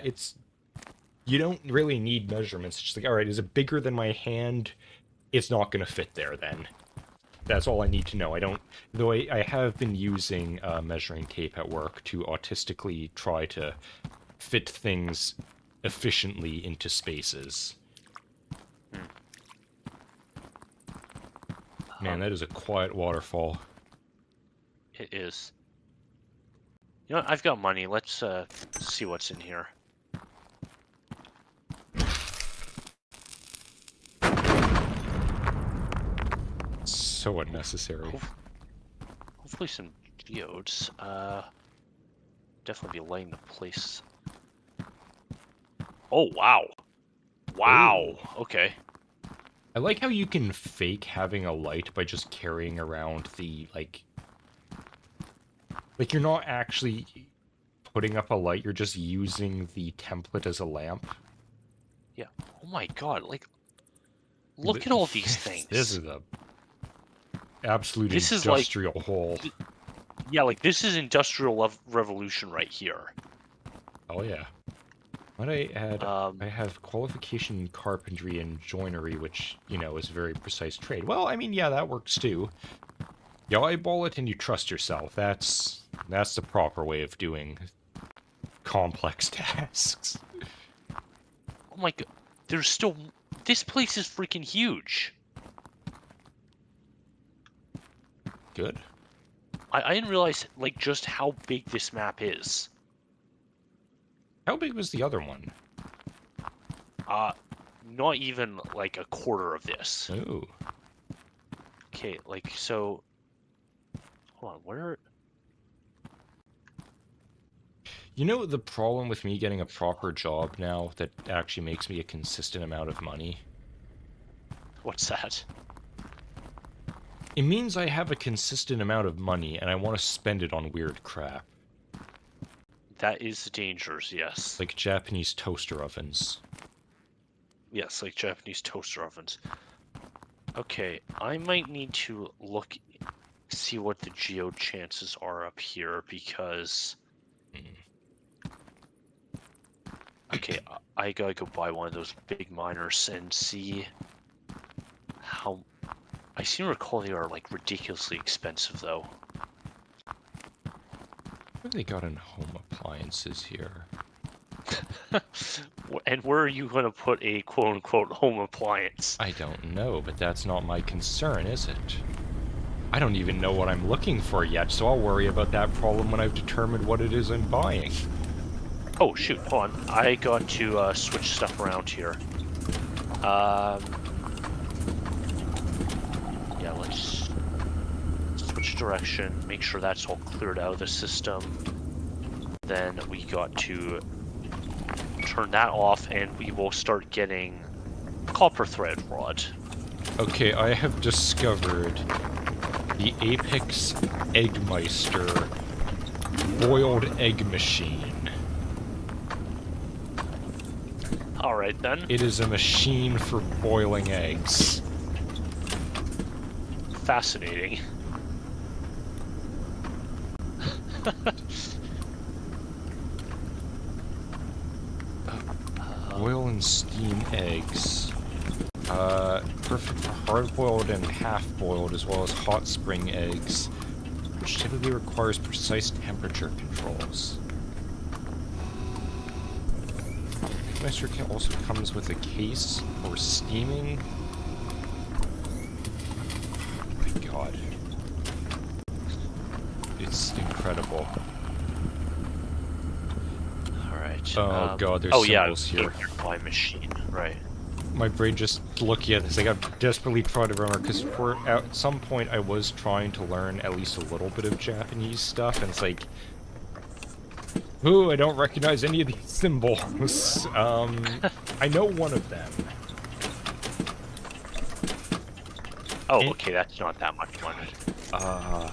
Speaker 1: you don't really need measurements. It's just like, alright, is it bigger than my hand? It's not going to fit there then. That's all I need to know. Though I have been using measuring tape at work to autistically try to fit things efficiently into spaces. Man, that is a quiet waterfall.
Speaker 2: It is. You know what? I've got money. Let's see what's in here.
Speaker 1: So unnecessary.
Speaker 2: Hopefully some geodes. Definitely be lighting the place. Oh, wow. Wow. Ooh. Okay.
Speaker 1: I like how you can fake having a light by just carrying around the, like, you're not actually putting up a light, you're just using the template as a lamp.
Speaker 2: Yeah. Oh my god, like, look at all these things.
Speaker 1: This is a absolute industrial hole.
Speaker 2: Yeah, like, this is Industrial Revolution right here.
Speaker 1: Oh, yeah. What I have qualification in carpentry and joinery, which, you know, is a very precise trade. Well, I mean, yeah, that works too. You eyeball it and you trust yourself. That's the proper way of doing complex tasks.
Speaker 2: Oh my god, there's still... This place is freaking huge.
Speaker 1: Good.
Speaker 2: I didn't realize, like, just how big this map is.
Speaker 1: How big was the other one?
Speaker 2: Not even, like, a quarter of this.
Speaker 1: Ooh.
Speaker 2: Okay, like, so... Hold on, where...
Speaker 1: You know the problem with me getting a proper job now that actually makes me a consistent amount of money?
Speaker 2: What's that?
Speaker 1: It means I have a consistent amount of money and I want to spend it on weird crap.
Speaker 2: That is the dangers, yes.
Speaker 1: Like Japanese toaster ovens.
Speaker 2: Yes, like Japanese toaster ovens. Okay, I might need to see what the geode chances are up here, because... Okay, I gotta go buy one of those big miners and see how... I seem to recall they are, like, ridiculously expensive, though.
Speaker 1: What have they got in home appliances here?
Speaker 2: And where are you going to put a quote-unquote home appliance?
Speaker 1: I don't know, but that's not my concern, is it? I don't even know what I'm looking for yet, so I'll worry about that problem when I've determined what it is I'm buying.
Speaker 2: Oh, shoot, hold on. I got to switch stuff around here. Yeah, let's switch direction, make sure that's all cleared out of the system. Then we got to turn that off, and we will start getting copper thread rod.
Speaker 1: Okay, I have discovered the Apex Eggmeister boiled egg machine.
Speaker 2: Alright then.
Speaker 1: It is a machine for boiling eggs.
Speaker 2: Fascinating.
Speaker 1: Boil and steam eggs. Perfect for hard-boiled and half-boiled, as well as hot spring eggs, which typically requires precise temperature controls. Master Kit also comes with a case for steaming. Oh my god. It's incredible.
Speaker 2: Alright.
Speaker 1: Oh god, there's symbols here.
Speaker 2: My machine, right.
Speaker 1: My brain just looking at this, like I'm desperately trying to remember, because at some point I was trying to learn at least a little bit of Japanese stuff, and it's like, ooh, I don't recognize any of these symbols. I know one of them.
Speaker 2: Oh, okay, that's not that much money. I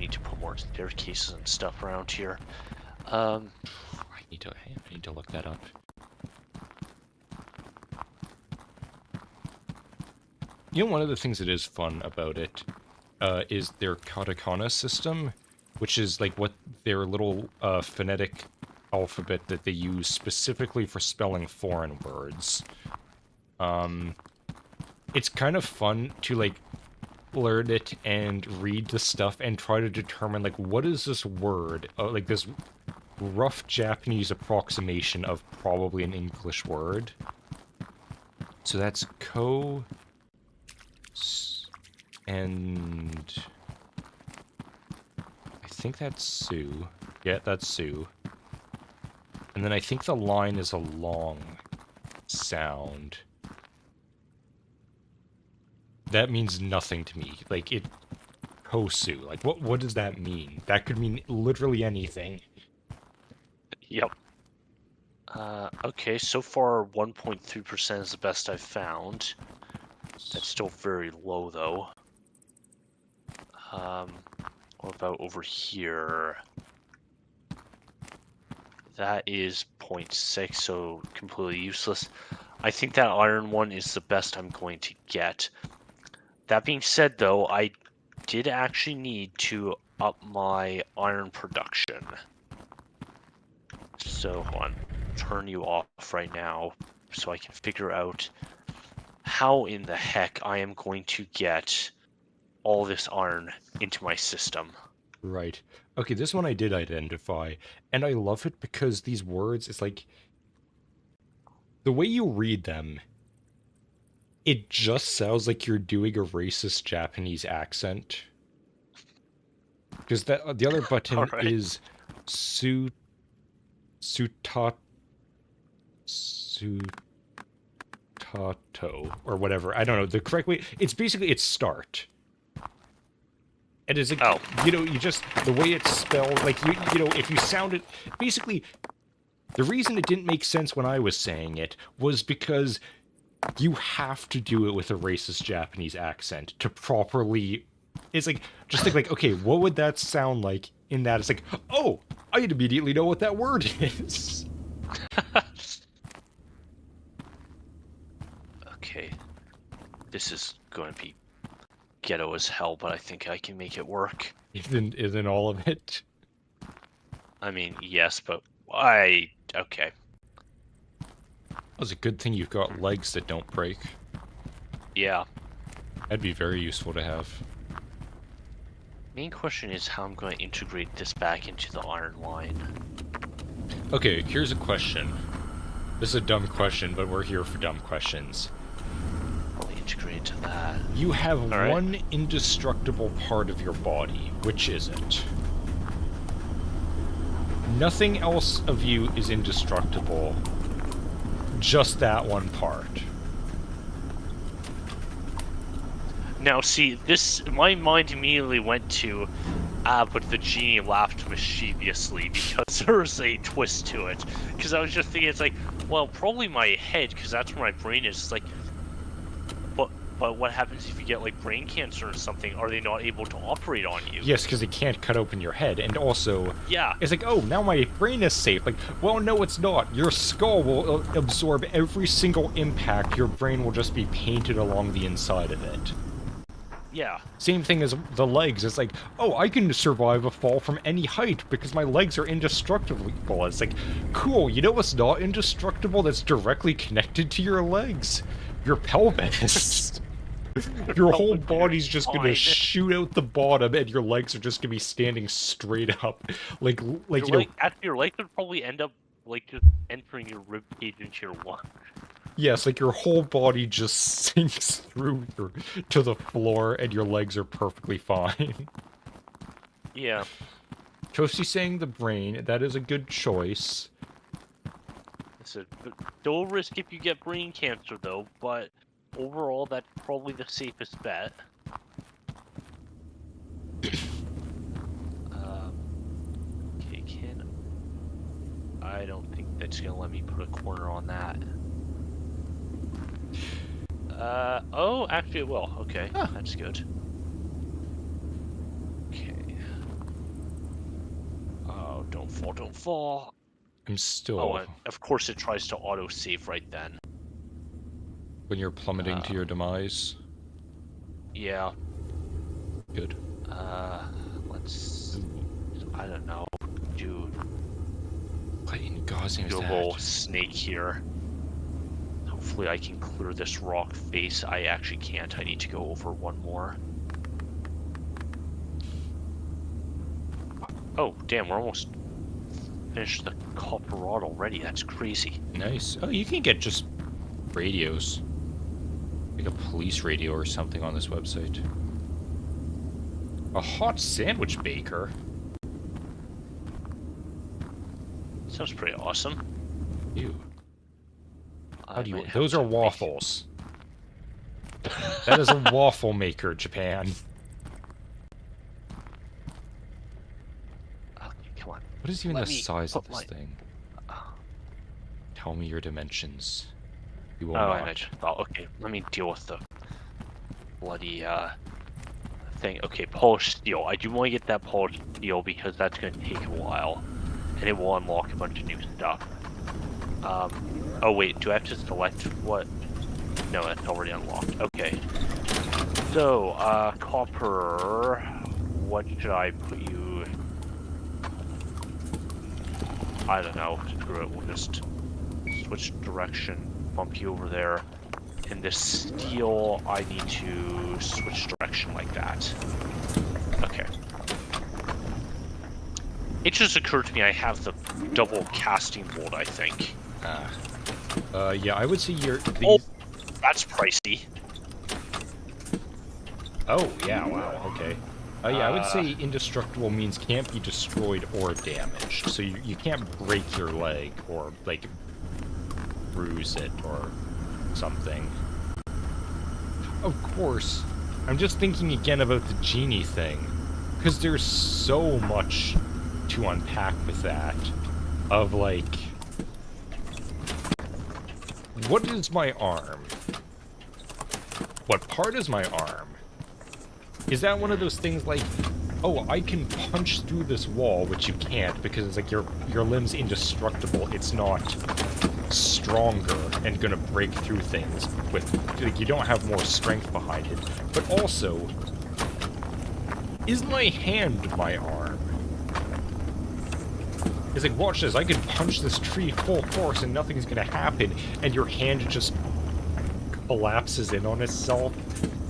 Speaker 2: need to put more staircases and stuff around here.
Speaker 1: I need to look that up. You know, one of the things that is fun about it is their katakana system, which is like what their little phonetic alphabet that they use specifically for spelling foreign words. It's kind of fun to like learn it and read the stuff and try to determine like what is this word, like this rough Japanese approximation of probably an English word. So that's ko. And I think that's Sue. Yeah, that's Sue. And then I think the line is a long sound. That means nothing to me. Like, it... Kosu. Like, what does that mean? That could mean literally anything.
Speaker 2: Yep. Okay, so far 1.3% is the best I've found. That's still very low, though. What about over here? That is 0.6, so completely useless. I think that iron one is the best I'm going to get. That being said, though, I did actually need to up my iron production. So, hold on. Turn you off right now so I can figure out how in the heck I am going to get all this iron into my system.
Speaker 1: Right. Okay, this one I did identify, and I love it because these words, it's like... The way you read them, it just sounds like you're doing a racist Japanese accent. Because the other button
Speaker 2: right.
Speaker 1: is Sutato, or whatever. I don't know. The correct way... It's basically, it's start. And it's like, you know, you just... The way it's spelled, like, you know, if you sound it... Basically, the reason it didn't make sense when I was saying it was because you have to do it with a racist Japanese accent to properly... It's like, just think like, okay, what would that sound like in that? It's like, oh, I'd immediately know what that word is.
Speaker 2: Okay. This is going to be ghetto as hell, but I think I can make it work.
Speaker 1: Isn't all of it?
Speaker 2: I mean, yes, but okay.
Speaker 1: It's a good thing you've got legs that don't break.
Speaker 2: Yeah.
Speaker 1: That'd be very useful to have.
Speaker 2: Main question is how I'm going to integrate this back into the iron line.
Speaker 1: Okay, here's a question. This is a dumb question, but we're here for dumb questions.
Speaker 2: I'll integrate to that.
Speaker 1: You have one indestructible part of your body. Which is it? Nothing else of you is indestructible. Just that one part.
Speaker 2: Now, see, my mind immediately went to, but the genie laughed mischievously because there was a twist to it. Because I was just thinking, it's like, well, probably my head, because that's where my brain is. It's like, but but what happens if you get like brain cancer or something? Are they not able to operate on you?
Speaker 1: Yes, because it can't cut open your head, and also,
Speaker 2: yeah,
Speaker 1: it's like, oh, now my brain is safe. Like, well, no, it's not. Your skull will absorb every single impact. Your brain will just be painted along the inside of it.
Speaker 2: Yeah.
Speaker 1: Same thing as the legs. It's like, oh, I can survive a fall from any height because my legs are indestructible. It's like, cool, you know what's not indestructible that's directly connected to your legs? Your pelvis. Your whole body's just gonna shoot out the bottom and your legs are just gonna be standing straight up. Like you know...
Speaker 2: Actually, your legs would probably end up, like, just entering your rib cage into your lung.
Speaker 1: Yes, like your whole body just sinks through to the floor and your legs are perfectly fine.
Speaker 2: Yeah.
Speaker 1: Toasty's saying the brain. That is a good choice.
Speaker 2: Listen, don't risk if you get brain cancer, though, but overall, that's probably the safest bet. Okay, I don't think that's gonna let me put a corner on that. Oh, actually it will. Okay, huh. That's good. Okay. Oh, don't fall, don't fall.
Speaker 1: I'm still...
Speaker 2: Oh, of course it tries to auto-save right then.
Speaker 1: When you're plummeting to your demise?
Speaker 2: Yeah.
Speaker 1: Good.
Speaker 2: Let's... I don't know. Do
Speaker 1: a
Speaker 2: little snake here. Hopefully I can clear this rock face. I actually can't. I need to go over one more. Oh, damn, we're almost finished the copper rod already. That's crazy.
Speaker 1: Nice. Oh, you can get just radios. Like a police radio or something on this website. A hot sandwich baker?
Speaker 2: Sounds pretty awesome.
Speaker 1: Ew. How do you... Those are waffles. That is a waffle maker, Japan.
Speaker 2: Okay, come on.
Speaker 1: What is even the size of this thing? Tell me your dimensions. You will not.
Speaker 2: Okay, let me deal with the bloody thing. Okay, polished steel. I do want to get that polished steel because that's going to take a while. And it will unlock a bunch of new stuff. Oh wait, do I have to select what? No, that's already unlocked. Okay. So, copper... What should I put you... I don't know. Screw it, we'll just switch direction, bump you over there. And this steel, I need to switch direction like that. Okay. It just occurred to me I have the double casting bolt, I think.
Speaker 1: Yeah, I would say you're...
Speaker 2: Oh, that's pricey.
Speaker 1: Oh, yeah, wow, okay. Yeah, I would say indestructible means can't be destroyed or damaged. So you can't break your leg or, like, bruise it or something. Of course, I'm just thinking again about the genie thing. Because there's so much to unpack with that. Of, like... What is my arm? What part is my arm? Is that one of those things like, oh, I can punch through this wall, which you can't because it's like your limb's indestructible. It's not stronger and gonna break through things with, like, you don't have more strength behind it. But also, is my hand my arm? It's like, watch this, I can punch this tree full force and nothing's gonna happen, and your hand just collapses in on itself.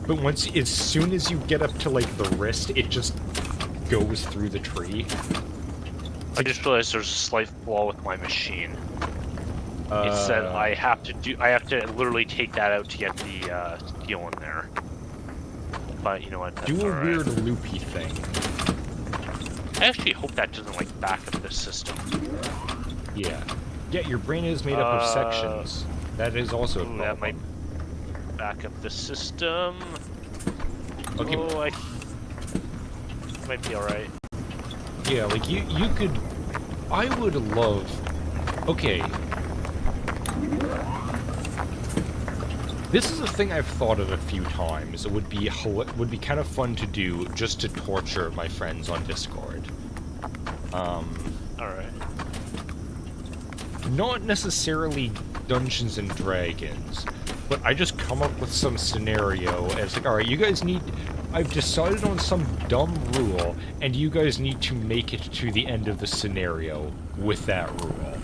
Speaker 1: But as soon as you get up to, like, the wrist, it just goes through the tree.
Speaker 2: I just realized there's a slight flaw with my machine. It said I have to literally take that out to get the steel in there. But you know what?
Speaker 1: Do a weird loopy thing.
Speaker 2: I actually hope that doesn't, like, back up the system.
Speaker 1: Yeah. Yeah, your brain is made up of sections. That is also a problem.
Speaker 2: That might back up the system.
Speaker 1: Okay.
Speaker 2: Oh, I might be alright.
Speaker 1: Yeah, like, you could... I would love... Okay. This is a thing I've thought of a few times. It would be kind of fun to do just to torture my friends on Discord.
Speaker 2: Alright.
Speaker 1: Not necessarily Dungeons and Dragons, but I just come up with some scenario and it's like, alright, you guys need... I've decided on some dumb rule, and you guys need to make it to the end of the scenario with that rule.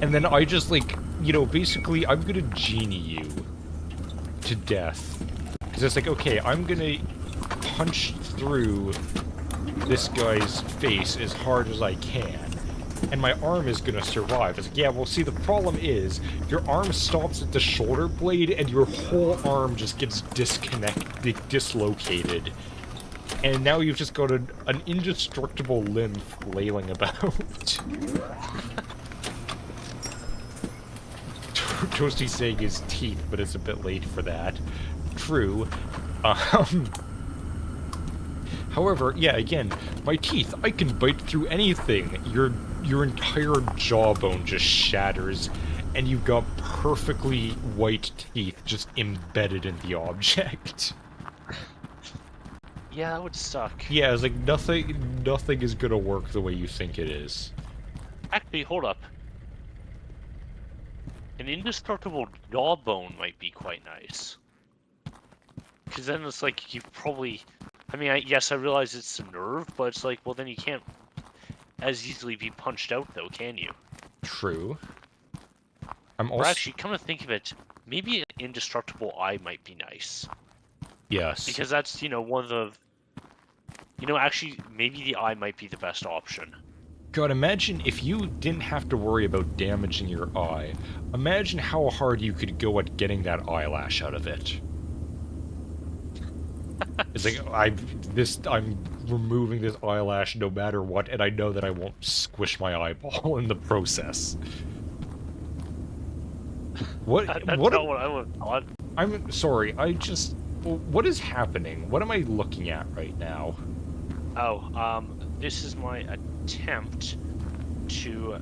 Speaker 1: And then I just, like, you know, basically, I'm gonna genie you to death. Because it's like, okay, I'm gonna punch through this guy's face as hard as I can. And my arm is gonna survive. It's like, yeah, well, see, the problem is, your arm stops at the shoulder blade, and your whole arm just gets dislocated. And now you've just got an indestructible limb flailing about. Toasty's saying his teeth, but it's a bit late for that. True. However, yeah, again, my teeth, I can bite through anything. Your entire jawbone just shatters, and you've got perfectly white teeth just embedded in the object.
Speaker 2: Yeah, that would suck.
Speaker 1: Yeah, it's like nothing is gonna work the way you think it is.
Speaker 2: Actually, hold up. An indestructible jawbone might be quite nice. Because then it's like you probably... I mean, yes, I realize it's a nerve, but it's like, well, then you can't as easily be punched out, though, can you?
Speaker 1: True. I'm also...
Speaker 2: Or actually, come to think of it, maybe an indestructible eye might be nice.
Speaker 1: Yes.
Speaker 2: Because that's, you know, one of the... You know, actually, maybe the eye might be the best option.
Speaker 1: God, imagine if you didn't have to worry about damaging your eye. Imagine how hard you could go at getting that eyelash out of it. It's like, I'm removing this eyelash no matter what, and I know that I won't squish my eyeball in the process. What?
Speaker 2: That's not what I would have thought.
Speaker 1: I'm sorry, what is happening? What am I looking at right now?
Speaker 2: Oh, this is my attempt to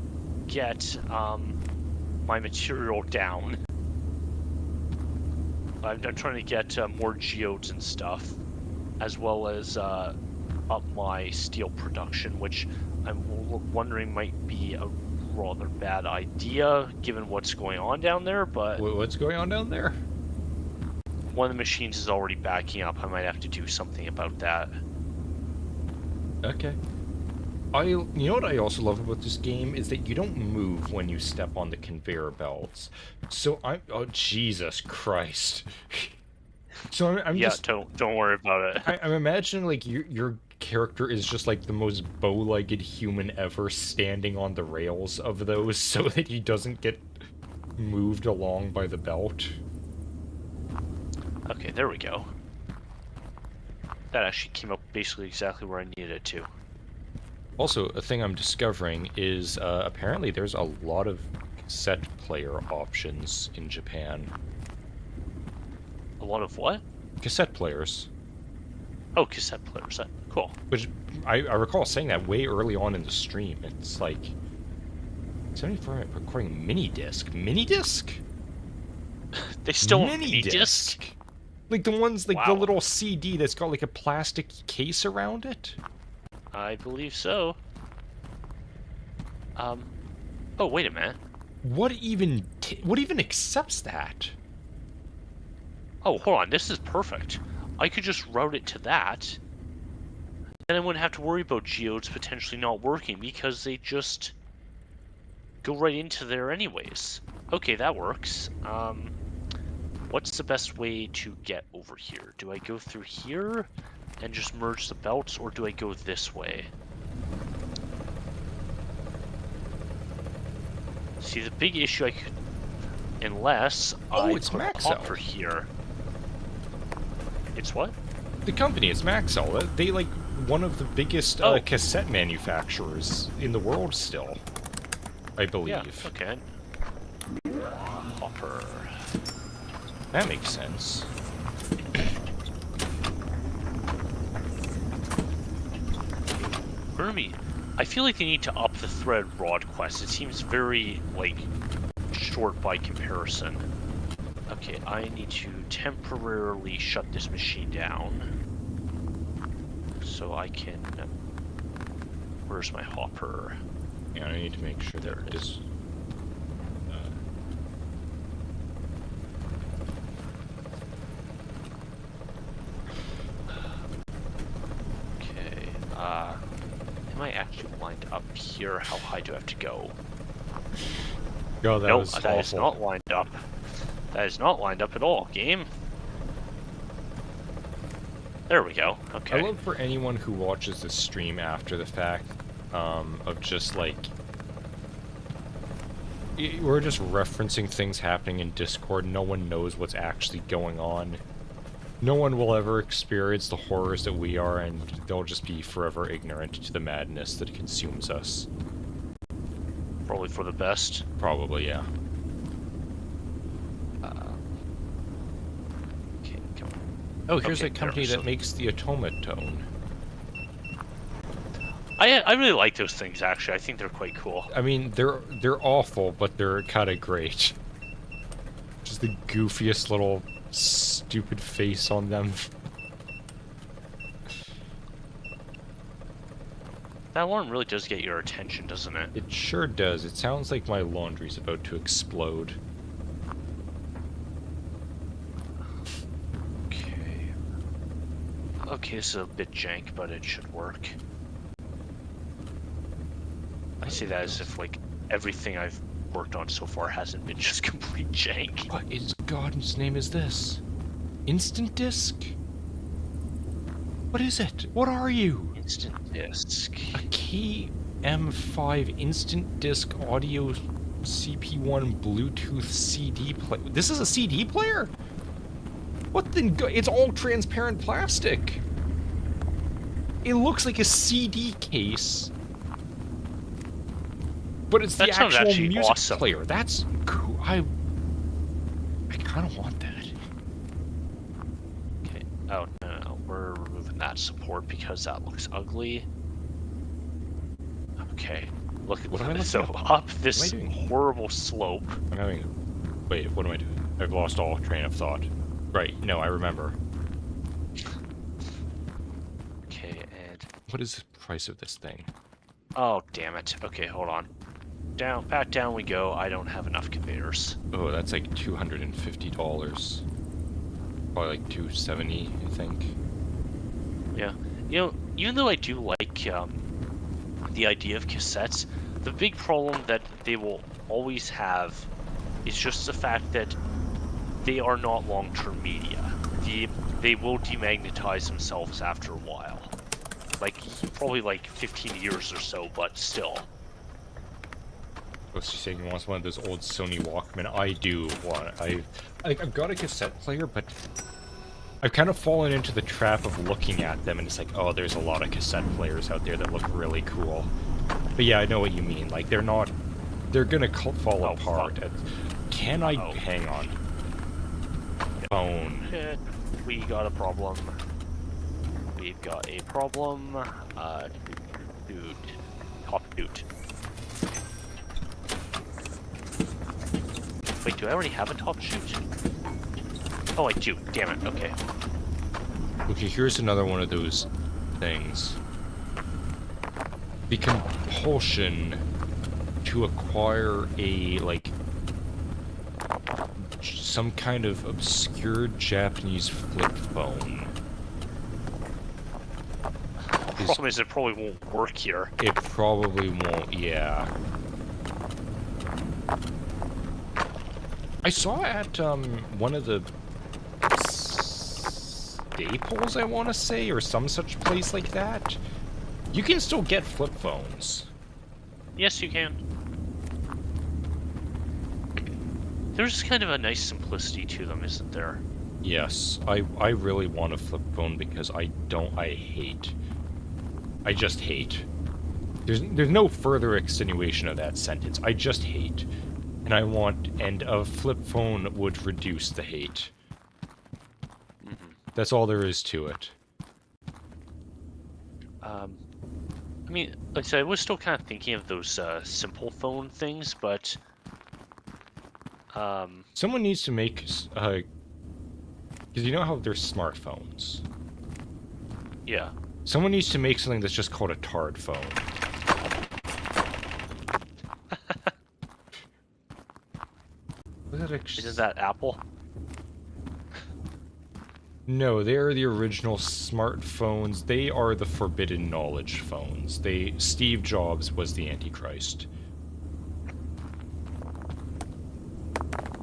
Speaker 2: get, my material down. I'm trying to get more geodes and stuff, as well as up my steel production, which I'm wondering might be a rather bad idea given what's going on down there. But
Speaker 1: What's going on down there?
Speaker 2: One of the machines is already backing up. I might have to do something about that.
Speaker 1: Okay. You know what I also love about this game is that you don't move when you step on the conveyor belts. So oh Jesus Christ. So I'm
Speaker 2: yeah,
Speaker 1: just
Speaker 2: don't worry about it.
Speaker 1: I'm imagining like your character is just like the most bow-legged human ever, standing on the rails of those so that he doesn't get moved along by the belt.
Speaker 2: Okay, there we go. That actually came up basically exactly where I needed it to.
Speaker 1: Also, a thing I'm discovering is apparently there's a lot of cassette player options in Japan.
Speaker 2: A lot of what?
Speaker 1: Cassette players.
Speaker 2: Oh, cassette players. Cool.
Speaker 1: Which, I recall saying that way early on in the stream. It's like... 74-minute recording mini-disc. Mini-disc?
Speaker 2: They still
Speaker 1: mini-disc? Like the ones, like
Speaker 2: wow.
Speaker 1: the little CD that's got like a plastic case around it?
Speaker 2: I believe so. Oh, wait a minute.
Speaker 1: What even accepts that?
Speaker 2: Oh, hold on. This is perfect. I could just route it to that. Then I wouldn't have to worry about geodes potentially not working because they just go right into there anyways. Okay, that works. What's the best way to get over here? Do I go through here and just merge the belts, or do I go this way? See, the big issue I could... Unless I
Speaker 1: it's
Speaker 2: put a
Speaker 1: Maxell.
Speaker 2: hopper here. It's what?
Speaker 1: The company is Maxell. They like one of the biggest cassette manufacturers in the world still, I believe.
Speaker 2: Yeah, okay. Hopper.
Speaker 1: That makes sense.
Speaker 2: Hermie, I feel like they need to up the thread rod quest. It seems very, like, short by comparison. Okay, I need to temporarily shut this machine down. So I can... Where's my hopper?
Speaker 1: Yeah, I need to make sure
Speaker 2: There
Speaker 1: that
Speaker 2: it is. Okay, am I actually lined up here? How high do I have to go?
Speaker 1: Oh, that
Speaker 2: Nope,
Speaker 1: was
Speaker 2: that is
Speaker 1: awful.
Speaker 2: not lined up. That is not lined up at all, game. There we go, okay.
Speaker 1: I love for anyone who watches this stream after the fact, of just like... We're just referencing things happening in Discord. No one knows what's actually going on. No one will ever experience the horrors that we are, and they'll just be forever ignorant to the madness that consumes us.
Speaker 2: Probably for the best.
Speaker 1: Probably, yeah.
Speaker 2: Okay, come on.
Speaker 1: Oh, here's
Speaker 2: Okay,
Speaker 1: a company
Speaker 2: there,
Speaker 1: that makes the automaton.
Speaker 2: I really like those things, actually. I think they're quite cool.
Speaker 1: I mean, they're awful, but they're kind of great. Just the goofiest little stupid face on them.
Speaker 2: That alarm really does get your attention, doesn't it?
Speaker 1: It sure does. It sounds like my laundry's about to explode.
Speaker 2: Okay. Okay, this is a bit jank, but it should work. I say that as if, like, everything I've worked on so far hasn't been just complete jank.
Speaker 1: What in God's name is this? Instant Disk? What is it? What are you?
Speaker 2: Instant disk.
Speaker 1: A key M5 Instant Disk Audio CP1 Bluetooth CD player. This is a CD player? What the... It's all transparent plastic. It looks like a CD case. But it's the actual music
Speaker 2: awesome.
Speaker 1: player. That's cool. I kind of want that.
Speaker 2: Okay. Oh, no. We're removing that support because that looks ugly. Okay. Look at
Speaker 1: What am I
Speaker 2: so
Speaker 1: looking at?
Speaker 2: up this
Speaker 1: What am I doing?
Speaker 2: horrible slope.
Speaker 1: I'm having... Wait, what am I doing? I've lost all train of thought. Right, no, I remember.
Speaker 2: Okay, and...
Speaker 1: What is the price of this thing?
Speaker 2: Oh, damn it. Okay, hold on. Back down we go. I don't have enough conveyors.
Speaker 1: Oh, that's like $250. Probably like $270, I think.
Speaker 2: Yeah. You know, even though I do like the idea of cassettes, the big problem that they will always have is just the fact that they are not long-term media. They will demagnetize themselves after a while. Like, probably like 15 years or so, but still.
Speaker 1: What's she saying? He wants one of those old Sony Walkman. I do want. I've got a cassette player, but I've kind of fallen into the trap of looking at them, and it's like, oh, there's a lot of cassette players out there that look really cool. But yeah, I know what you mean. Like, they're not. They're gonna fall apart. Can I hang on? Phone.
Speaker 2: We got a problem. We've got a problem. Dude. Top dude. Wait, do I already have a top shoot? Oh, I do. Damn it. Okay.
Speaker 1: Okay, here's another one of those things. The compulsion to acquire a, like, some kind of obscure Japanese flip phone.
Speaker 2: The problem is it probably won't work here.
Speaker 1: It probably won't, yeah. I saw at one of the Staples, I want to say, or some such place like that. You can still get flip phones.
Speaker 2: Yes, you can. There's kind of a nice simplicity to them, isn't there?
Speaker 1: Yes, I really want a flip phone because I just hate. There's no further extenuation of that sentence. I just hate. And I want, and a flip phone would reduce the hate.
Speaker 2: Mm-hmm.
Speaker 1: That's all there is to it.
Speaker 2: I mean, like I said, I was still kind of thinking of those simple phone things, but
Speaker 1: Someone needs to make, because you know how there's smartphones?
Speaker 2: Yeah.
Speaker 1: Someone needs to make something that's just called a tard phone.
Speaker 2: Isn't that Apple?
Speaker 1: No, they're the original smartphones. They are the forbidden knowledge phones. Steve Jobs was the Antichrist.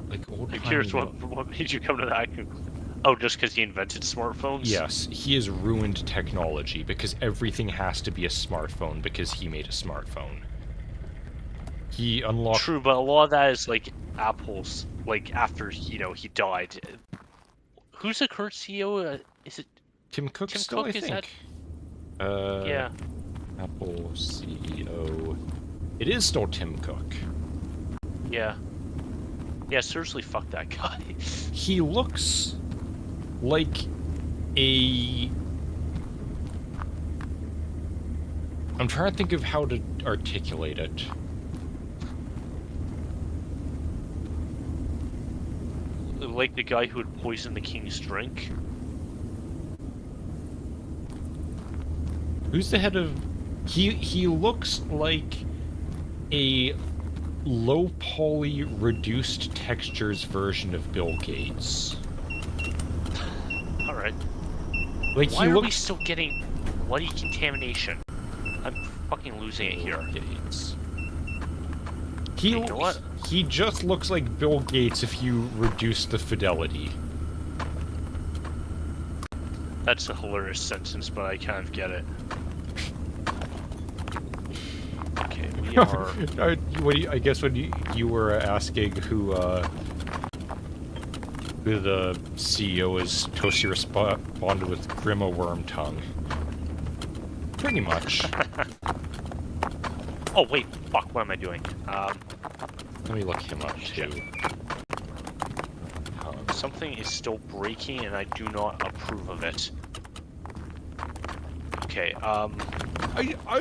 Speaker 1: Like old.
Speaker 2: I'm curious what made you come to that conclusion. Oh, just because he invented smartphones?
Speaker 1: Yes, he has ruined technology because everything has to be a smartphone because he made a smartphone. He unlocked...
Speaker 2: True, but a lot of that is like Apple's, like after, he died. Who's the current CEO? Is it
Speaker 1: Tim Cook
Speaker 2: Tim
Speaker 1: still,
Speaker 2: Cook?
Speaker 1: I
Speaker 2: Is
Speaker 1: think.
Speaker 2: yeah.
Speaker 1: Apple CEO. It is still Tim Cook.
Speaker 2: Yeah. Yeah, seriously, fuck that guy.
Speaker 1: He looks like a... I'm trying to think of how to articulate it.
Speaker 2: Like the guy who would poison the king's drink.
Speaker 1: Who's the head of... He looks like a low-poly, reduced textures version of Bill Gates.
Speaker 2: Alright.
Speaker 1: Like,
Speaker 2: why are we still getting bloody contamination? I'm fucking losing it here.
Speaker 1: Gates.
Speaker 2: You know what?
Speaker 1: He just looks like Bill Gates if you reduce the fidelity.
Speaker 2: That's a hilarious sentence, but I kind of get it. Okay, we are...
Speaker 1: I guess when you were asking who the CEO is, Toasty responded with Grima Wormtongue. Pretty much.
Speaker 2: Oh, wait, fuck, what am I doing?
Speaker 1: Let me look him up, too.
Speaker 2: Something is still breaking, and I do not approve of it. Okay,
Speaker 1: I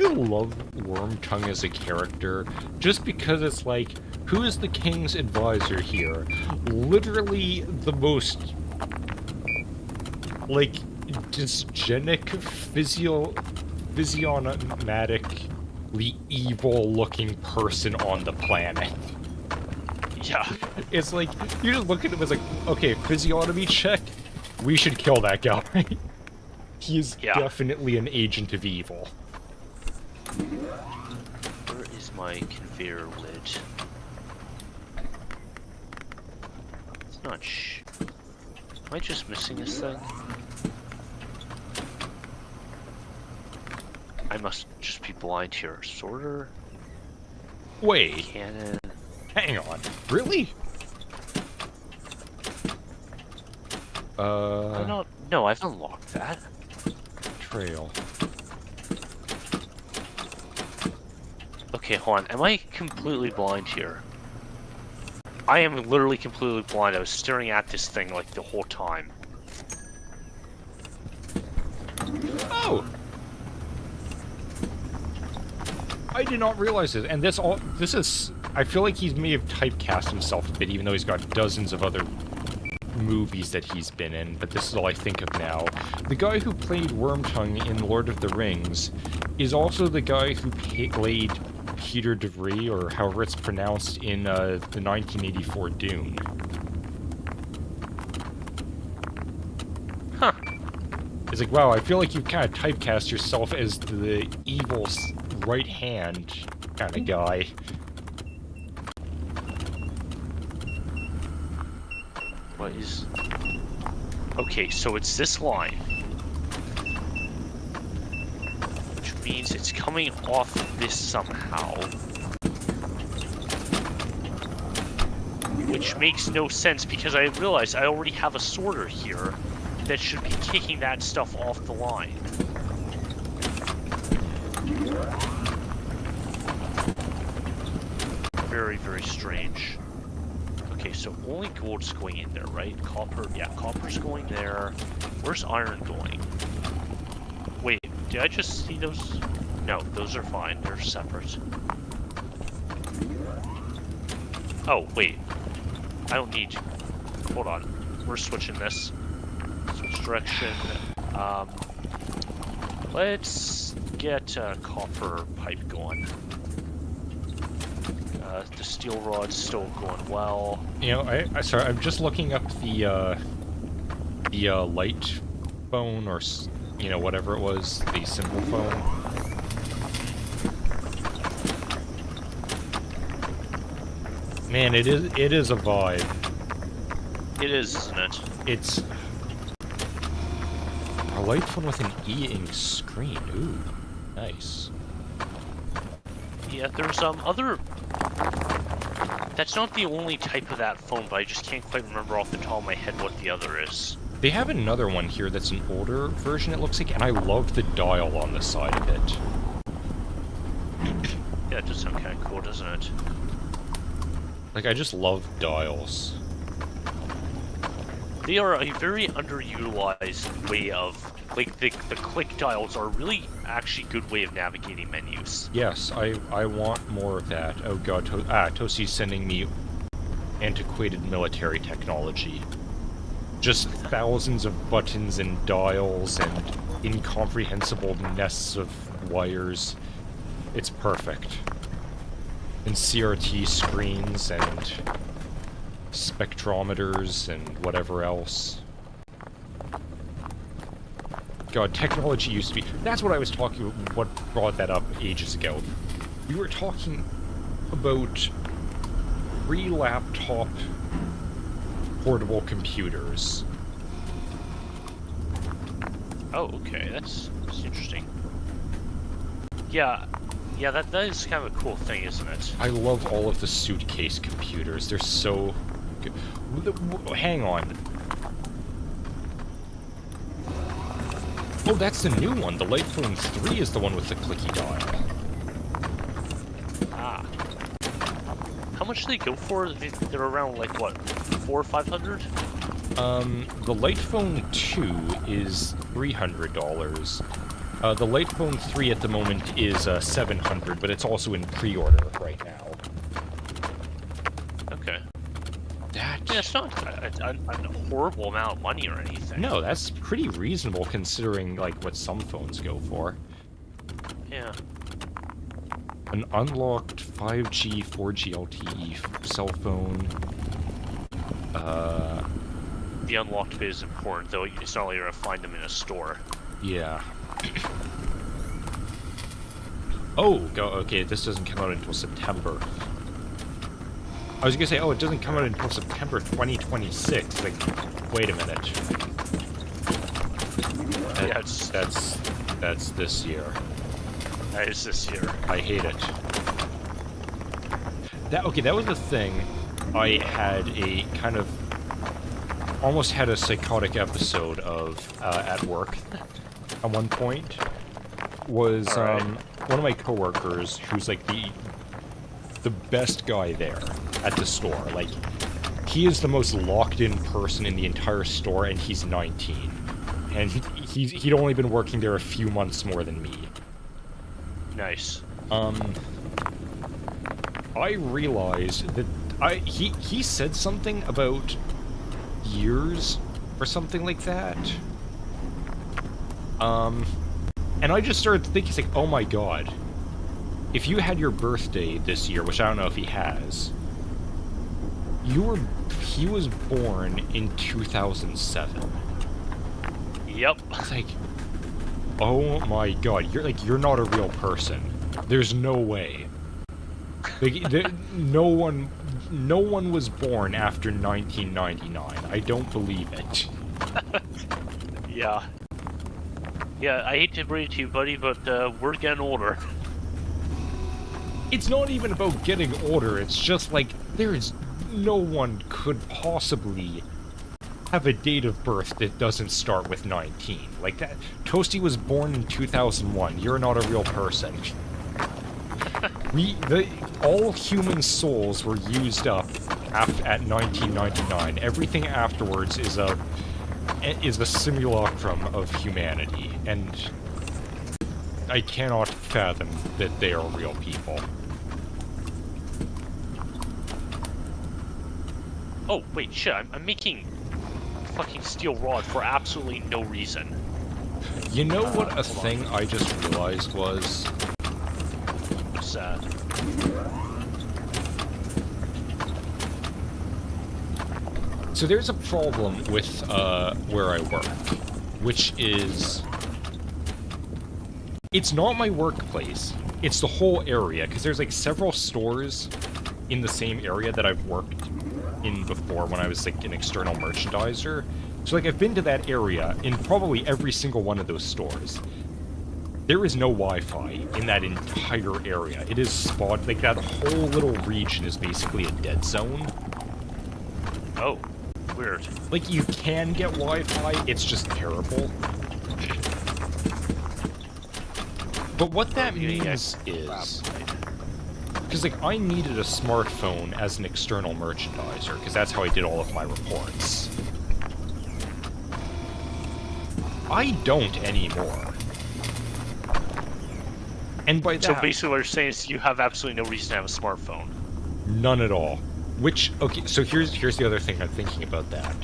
Speaker 1: love Wormtongue as a character, just because it's like, who is the king's advisor here? Literally the most, like, dysgenic, physiognomatically evil-looking person on the planet.
Speaker 2: yeah.
Speaker 1: It's like, you just look at him as like, okay, physiognomy check, we should kill that guy. He's definitely an agent of evil.
Speaker 2: Where is my conveyor lid? It's not Am I just missing this thing? I must just be blind here. Sorter?
Speaker 1: Wait.
Speaker 2: Cannon.
Speaker 1: Hang on. Really?
Speaker 2: No, I've unlocked that.
Speaker 1: Trail.
Speaker 2: Okay, hold on. Am I completely blind here? I am literally completely blind. I was staring at this thing like the whole time.
Speaker 1: Oh! I did not realize it, and this is... I feel like he may have typecast himself a bit, even though he's got dozens of other movies that he's been in, but this is all I think of now. The guy who played Wormtongue in Lord of the Rings is also the guy who played Peter DeVries, or however it's pronounced, in the 1984 Dune.
Speaker 2: Huh.
Speaker 1: It's like, wow, I feel like you've kind of typecast yourself as the evil right hand kind of guy.
Speaker 2: What is... Okay, so it's this line. Which means it's coming off this somehow. Which makes no sense because I realized I already have a sorter here that should be kicking that stuff off the line. Very, very strange. Okay, so only gold's going in there, right? Copper, yeah, copper's going there. Where's iron going? Wait, did I just see those? No, those are fine. They're separate. Oh, wait. I don't need... Hold on. We're switching this. Switch direction. Let's get a copper pipe going. The steel rod's still going well.
Speaker 1: You know, sorry, I'm just looking up the light phone, or, you know, whatever it was, the simple phone. Man, it is a vibe.
Speaker 2: It is, isn't it?
Speaker 1: It's a light phone with an e-ink screen. Ooh, nice.
Speaker 2: Yeah, there's other... That's not the only type of that phone, but I just can't quite remember off the top of my head what the other is.
Speaker 1: They have another one here that's an older version, it looks like, and I love the dial on the side of it.
Speaker 2: Yeah, it does sound kind of cool, doesn't it?
Speaker 1: Like, I just love dials.
Speaker 2: They are a very underutilized way of... Like, the click dials are really actually good way of navigating menus.
Speaker 1: Yes, I want more of that. Oh god, Toasty's sending me antiquated military technology. Just thousands of buttons and dials and incomprehensible nests of wires. It's perfect. And CRT screens and spectrometers and whatever else. God, technology used to be... That's what I was talking about, what brought that up ages ago. We were talking about pre-laptop portable computers.
Speaker 2: Oh, okay, that's interesting. Yeah, that is kind of a cool thing, isn't it?
Speaker 1: I love all of the suitcase computers. They're so good. Hang on. Oh, that's the new one. The Lightphone 3 is the one with the clicky dial.
Speaker 2: Ah. How much do they go for? They're around, like, what, 400 or 500?
Speaker 1: The Lightphone 2 is $300. The Lightphone 3 at the moment is $700, but it's also in pre-order right now.
Speaker 2: Okay.
Speaker 1: That...
Speaker 2: Yeah, it's not a horrible amount of money or anything.
Speaker 1: No, that's pretty reasonable considering, like, what some phones go for.
Speaker 2: Yeah.
Speaker 1: An unlocked 5G, 4G LTE cell phone.
Speaker 2: The unlocked bit is important, though. It's not like you're gonna find them in a store.
Speaker 1: Yeah. Oh, okay, this doesn't come out until September. I was gonna say, oh, it doesn't come out until September 2026. Like, wait a minute.
Speaker 2: Yeah,
Speaker 1: that's this year.
Speaker 2: That is this year.
Speaker 1: I hate it. That was the thing. I had a kind of... almost had a psychotic episode of, at work at one point. Was,
Speaker 2: right.
Speaker 1: One of my coworkers, who's like the best guy there at the store. Like, he is the most locked-in person in the entire store, and he's 19. And he'd only been working there a few months more than me.
Speaker 2: Nice.
Speaker 1: I realized that he said something about years or something like that. And I just started thinking, it's like, oh my god. If you had your birthday this year, which I don't know if he has, he was born in 2007.
Speaker 2: Yep.
Speaker 1: It's like, oh my god, you're not a real person. There's no way. Like, no one was born after 1999. I don't believe it.
Speaker 2: Yeah. Yeah, I hate to break it to you, buddy, but we're getting older.
Speaker 1: It's not even about getting older, it's just like, no one could possibly have a date of birth that doesn't start with 19. Like that, Toasty was born in 2001, you're not a real person. All human souls were used up at 1999. Everything afterwards is a simulacrum of humanity, and I cannot fathom that they are real people.
Speaker 2: Oh, wait, shit, I'm making fucking steel rod for absolutely no reason.
Speaker 1: You know what a thing I just realized was?
Speaker 2: What's that?
Speaker 1: So there's a problem with where I work, which is... It's not my workplace, it's the whole area, because there's like several stores in the same area that I've worked in before when I was like an external merchandiser. So like I've been to that area in probably every single one of those stores. There is no Wi-Fi in that entire area. It is spot like that whole little region is basically a dead zone.
Speaker 2: Oh, weird.
Speaker 1: Like you can get Wi-Fi, it's just terrible. But what that means is, because like I needed a smartphone as an external merchandiser, because that's how I did all of my reports. I don't anymore. And by that...
Speaker 2: So basically what you're saying is you have absolutely no reason to have a smartphone.
Speaker 1: None at all. Which, okay, so here's the other thing I'm thinking about that.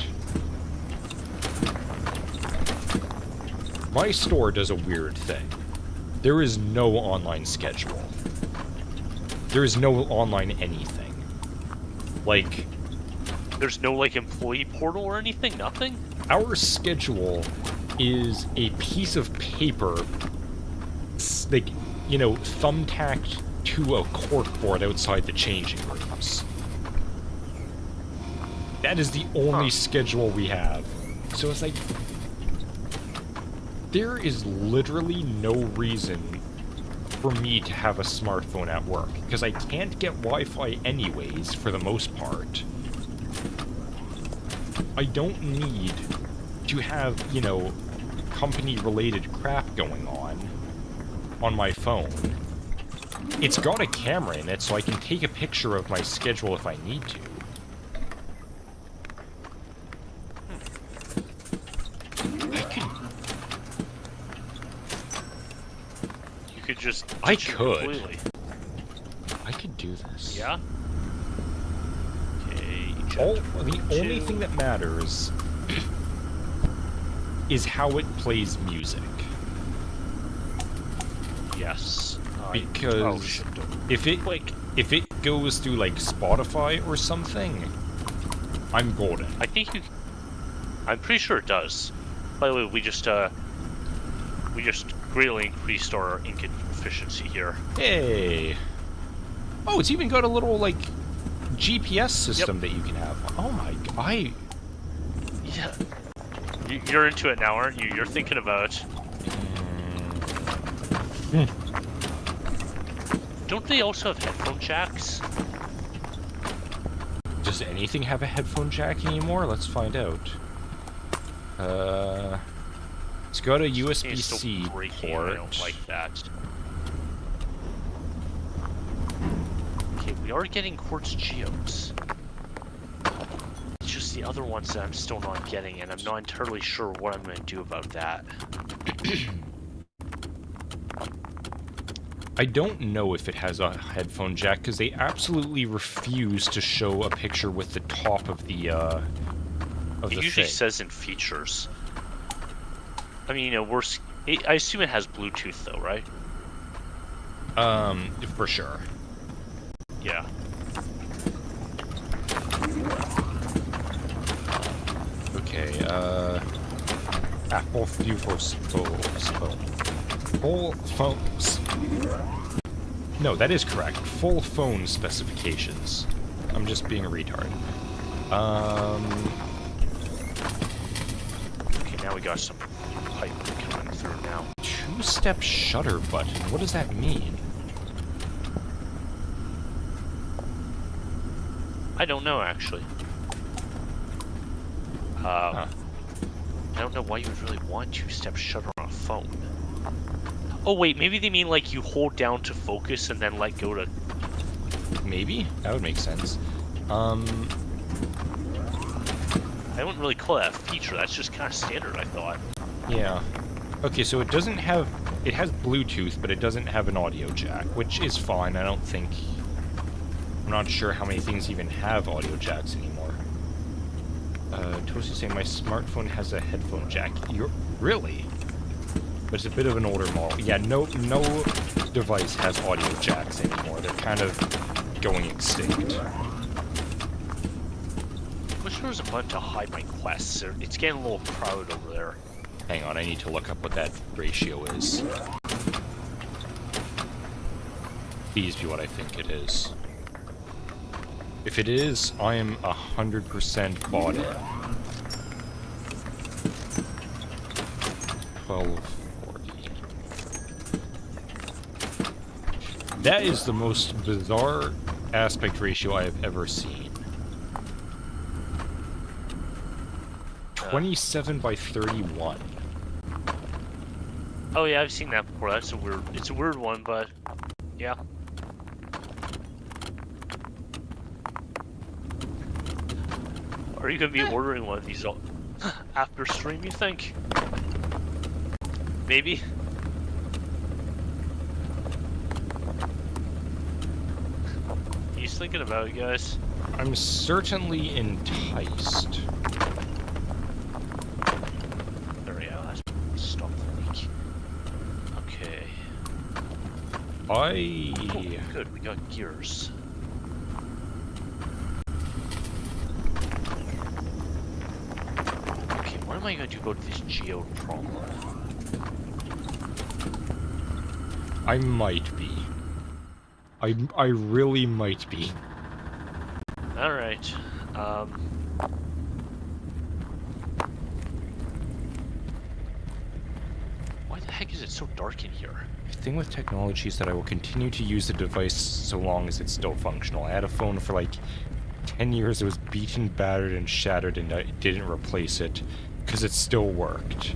Speaker 1: My store does a weird thing. There is no online schedule. There is no online anything. Like...
Speaker 2: There's no, like, employee portal or anything? Nothing?
Speaker 1: Our schedule is a piece of paper, like, you know, thumbtacked to a corkboard outside the changing rooms. That is the only schedule we have. So it's like... There is literally no reason for me to have a smartphone at work, because I can't get Wi-Fi anyways, for the most part. I don't need to have, you know, company-related crap going on my phone. It's got a camera in it, so I can take a picture of my schedule if I need to. I could do this.
Speaker 2: Yeah? Okay,
Speaker 1: the only thing that matters is how it plays music.
Speaker 2: Yes.
Speaker 1: Because if it goes through like Spotify or something, I'm golden.
Speaker 2: I'm pretty sure it does. By the way, we just greatly increased our ink efficiency here.
Speaker 1: Hey! Oh, it's even got a little, like, GPS system that you can have. Oh my god,
Speaker 2: Yeah. You're into it now, aren't you? You're thinking about... Don't they also have headphone jacks?
Speaker 1: Does anything have a headphone jack anymore? Let's find out. It's got a USB-C port.
Speaker 2: I don't like that. Okay, we are getting quartz geodes. It's just the other ones that I'm still not getting, and I'm not entirely sure what I'm going to do about that.
Speaker 1: I don't know if it has a headphone jack, because they absolutely refuse to show a picture with the top of the,
Speaker 2: It usually says in features. I mean, you know, I assume it has Bluetooth, though, right?
Speaker 1: For sure.
Speaker 2: Yeah.
Speaker 1: Okay, Apple View for full phones. No, that is correct. Full phone specifications. I'm just being a retard.
Speaker 2: Okay, now we got some pipe coming through now.
Speaker 1: Two-step shutter button. What does that mean?
Speaker 2: I don't know, actually. I don't know why you would really want two-step shutter on a phone. Oh wait, maybe they mean like you hold down to focus and then let go to...
Speaker 1: Maybe? That would make sense.
Speaker 2: I wouldn't really call that a feature, that's just kind of standard, I thought.
Speaker 1: Yeah. Okay, so it doesn't have... It has Bluetooth, but it doesn't have an audio jack, which is fine, I don't think... I'm not sure how many things even have audio jacks anymore. Toasty saying my smartphone has a headphone jack. You're really? But it's a bit of an older model. Yeah, no device has audio jacks anymore. They're kind of going extinct.
Speaker 2: I wish there was a button to hide my quests. It's getting a little crowded over there.
Speaker 1: Hang on, I need to look up what that ratio is. Please be what I think it is. If it is, I am 100% bought in. 1240. That is the most bizarre aspect ratio I have ever seen. 27 by 31.
Speaker 2: Oh yeah, I've seen that before. That's a weird. It's a weird one, but yeah. Are you gonna be ordering one of these after stream? You think? Maybe. He's thinking about it, guys.
Speaker 1: I'm certainly enticed.
Speaker 2: There we go. That's stop the leak. Okay. Oh, good. We got gears. Okay, what am I going to do about this geo problem?
Speaker 1: I might be. I really might be.
Speaker 2: Alright. Why the heck is it so dark in here?
Speaker 1: The thing with technology is that I will continue to use the device so long as it's still functional. I had a phone for like 10 years. It was beaten, battered, and shattered, and I didn't replace it because it still worked.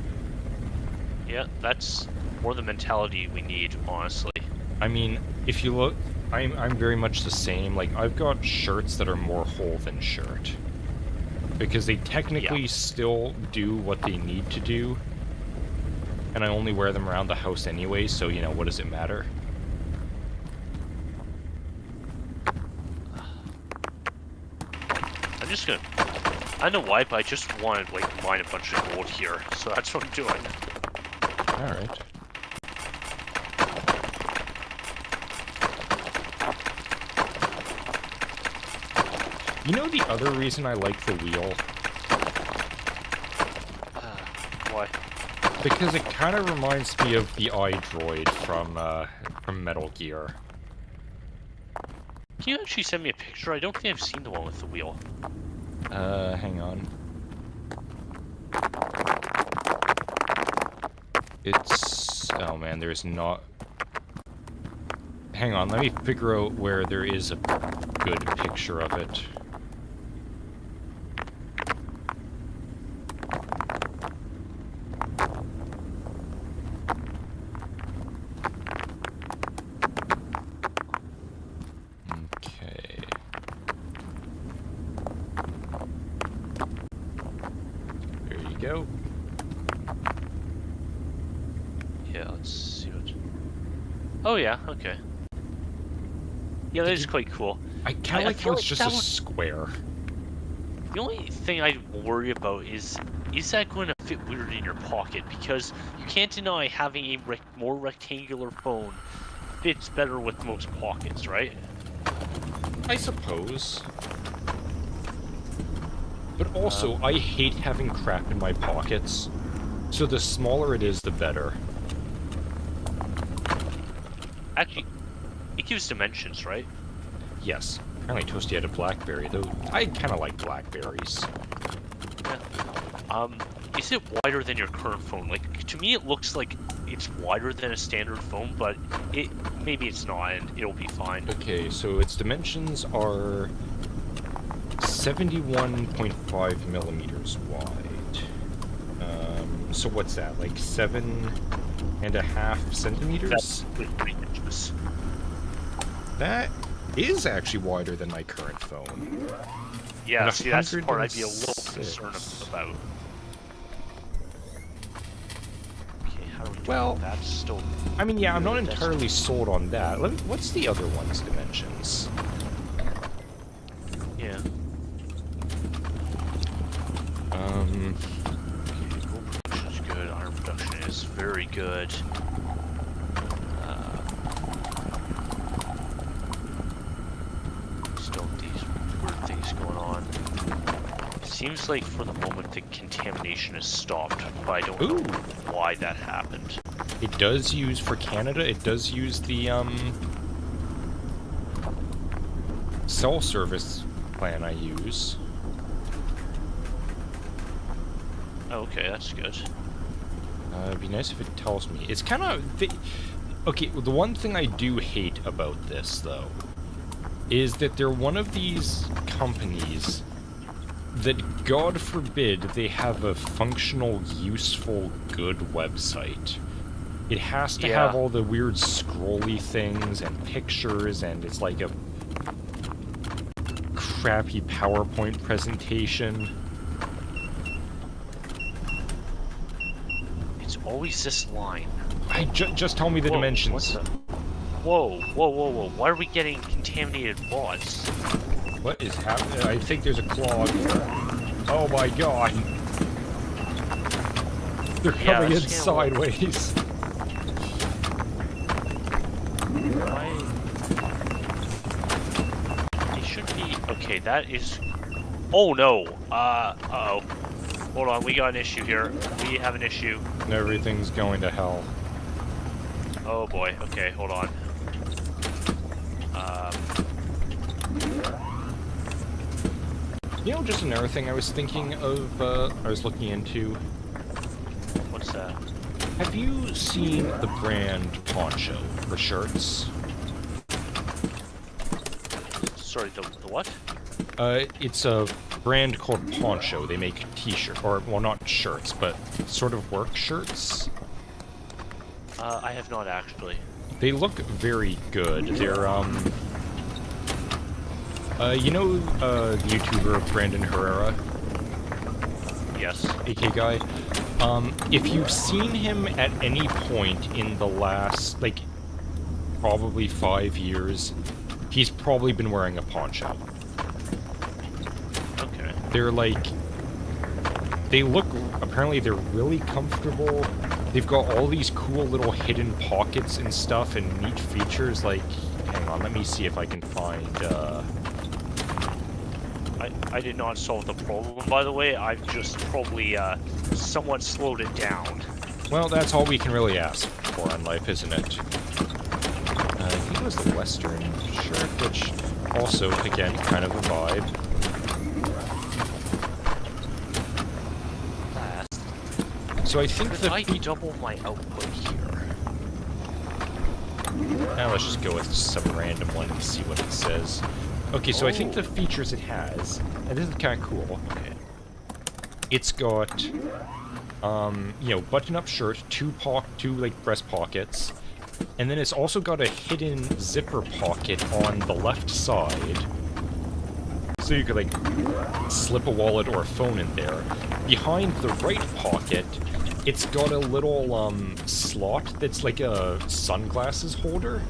Speaker 2: Yeah, that's more the mentality we need, honestly.
Speaker 1: I mean, if you look, I'm very much the same. Like, I've got shirts that are more whole than shirt. Because they technically still do what they need to do. And I only wear them around the house anyway, so, you know, what does it matter?
Speaker 2: I'm just gonna... I don't know why, but I just wanted, like, mine a bunch of gold here. So that's what I'm doing.
Speaker 1: Alright. You know the other reason I like the wheel?
Speaker 2: Why?
Speaker 1: Because it kind of reminds me of the iDroid from Metal Gear.
Speaker 2: Can you actually send me a picture? I don't think I've seen the one with the wheel.
Speaker 1: Hang on. It's... oh man, there's not... Hang on, let me figure out where there is a good picture of it. Go.
Speaker 2: Yeah, let's see what... oh yeah, okay. Yeah, that is quite cool.
Speaker 1: I kind of like how it's just a square.
Speaker 2: The only thing I worry about is that going to fit weird in your pocket? Because you can't deny having a more rectangular phone fits better with most pockets, right?
Speaker 1: I suppose. But also, I hate having crap in my pockets, so the smaller it is, the better.
Speaker 2: Actually, it gives dimensions, right?
Speaker 1: Yes. Apparently Toasty had a BlackBerry, though I kind of like BlackBerries.
Speaker 2: Yeah. Is it wider than your current phone? Like, to me it looks like it's wider than a standard phone, but maybe it's not, and it'll be fine.
Speaker 1: Okay, so its dimensions are 71.5 millimeters wide. So what's that, like 7.5 centimeters?
Speaker 2: That's 3 inches.
Speaker 1: That is actually wider than my current phone.
Speaker 2: Yeah, see, that's the part I'd be a little concerned about. Okay, how do we do that? That's still...
Speaker 1: I mean, yeah, I'm not entirely sold on that. What's the other one's dimensions?
Speaker 2: Yeah. very good. Still these weird things going on. It seems like for the moment the contamination has stopped, but I don't know why that happened.
Speaker 1: It does use, for Canada, it does use the, cell service plan I use.
Speaker 2: Okay, that's good.
Speaker 1: It'd be nice if it tells me. It's kind of... Okay, the one thing I do hate about this, though, is that they're one of these companies that, God forbid, they have a functional, useful, good website. It has to have all the weird scrolly things and pictures, and it's like a crappy PowerPoint presentation.
Speaker 2: It's always this line.
Speaker 1: Just tell me the dimensions.
Speaker 2: Whoa, whoa, whoa, whoa. Why are we getting contaminated bots?
Speaker 1: What is happening? I think there's a clog here. Oh my god. They're coming in sideways.
Speaker 2: Why? It should be... Okay, that is... Oh no! Uh-oh. Hold on, we got an issue here. We have an issue.
Speaker 1: Everything's going to hell.
Speaker 2: Oh boy, okay, hold on.
Speaker 1: You know, just another thing I was thinking of, I was looking into.
Speaker 2: What's that?
Speaker 1: Have you seen the brand Poncho for shirts?
Speaker 2: Sorry, the what?
Speaker 1: It's a brand called Poncho. They make t-shirts, or, well, not shirts, but sort of work shirts.
Speaker 2: I have not actually.
Speaker 1: They look very good. They're, you know, the YouTuber Brandon Herrera?
Speaker 2: Yes.
Speaker 1: AK guy? If you've seen him at any point in the last, like, probably 5 years, he's probably been wearing a poncho.
Speaker 2: Okay.
Speaker 1: They're like... They look... Apparently they're really comfortable. They've got all these cool little hidden pockets and stuff and neat features, like... Hang on, let me see if I can find,
Speaker 2: I did not solve the problem, by the way. I've just probably, somewhat slowed it down.
Speaker 1: Well, that's all we can really ask for in life, isn't it? I think it was the Western shirt, which also, again, kind of a vibe. So I think
Speaker 2: Could I double my output here?
Speaker 1: Now let's just go with some random one and see what it says. Okay, so I think the features it has, and this is kind of cool.
Speaker 2: Okay.
Speaker 1: It's got, you know, button-up shirt, two like breast pockets, and then it's also got a hidden zipper pocket on the left side, so you could like slip a wallet or a phone in there. Behind the right pocket, it's got a little slot that's like a sunglasses holder.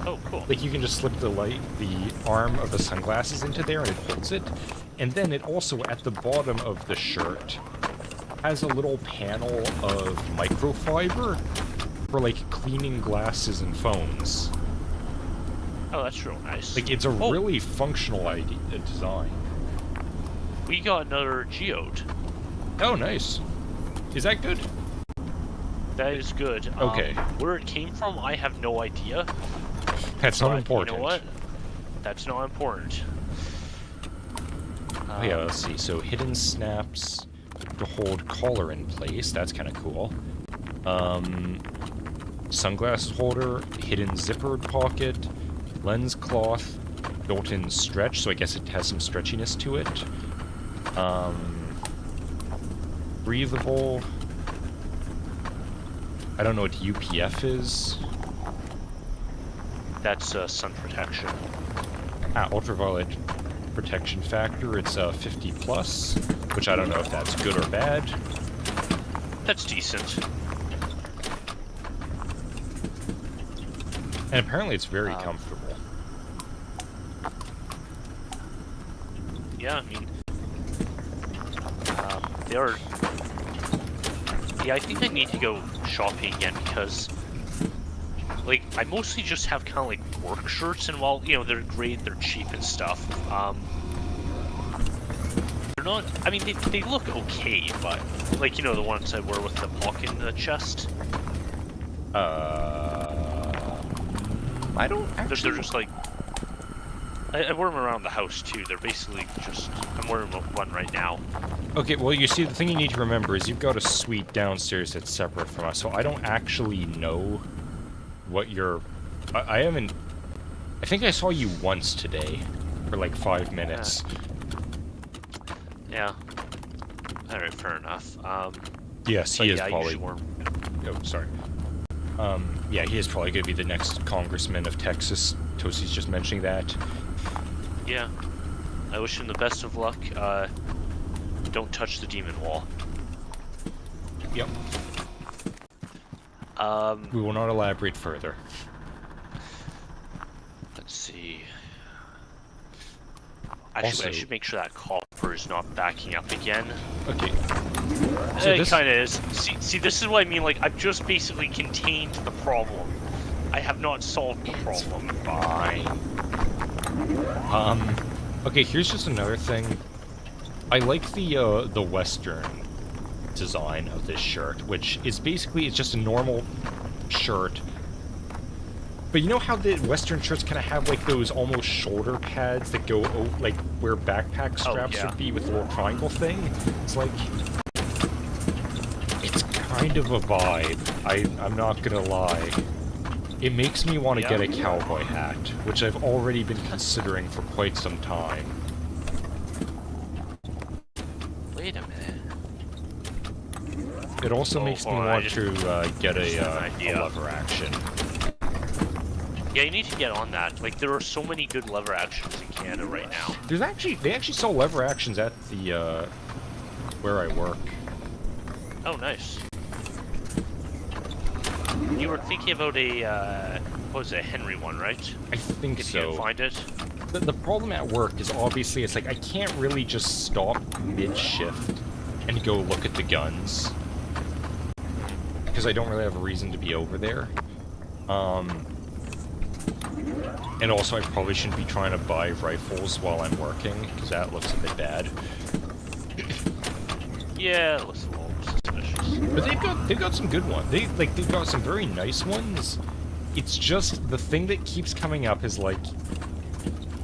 Speaker 2: Oh, cool.
Speaker 1: Like, you can just slip the arm of the sunglasses into there and it holds it. And then it also, at the bottom of the shirt, has a little panel of microfiber for, like, cleaning glasses and phones.
Speaker 2: Oh, that's real nice.
Speaker 1: Like, it's a really functional design.
Speaker 2: We got another geode.
Speaker 1: Oh, nice. Is that good?
Speaker 2: That is good.
Speaker 1: Okay.
Speaker 2: Where it came from, I have no idea.
Speaker 1: That's not important.
Speaker 2: You know what? That's not important.
Speaker 1: Oh yeah, let's see. So hidden snaps to hold collar in place. That's kind of cool. Sunglasses holder, hidden zippered pocket, lens cloth, built-in stretch. So I guess it has some stretchiness to it. Breathable. I don't know what UPF is.
Speaker 2: That's sun protection.
Speaker 1: Ultraviolet protection factor. It's 50 plus, which I don't know if that's good or bad.
Speaker 2: That's decent.
Speaker 1: And apparently it's very comfortable.
Speaker 2: Yeah, I mean, they are Yeah, I think I need to go shopping again because, like, I mostly just have kind of like work shirts, and while, you know, they're great, they're cheap and stuff, they're not, I mean, they look okay, but, like, you know, the ones I wear with the pocket in the chest?
Speaker 1: I don't actually...
Speaker 2: They're just like, I wear them around the house too. They're basically just, I'm wearing one right now.
Speaker 1: Okay, well, you see, the thing you need to remember is you've got a suite downstairs that's separate from us, so I don't actually know what your... I haven't... I think I saw you once today, for like 5 minutes.
Speaker 2: Yeah. Alright, fair enough.
Speaker 1: Yes, he is probably...
Speaker 2: Oh,
Speaker 1: sorry. Yeah, he is probably going to be the next congressman of Texas. Tosi's just mentioning that.
Speaker 2: Yeah. I wish him the best of luck. Don't touch the demon wall.
Speaker 1: Yep. We will not elaborate further.
Speaker 2: Let's see. Actually,
Speaker 1: Also,
Speaker 2: I should make sure that copper is not backing up again.
Speaker 1: Okay. So
Speaker 2: it kind of is. See, this is what I mean. Like, I've just basically contained the problem. I have not solved the problem.
Speaker 1: Fine. Okay, here's just another thing. I like the Western design of this shirt, which is basically, it's just a normal shirt. But you know how the Western shirts kind of have, like, those almost shoulder pads that go, like, where backpack straps would be with the little triangle thing? It's like... It's kind of a vibe. I'm not gonna lie. It makes me want to get a cowboy hat, which I've already been considering for quite some time.
Speaker 2: Wait a minute.
Speaker 1: It also makes me want to get a lever action.
Speaker 2: Yeah, you need to get on that. Like, there are so many good lever actions in Canada right now.
Speaker 1: They actually sell lever actions at the, where I work.
Speaker 2: Oh, nice. You were thinking about a, what was it, Henry one, right?
Speaker 1: I think so.
Speaker 2: If you can find it.
Speaker 1: The problem at work is obviously, it's like, I can't really just stop mid-shift and go look at the guns. Because I don't really have a reason to be over there. And also, I probably shouldn't be trying to buy rifles while I'm working, because that looks a bit bad.
Speaker 2: Yeah, it looks a little suspicious.
Speaker 1: But they've got some good ones. They've got some very nice ones. It's just, the thing that keeps coming up is, like,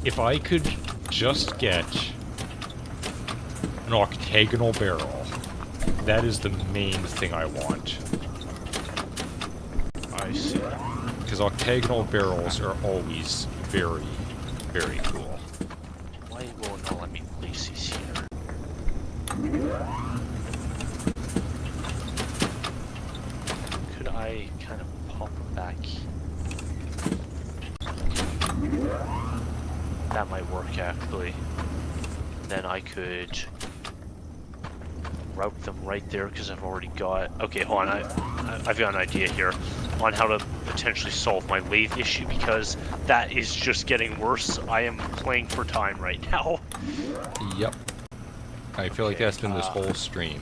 Speaker 1: if I could just get an octagonal barrel, that is the main thing I want.
Speaker 2: I see.
Speaker 1: Because octagonal barrels are always very, very cool.
Speaker 2: Why will it not let me place these here? Could I kind of pop them back? That might work, actually. Then I could route them right there, because I've already got... Okay, hold on, I've got an idea here on how to potentially solve my lathe issue, because that is just getting worse. I am playing for time right now.
Speaker 1: Yep. I feel like that's been this whole stream.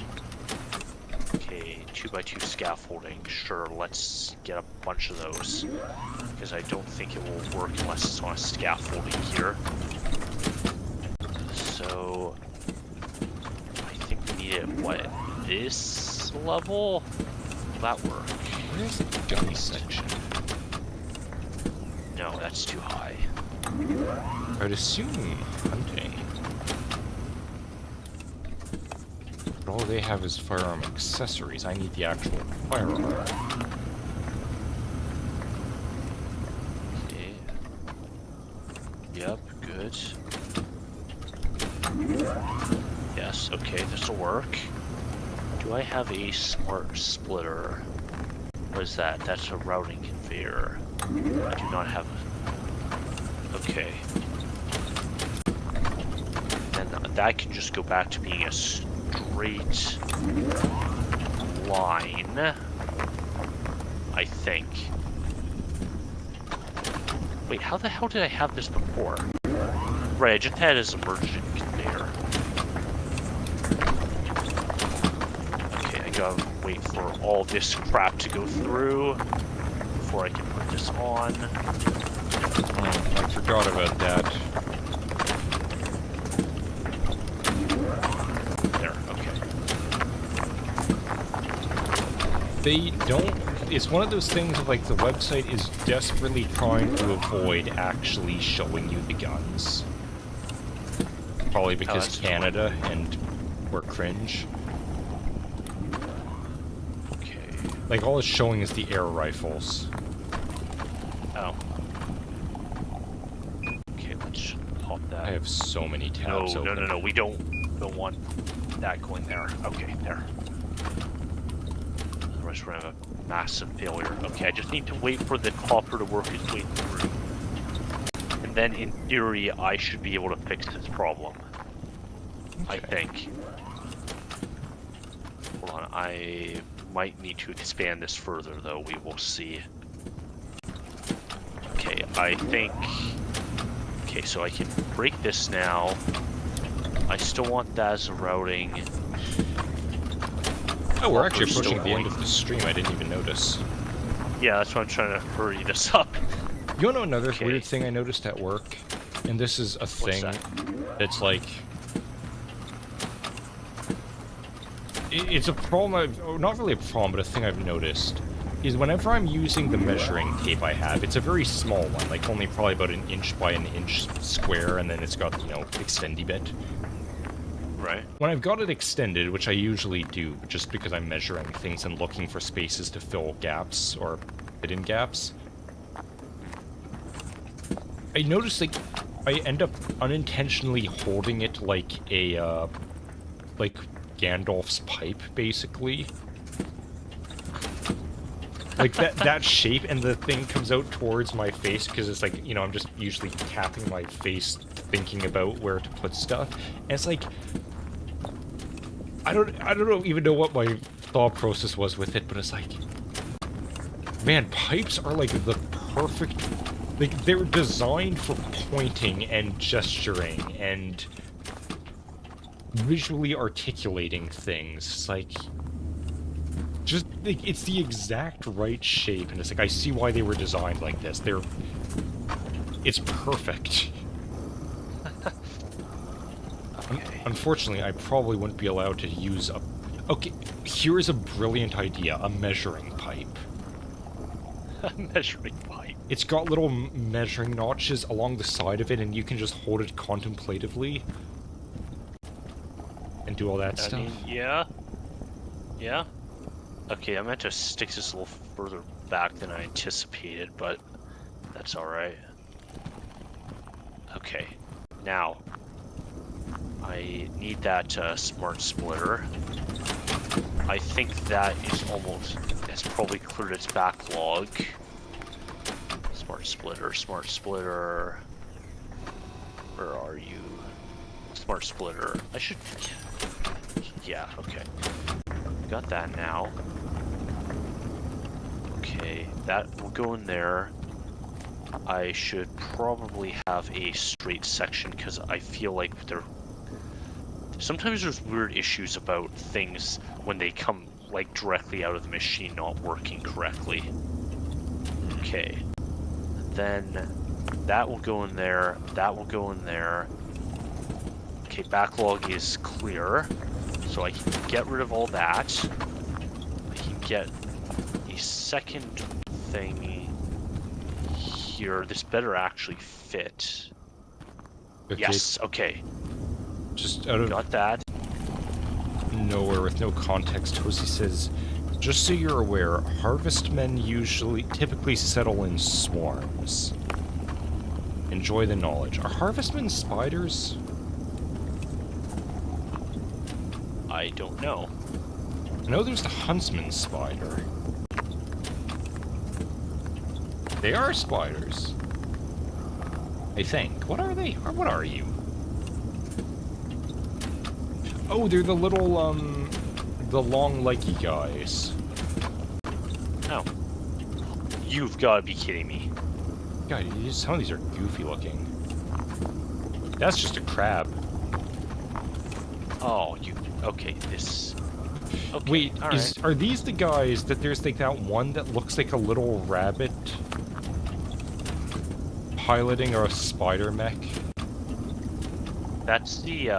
Speaker 2: Okay, 2x2 scaffolding. Sure, let's get a bunch of those, because I don't think it will work unless it's on a scaffolding here. So... I think we need it, what, this level? Will that work?
Speaker 1: Where's the gun section?
Speaker 2: No, that's too high.
Speaker 1: I would assume hunting. But all they have is firearm accessories. I need the actual firearm.
Speaker 2: Okay. Yep, good. Yes, okay, this'll work. Do I have a smart splitter? What is that? That's a routing conveyor. I do not have a... Okay. And that can just go back to being a straight line, I think. Wait, how the hell did I have this before? Right, I just had it as a merchant conveyor. Okay, I gotta wait for all this crap to go through before I can put this on.
Speaker 1: Oh, I forgot about that.
Speaker 2: There, okay.
Speaker 1: They don't... It's one of those things of, like, the website is desperately trying to avoid actually showing you the guns. Probably because Canada and we're cringe.
Speaker 2: Okay.
Speaker 1: Like, all it's showing is the air rifles.
Speaker 2: Oh. Okay, let's pop that.
Speaker 1: I have so many tabs open.
Speaker 2: No, we don't want that going there. Okay, there. Otherwise we're gonna have a massive failure. Okay, I just need to wait for the copper to work its way through. And then, in theory, I should be able to fix this problem. Okay. I think. Hold on, I might need to expand this further, though. We will see. Okay, I think... Okay, so I can break this now. I still want that as a routing.
Speaker 1: Oh, we're actually approaching the end of the stream. I didn't even notice.
Speaker 2: Yeah, that's why I'm trying to hurry this up.
Speaker 1: You know another weird thing I noticed at work? And this is a thing. It's like... It's a problem, not really a problem, but a thing I've noticed, is whenever I'm using the measuring tape I have, it's a very small one, like only probably about 1 inch by 1 inch square, and then it's got, you know, extendy bit.
Speaker 2: Right.
Speaker 1: When I've got it extended, which I usually do, just because I'm measuring things and looking for spaces to fill gaps, or fit in gaps, I notice, like, I end up unintentionally holding it like a, like Gandalf's pipe, basically. Like, that shape, and the thing comes out towards my face, because it's like, you know, I'm just usually tapping my face, thinking about where to put stuff, and it's like... I don't even know what my thought process was with it, but it's like... Man, pipes are like the perfect... Like, they're designed for pointing and gesturing and visually articulating things. It's like... Just, like, it's the exact right shape, and it's like, I see why they were designed like this. They're... It's perfect.
Speaker 2: Okay.
Speaker 1: Unfortunately, I probably wouldn't be allowed to use a... Okay, here's a brilliant idea. A measuring pipe.
Speaker 2: A measuring pipe?
Speaker 1: It's got little measuring notches along the side of it, and you can just hold it contemplatively. And do all that stuff.
Speaker 2: I mean, yeah. Yeah. Okay, I meant to stick this a little further back than I anticipated, but that's alright. Okay, now... I need that smart splitter. I think that is almost... That's probably cleared its backlog. Smart splitter... Where are you? Smart splitter. I should... Yeah, okay. Got that now. Okay, that will go in there. I should probably have a straight section, because I feel like they're... Sometimes there's weird issues about things when they come, like, directly out of the machine not working correctly. Okay. Then that will go in there, that will go in there. Okay, backlog is clear, so I can get rid of all that. I can get a second thing here. This better actually fit.
Speaker 1: Okay.
Speaker 2: Yes, okay.
Speaker 1: Just out of
Speaker 2: got that.
Speaker 1: Nowhere with no context, Hosey says, just so you're aware, harvestmen typically settle in swarms. Enjoy the knowledge. Are harvestmen spiders?
Speaker 2: I don't know.
Speaker 1: I know there's the huntsman spider. They are spiders. I think. What are they? Or what are you? Oh, they're the little, the long leggy guys.
Speaker 2: Oh. You've got to be kidding me.
Speaker 1: God, some of these are goofy looking. That's just a crab.
Speaker 2: Oh, okay, this... Okay,
Speaker 1: Wait,
Speaker 2: alright.
Speaker 1: are these the guys that there's like that one that looks like a little rabbit piloting a spider mech?
Speaker 2: That's the,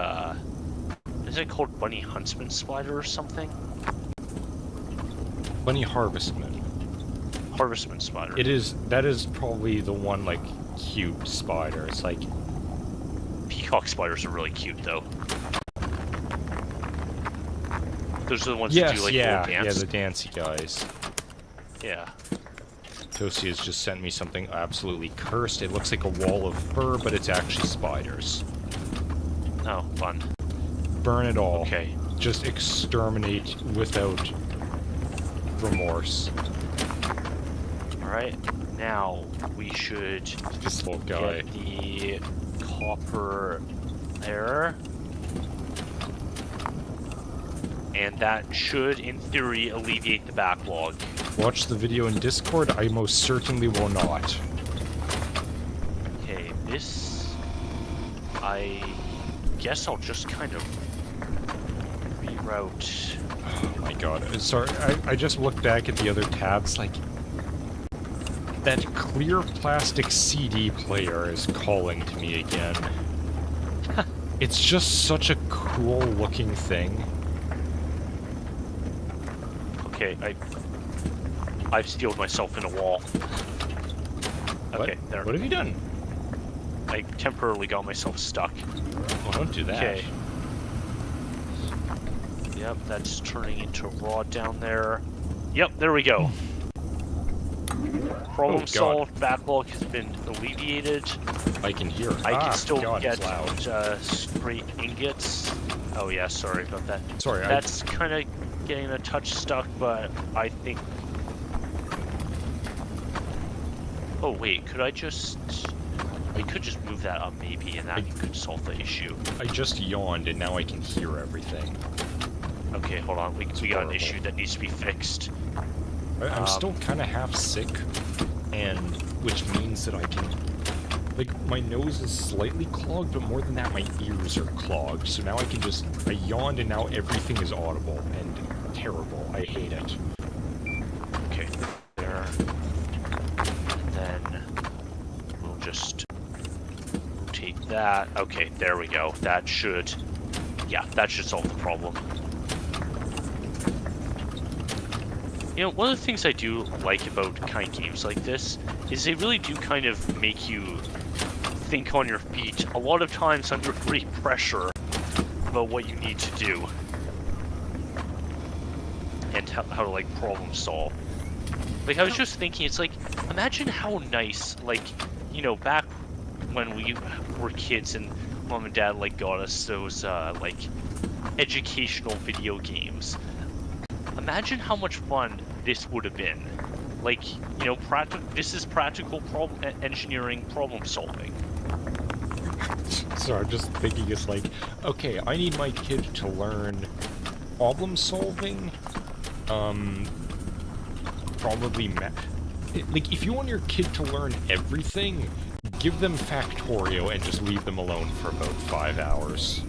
Speaker 2: is it called Bunny Huntsman Spider or something?
Speaker 1: Bunny Harvestman.
Speaker 2: Harvestman Spider.
Speaker 1: It is, that is probably the one, like, cute spider. It's like...
Speaker 2: Peacock spiders are really cute, though. Those are the ones
Speaker 1: yes,
Speaker 2: that do, like,
Speaker 1: yeah,
Speaker 2: little dance.
Speaker 1: yeah, the dancey guys.
Speaker 2: Yeah.
Speaker 1: Tosi has just sent me something absolutely cursed. It looks like a wall of fur, but it's actually spiders.
Speaker 2: Oh, fun.
Speaker 1: Burn it all.
Speaker 2: Okay.
Speaker 1: Just exterminate without remorse.
Speaker 2: Alright, now we should
Speaker 1: This little guy.
Speaker 2: get the copper there. And that should, in theory, alleviate the backlog.
Speaker 1: Watch the video in Discord? I most certainly will not.
Speaker 2: Okay, this... I guess I'll just kind of reroute...
Speaker 1: Oh my god. Sorry, I just looked back at the other tabs, like... That clear plastic CD player is calling to me again. It's just such a cool looking thing.
Speaker 2: Okay, I've steeled myself in a wall. Okay,
Speaker 1: What?
Speaker 2: there.
Speaker 1: What have you done?
Speaker 2: I temporarily got myself stuck.
Speaker 1: Oh, don't do that.
Speaker 2: Okay. Yep, that's turning into rod down there. Yep, there we go. Problem solved, backlog has been alleviated.
Speaker 1: I can hear it.
Speaker 2: I can still
Speaker 1: God,
Speaker 2: get
Speaker 1: it's loud.
Speaker 2: straight ingots. Oh yeah, sorry about that.
Speaker 1: Sorry,
Speaker 2: That's kind of getting a touch stuck, but I think... Oh wait, could I just... We could just move that up maybe, and that could solve the issue.
Speaker 1: I just yawned, and now I can hear everything.
Speaker 2: Okay, hold on. We got an
Speaker 1: horrible.
Speaker 2: issue that needs to be fixed.
Speaker 1: I'm still kind of half sick, and which means that I can... Like, my nose is slightly clogged, but more than that, my ears are clogged. So now I can just... I yawned, and now everything is audible and terrible. I hate it.
Speaker 2: Okay, there. And then we'll just rotate that. Okay, there we go. That should... Yeah, that should solve the problem. You know, one of the things I do like about kind of games like this is they really do kind of make you think on your feet, a lot of times under great pressure, about what you need to do. And how to, like, problem solve. Like, I was just thinking, it's like, imagine how nice, like, you know, back when we were kids and Mom and Dad, like, got us those, like, educational video games. Imagine how much fun this would have been. Like, you know, this is practical engineering problem solving.
Speaker 1: So I'm just thinking it's like, okay, I need my kid to learn problem solving, probably like, if you want your kid to learn everything, give them Factorio and just leave them alone for about 5 hours.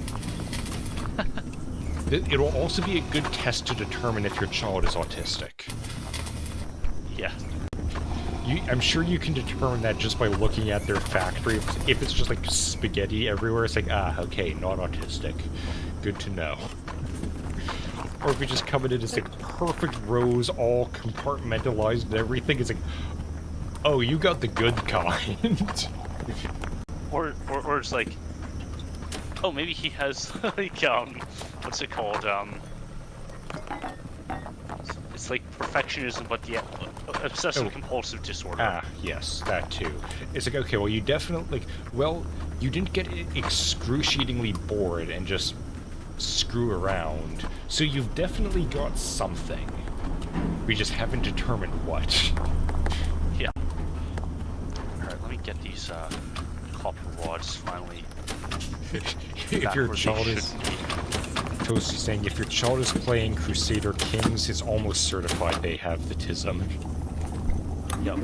Speaker 1: It'll also be a good test to determine if your child is autistic.
Speaker 2: Yeah.
Speaker 1: I'm sure you can determine that just by looking at their factory. If it's just like spaghetti everywhere, it's like, ah, okay, not autistic. Good to know. Or if we just come in and it's like perfect rows, all compartmentalized and everything, it's like, oh, you got the good kind.
Speaker 2: Or it's like, oh, maybe he has, like, what's it called, it's like perfectionism, but the obsessive-compulsive disorder.
Speaker 1: Ah, yes, that too. It's like, okay, well, you definitely, like, well, you didn't get excruciatingly bored and just screw around, so you've definitely got something. We just haven't determined what.
Speaker 2: Yeah. Alright, let me get these, copper rods finally.
Speaker 1: If your child is... Toasty's saying, if your child is playing Crusader Kings, it's almost certified they have the TISM.
Speaker 2: Yep.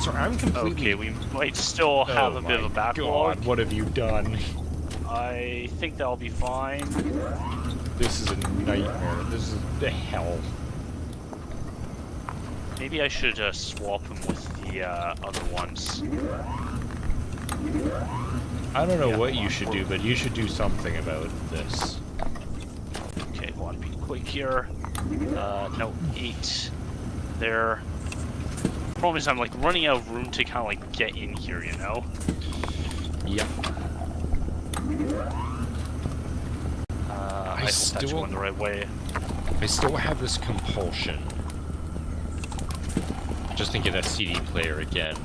Speaker 1: So I'm completely...
Speaker 2: Okay, we might still have a bit of a backlog.
Speaker 1: God, what have you done?
Speaker 2: I think that'll be fine.
Speaker 1: This is a nightmare. This is the hell.
Speaker 2: Maybe I should swap him with the other ones.
Speaker 1: I don't know what you should do, but you should do something about this.
Speaker 2: Okay, hold on, be quick here. No, 8 there. Problem is I'm like running out of room to kind of like get in here, you know?
Speaker 1: Yep.
Speaker 2: I hope that's going the right way.
Speaker 1: I still have this compulsion. Just think of that CD player again.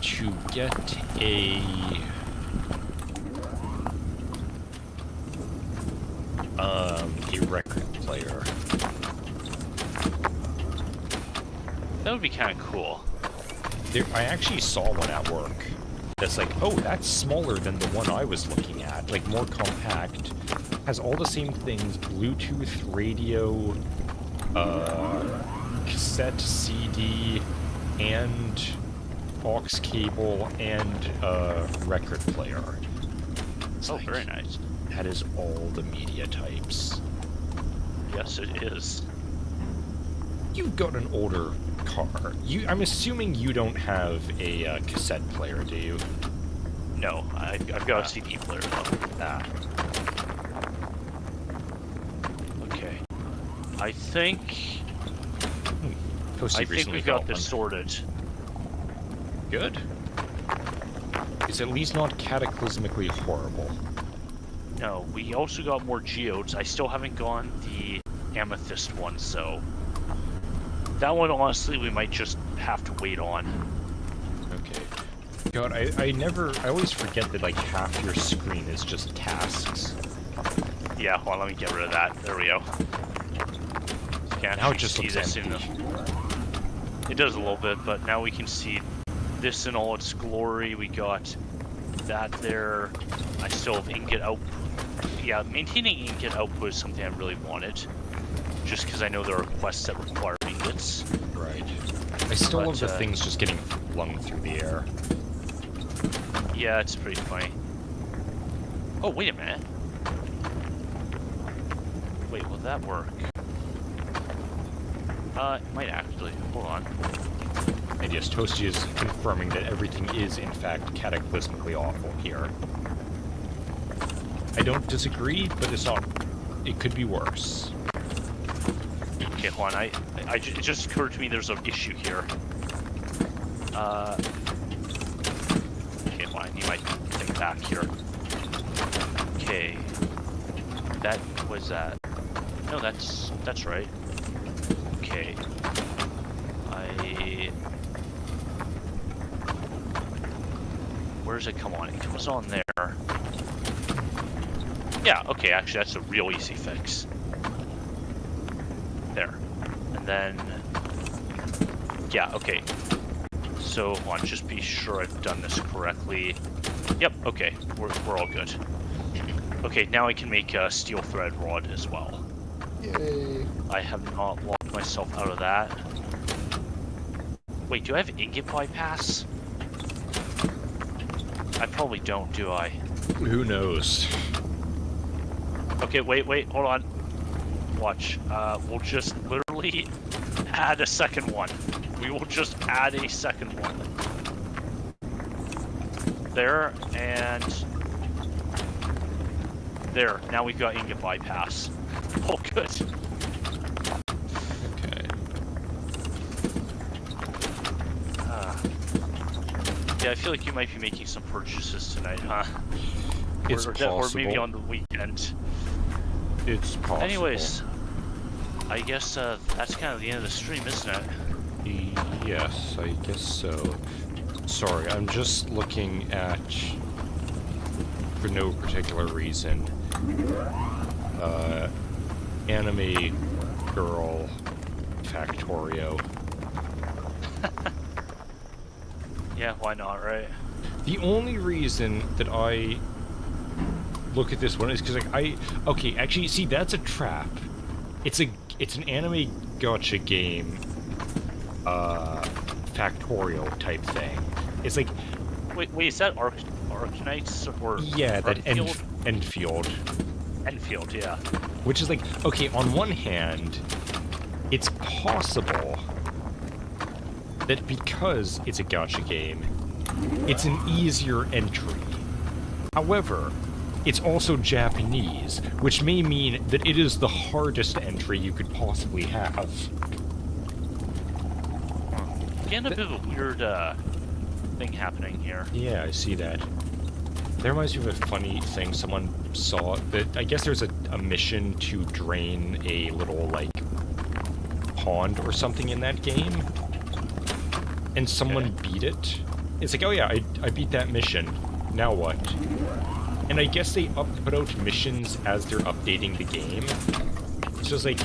Speaker 1: To get a record player.
Speaker 2: That would be kind of cool.
Speaker 1: I actually saw one at work. That's like, oh, that's smaller than the one I was looking at. Like, more compact. Has all the same things. Bluetooth, radio, cassette, CD, and aux cable, and record player.
Speaker 2: Oh, like, very nice.
Speaker 1: That is all the media types.
Speaker 2: Yes, it is.
Speaker 1: You've got an older car. I'm assuming you don't have a cassette player, do you?
Speaker 2: No, I've got a CD player though. Okay. I think we got this sorted.
Speaker 1: Good. It's at least not cataclysmically horrible.
Speaker 2: No, we also got more geodes. I still haven't gotten the amethyst one, so that one honestly we might just have to wait on.
Speaker 1: Okay. God, I always forget that like half your screen is just tasks.
Speaker 2: Yeah, hold on, let me get rid of that. There we go. Can't
Speaker 1: now it just
Speaker 2: see
Speaker 1: looks
Speaker 2: this
Speaker 1: empty.
Speaker 2: It does a little bit, but now we can see this in all its glory. We got that there. I still have ingot output. Yeah, maintaining ingot output is something I really wanted. Just because I know there are quests that require ingots.
Speaker 1: Right. I still love the things just getting flung through the air.
Speaker 2: Yeah, it's pretty funny. Oh, wait a minute. Wait, will that work? It might actually. Hold on.
Speaker 1: And yes, Toasty is confirming that everything is, in fact, cataclysmically awful here. I don't disagree, but it's not... It could be worse.
Speaker 2: Okay, hold on. It just occurred to me there's an issue here. Okay, hold on. You might think back here. Okay. That was that. No, that's right. Okay. Where's it come on? It comes on there. Yeah, okay, actually that's a real easy fix. There. And then... Yeah, okay. So, hold on, just be sure I've done this correctly. Yep, okay, we're all good. Okay, now I can make a steel thread rod as well.
Speaker 1: Yay.
Speaker 2: I have not locked myself out of that. Wait, do I have ingot bypass? I probably don't, do I?
Speaker 1: Who knows?
Speaker 2: Okay, wait, hold on. Watch. We'll just literally add a second one. We will just add a second one. There, and... There, now we've got ingot bypass. Oh, good.
Speaker 1: Okay.
Speaker 2: Yeah, I feel like you might be making some purchases tonight, huh?
Speaker 1: It's possible.
Speaker 2: Or maybe on the weekend.
Speaker 1: It's possible.
Speaker 2: Anyways, I guess that's kind of the end of the stream, isn't it?
Speaker 1: Yes, I guess so. Sorry, I'm just looking at, for no particular reason, anime girl Factorio.
Speaker 2: Yeah, why not, right?
Speaker 1: The only reason that I look at this one is because like okay, actually, see, that's a trap. It's an anime gacha game, Factorial type thing. It's like,
Speaker 2: wait, is that Arknights or
Speaker 1: yeah, that
Speaker 2: Arkfield?
Speaker 1: Enfield.
Speaker 2: Enfield, yeah.
Speaker 1: Which is like, okay, on one hand, it's possible that because it's a gacha game, it's an easier entry. However, it's also Japanese, which may mean that it is the hardest entry you could possibly have.
Speaker 2: Getting a bit of a weird thing happening here.
Speaker 1: Yeah, I see that. That reminds me of a funny thing someone saw. That I guess there's a mission to drain a little, like, pond or something in that game. And someone beat it. It's like, oh yeah, I beat that mission. Now what? And I guess they put out missions as they're updating the game. So it's like,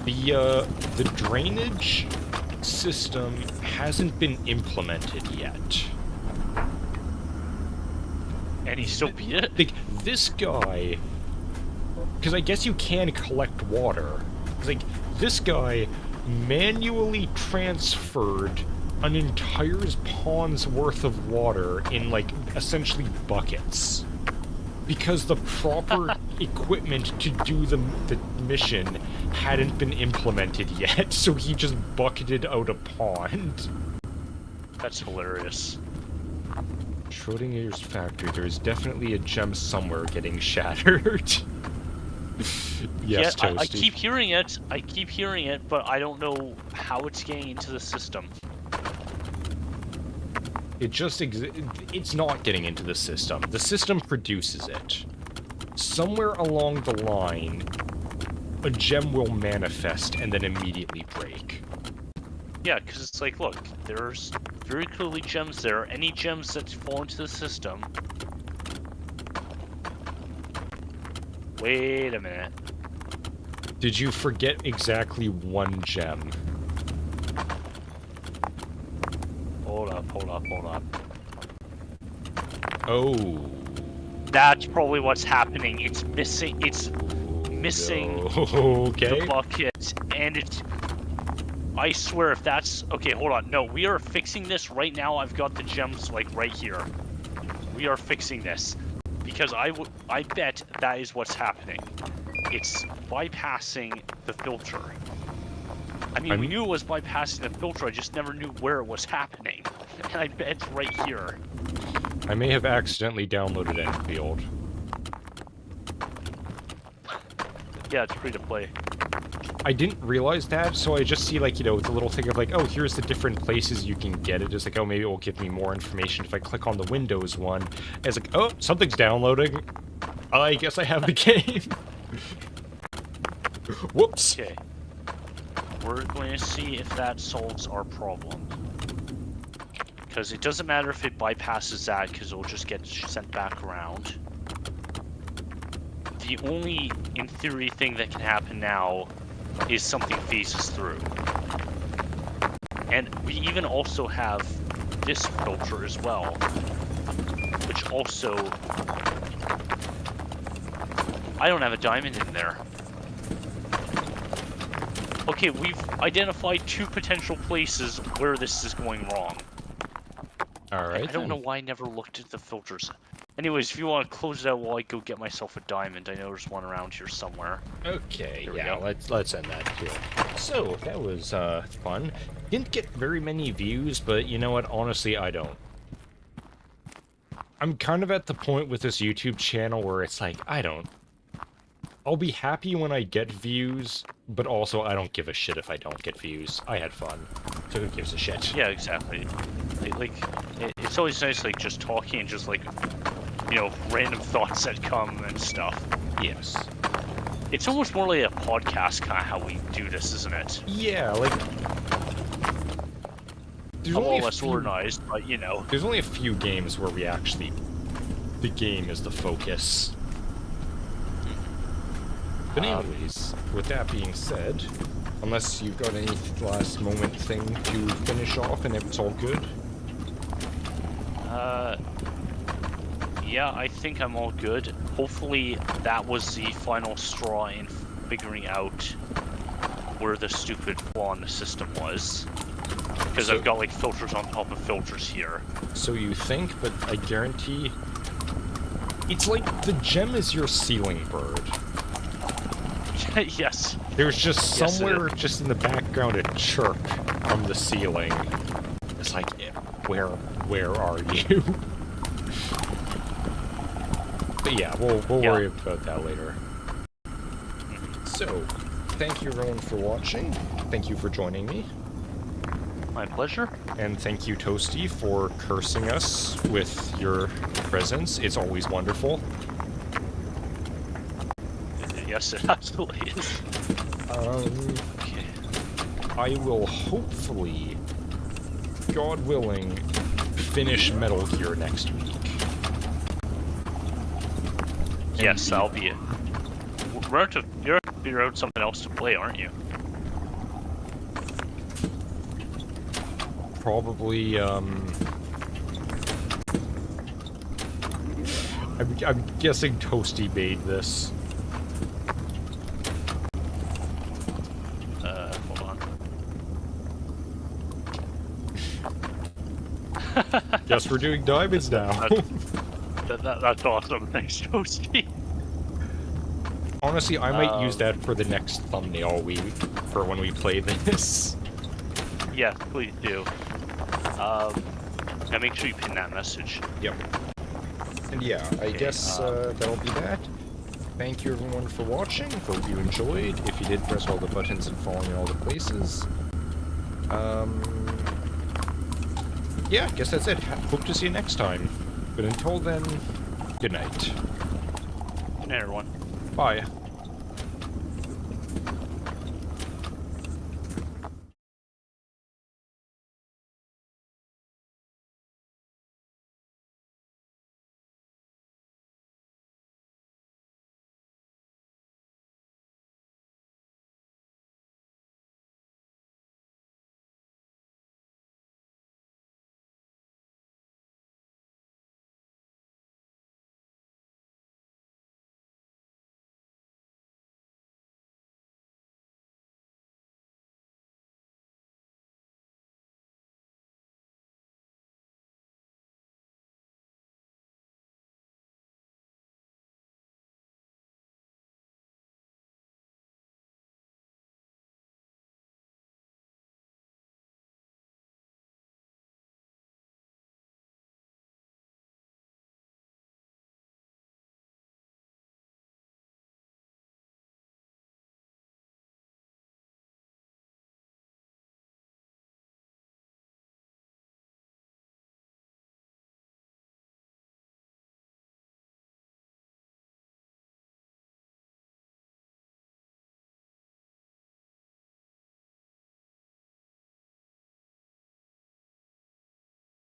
Speaker 1: the drainage system hasn't been implemented yet.
Speaker 2: And he still beat it?
Speaker 1: Like, this guy... Because I guess you can collect water. It's like, this guy manually transferred an entire pond's worth of water in, like, essentially buckets. Because the proper equipment to do the mission hadn't been implemented yet, so he just bucketed out a pond.
Speaker 2: That's hilarious.
Speaker 1: Schrodinger's factory. There's definitely a gem somewhere getting shattered. Yes,
Speaker 2: yeah,
Speaker 1: Toasty.
Speaker 2: I keep hearing it, but I don't know how it's getting into the system.
Speaker 1: It just it's not getting into the system. The system produces it. Somewhere along the line, a gem will manifest and then immediately break.
Speaker 2: Yeah, because it's like, look, there's very clearly gems there. Any gems that fall into the system... Wait a minute.
Speaker 1: Did you forget exactly one gem?
Speaker 2: Hold up.
Speaker 1: Oh.
Speaker 2: That's probably what's happening. It's missing
Speaker 1: Okay.
Speaker 2: the bucket, and it's... I swear if that's... Okay, hold on. No, we are fixing this right now. I've got the gems, like, right here. We are fixing this. Because I bet that is what's happening. It's bypassing the filter. I mean, we knew it was bypassing the filter, I just never knew where it was happening. And I bet it's right here.
Speaker 1: I may have accidentally downloaded Enfield.
Speaker 2: Yeah, it's free to play.
Speaker 1: I didn't realize that, so I just see, like, you know, the little thing of, like, oh, here's the different places you can get it. It's like, oh, maybe it will give me more information if I click on the Windows one. And it's like, oh, something's downloading. I guess I have the game. Whoops.
Speaker 2: Okay. We're going to see if that solves our problem. Because it doesn't matter if it bypasses that, because it'll just get sent back around. The only, in theory, thing that can happen now is something phases through. And we even also have this filter as well, which also... I don't have a diamond in there. Okay, we've identified 2 potential places where this is going wrong.
Speaker 1: Alright.
Speaker 2: I don't know why I never looked at the filters. Anyways, if you want to close it out while I go get myself a diamond, I know there's one around here somewhere.
Speaker 1: Okay,
Speaker 2: Here we
Speaker 1: yeah,
Speaker 2: go.
Speaker 1: let's end that here. So, that was fun. Didn't get very many views, but you know what? Honestly, I don't. I'm kind of at the point with this YouTube channel where it's like, I'll be happy when I get views, but also I don't give a shit if I don't get views. I had fun, so who gives a shit?
Speaker 2: Yeah, exactly. It's always nice, like, just talking and just, like, you know, random thoughts that come and stuff.
Speaker 1: Yes.
Speaker 2: It's almost more like a podcast, kind of how we do this, isn't it?
Speaker 1: Yeah, like...
Speaker 2: A little less organized, but, you know.
Speaker 1: There's only a few games where we actually... The game is the focus. But anyways, with that being said, unless you've got any last moment thing to finish off and it's all good?
Speaker 2: Yeah, I think I'm all good. Hopefully that was the final straw in figuring out where the stupid flaw in the system was. Because I've got, like, filters on top of filters here.
Speaker 1: So you think, but I guarantee... It's like the gem is your ceiling bird.
Speaker 2: Yes.
Speaker 1: There's just somewhere just in the background a chirp from the ceiling. It's like, where are you? But yeah, we'll worry about that later. So, thank you everyone for watching. Thank you for joining me.
Speaker 2: My pleasure.
Speaker 1: And thank you, Toasty, for cursing us with your presence. It's always wonderful.
Speaker 2: Yes, it absolutely is.
Speaker 1: Okay. I will hopefully, God willing, finish Metal Gear next week.
Speaker 2: Yes, that'll be it. You're to figure out something else to play, aren't you?
Speaker 1: Probably, I'm guessing Toasty made this.
Speaker 2: Hold on.
Speaker 1: Guess we're doing diamonds now.
Speaker 2: That's awesome. Thanks, Toasty.
Speaker 1: Honestly, I might use that for the next thumbnail for when we play this.
Speaker 2: Yeah, please do. And make sure you pin that message.
Speaker 1: Yep. And yeah, I guess that'll be that. Thank you everyone for watching. Hope you enjoyed. If you did, press all the buttons and follow me in all the places. Yeah, I guess that's it. Hope to see you next time. But until then, good night.
Speaker 2: Good night, everyone.
Speaker 1: Bye.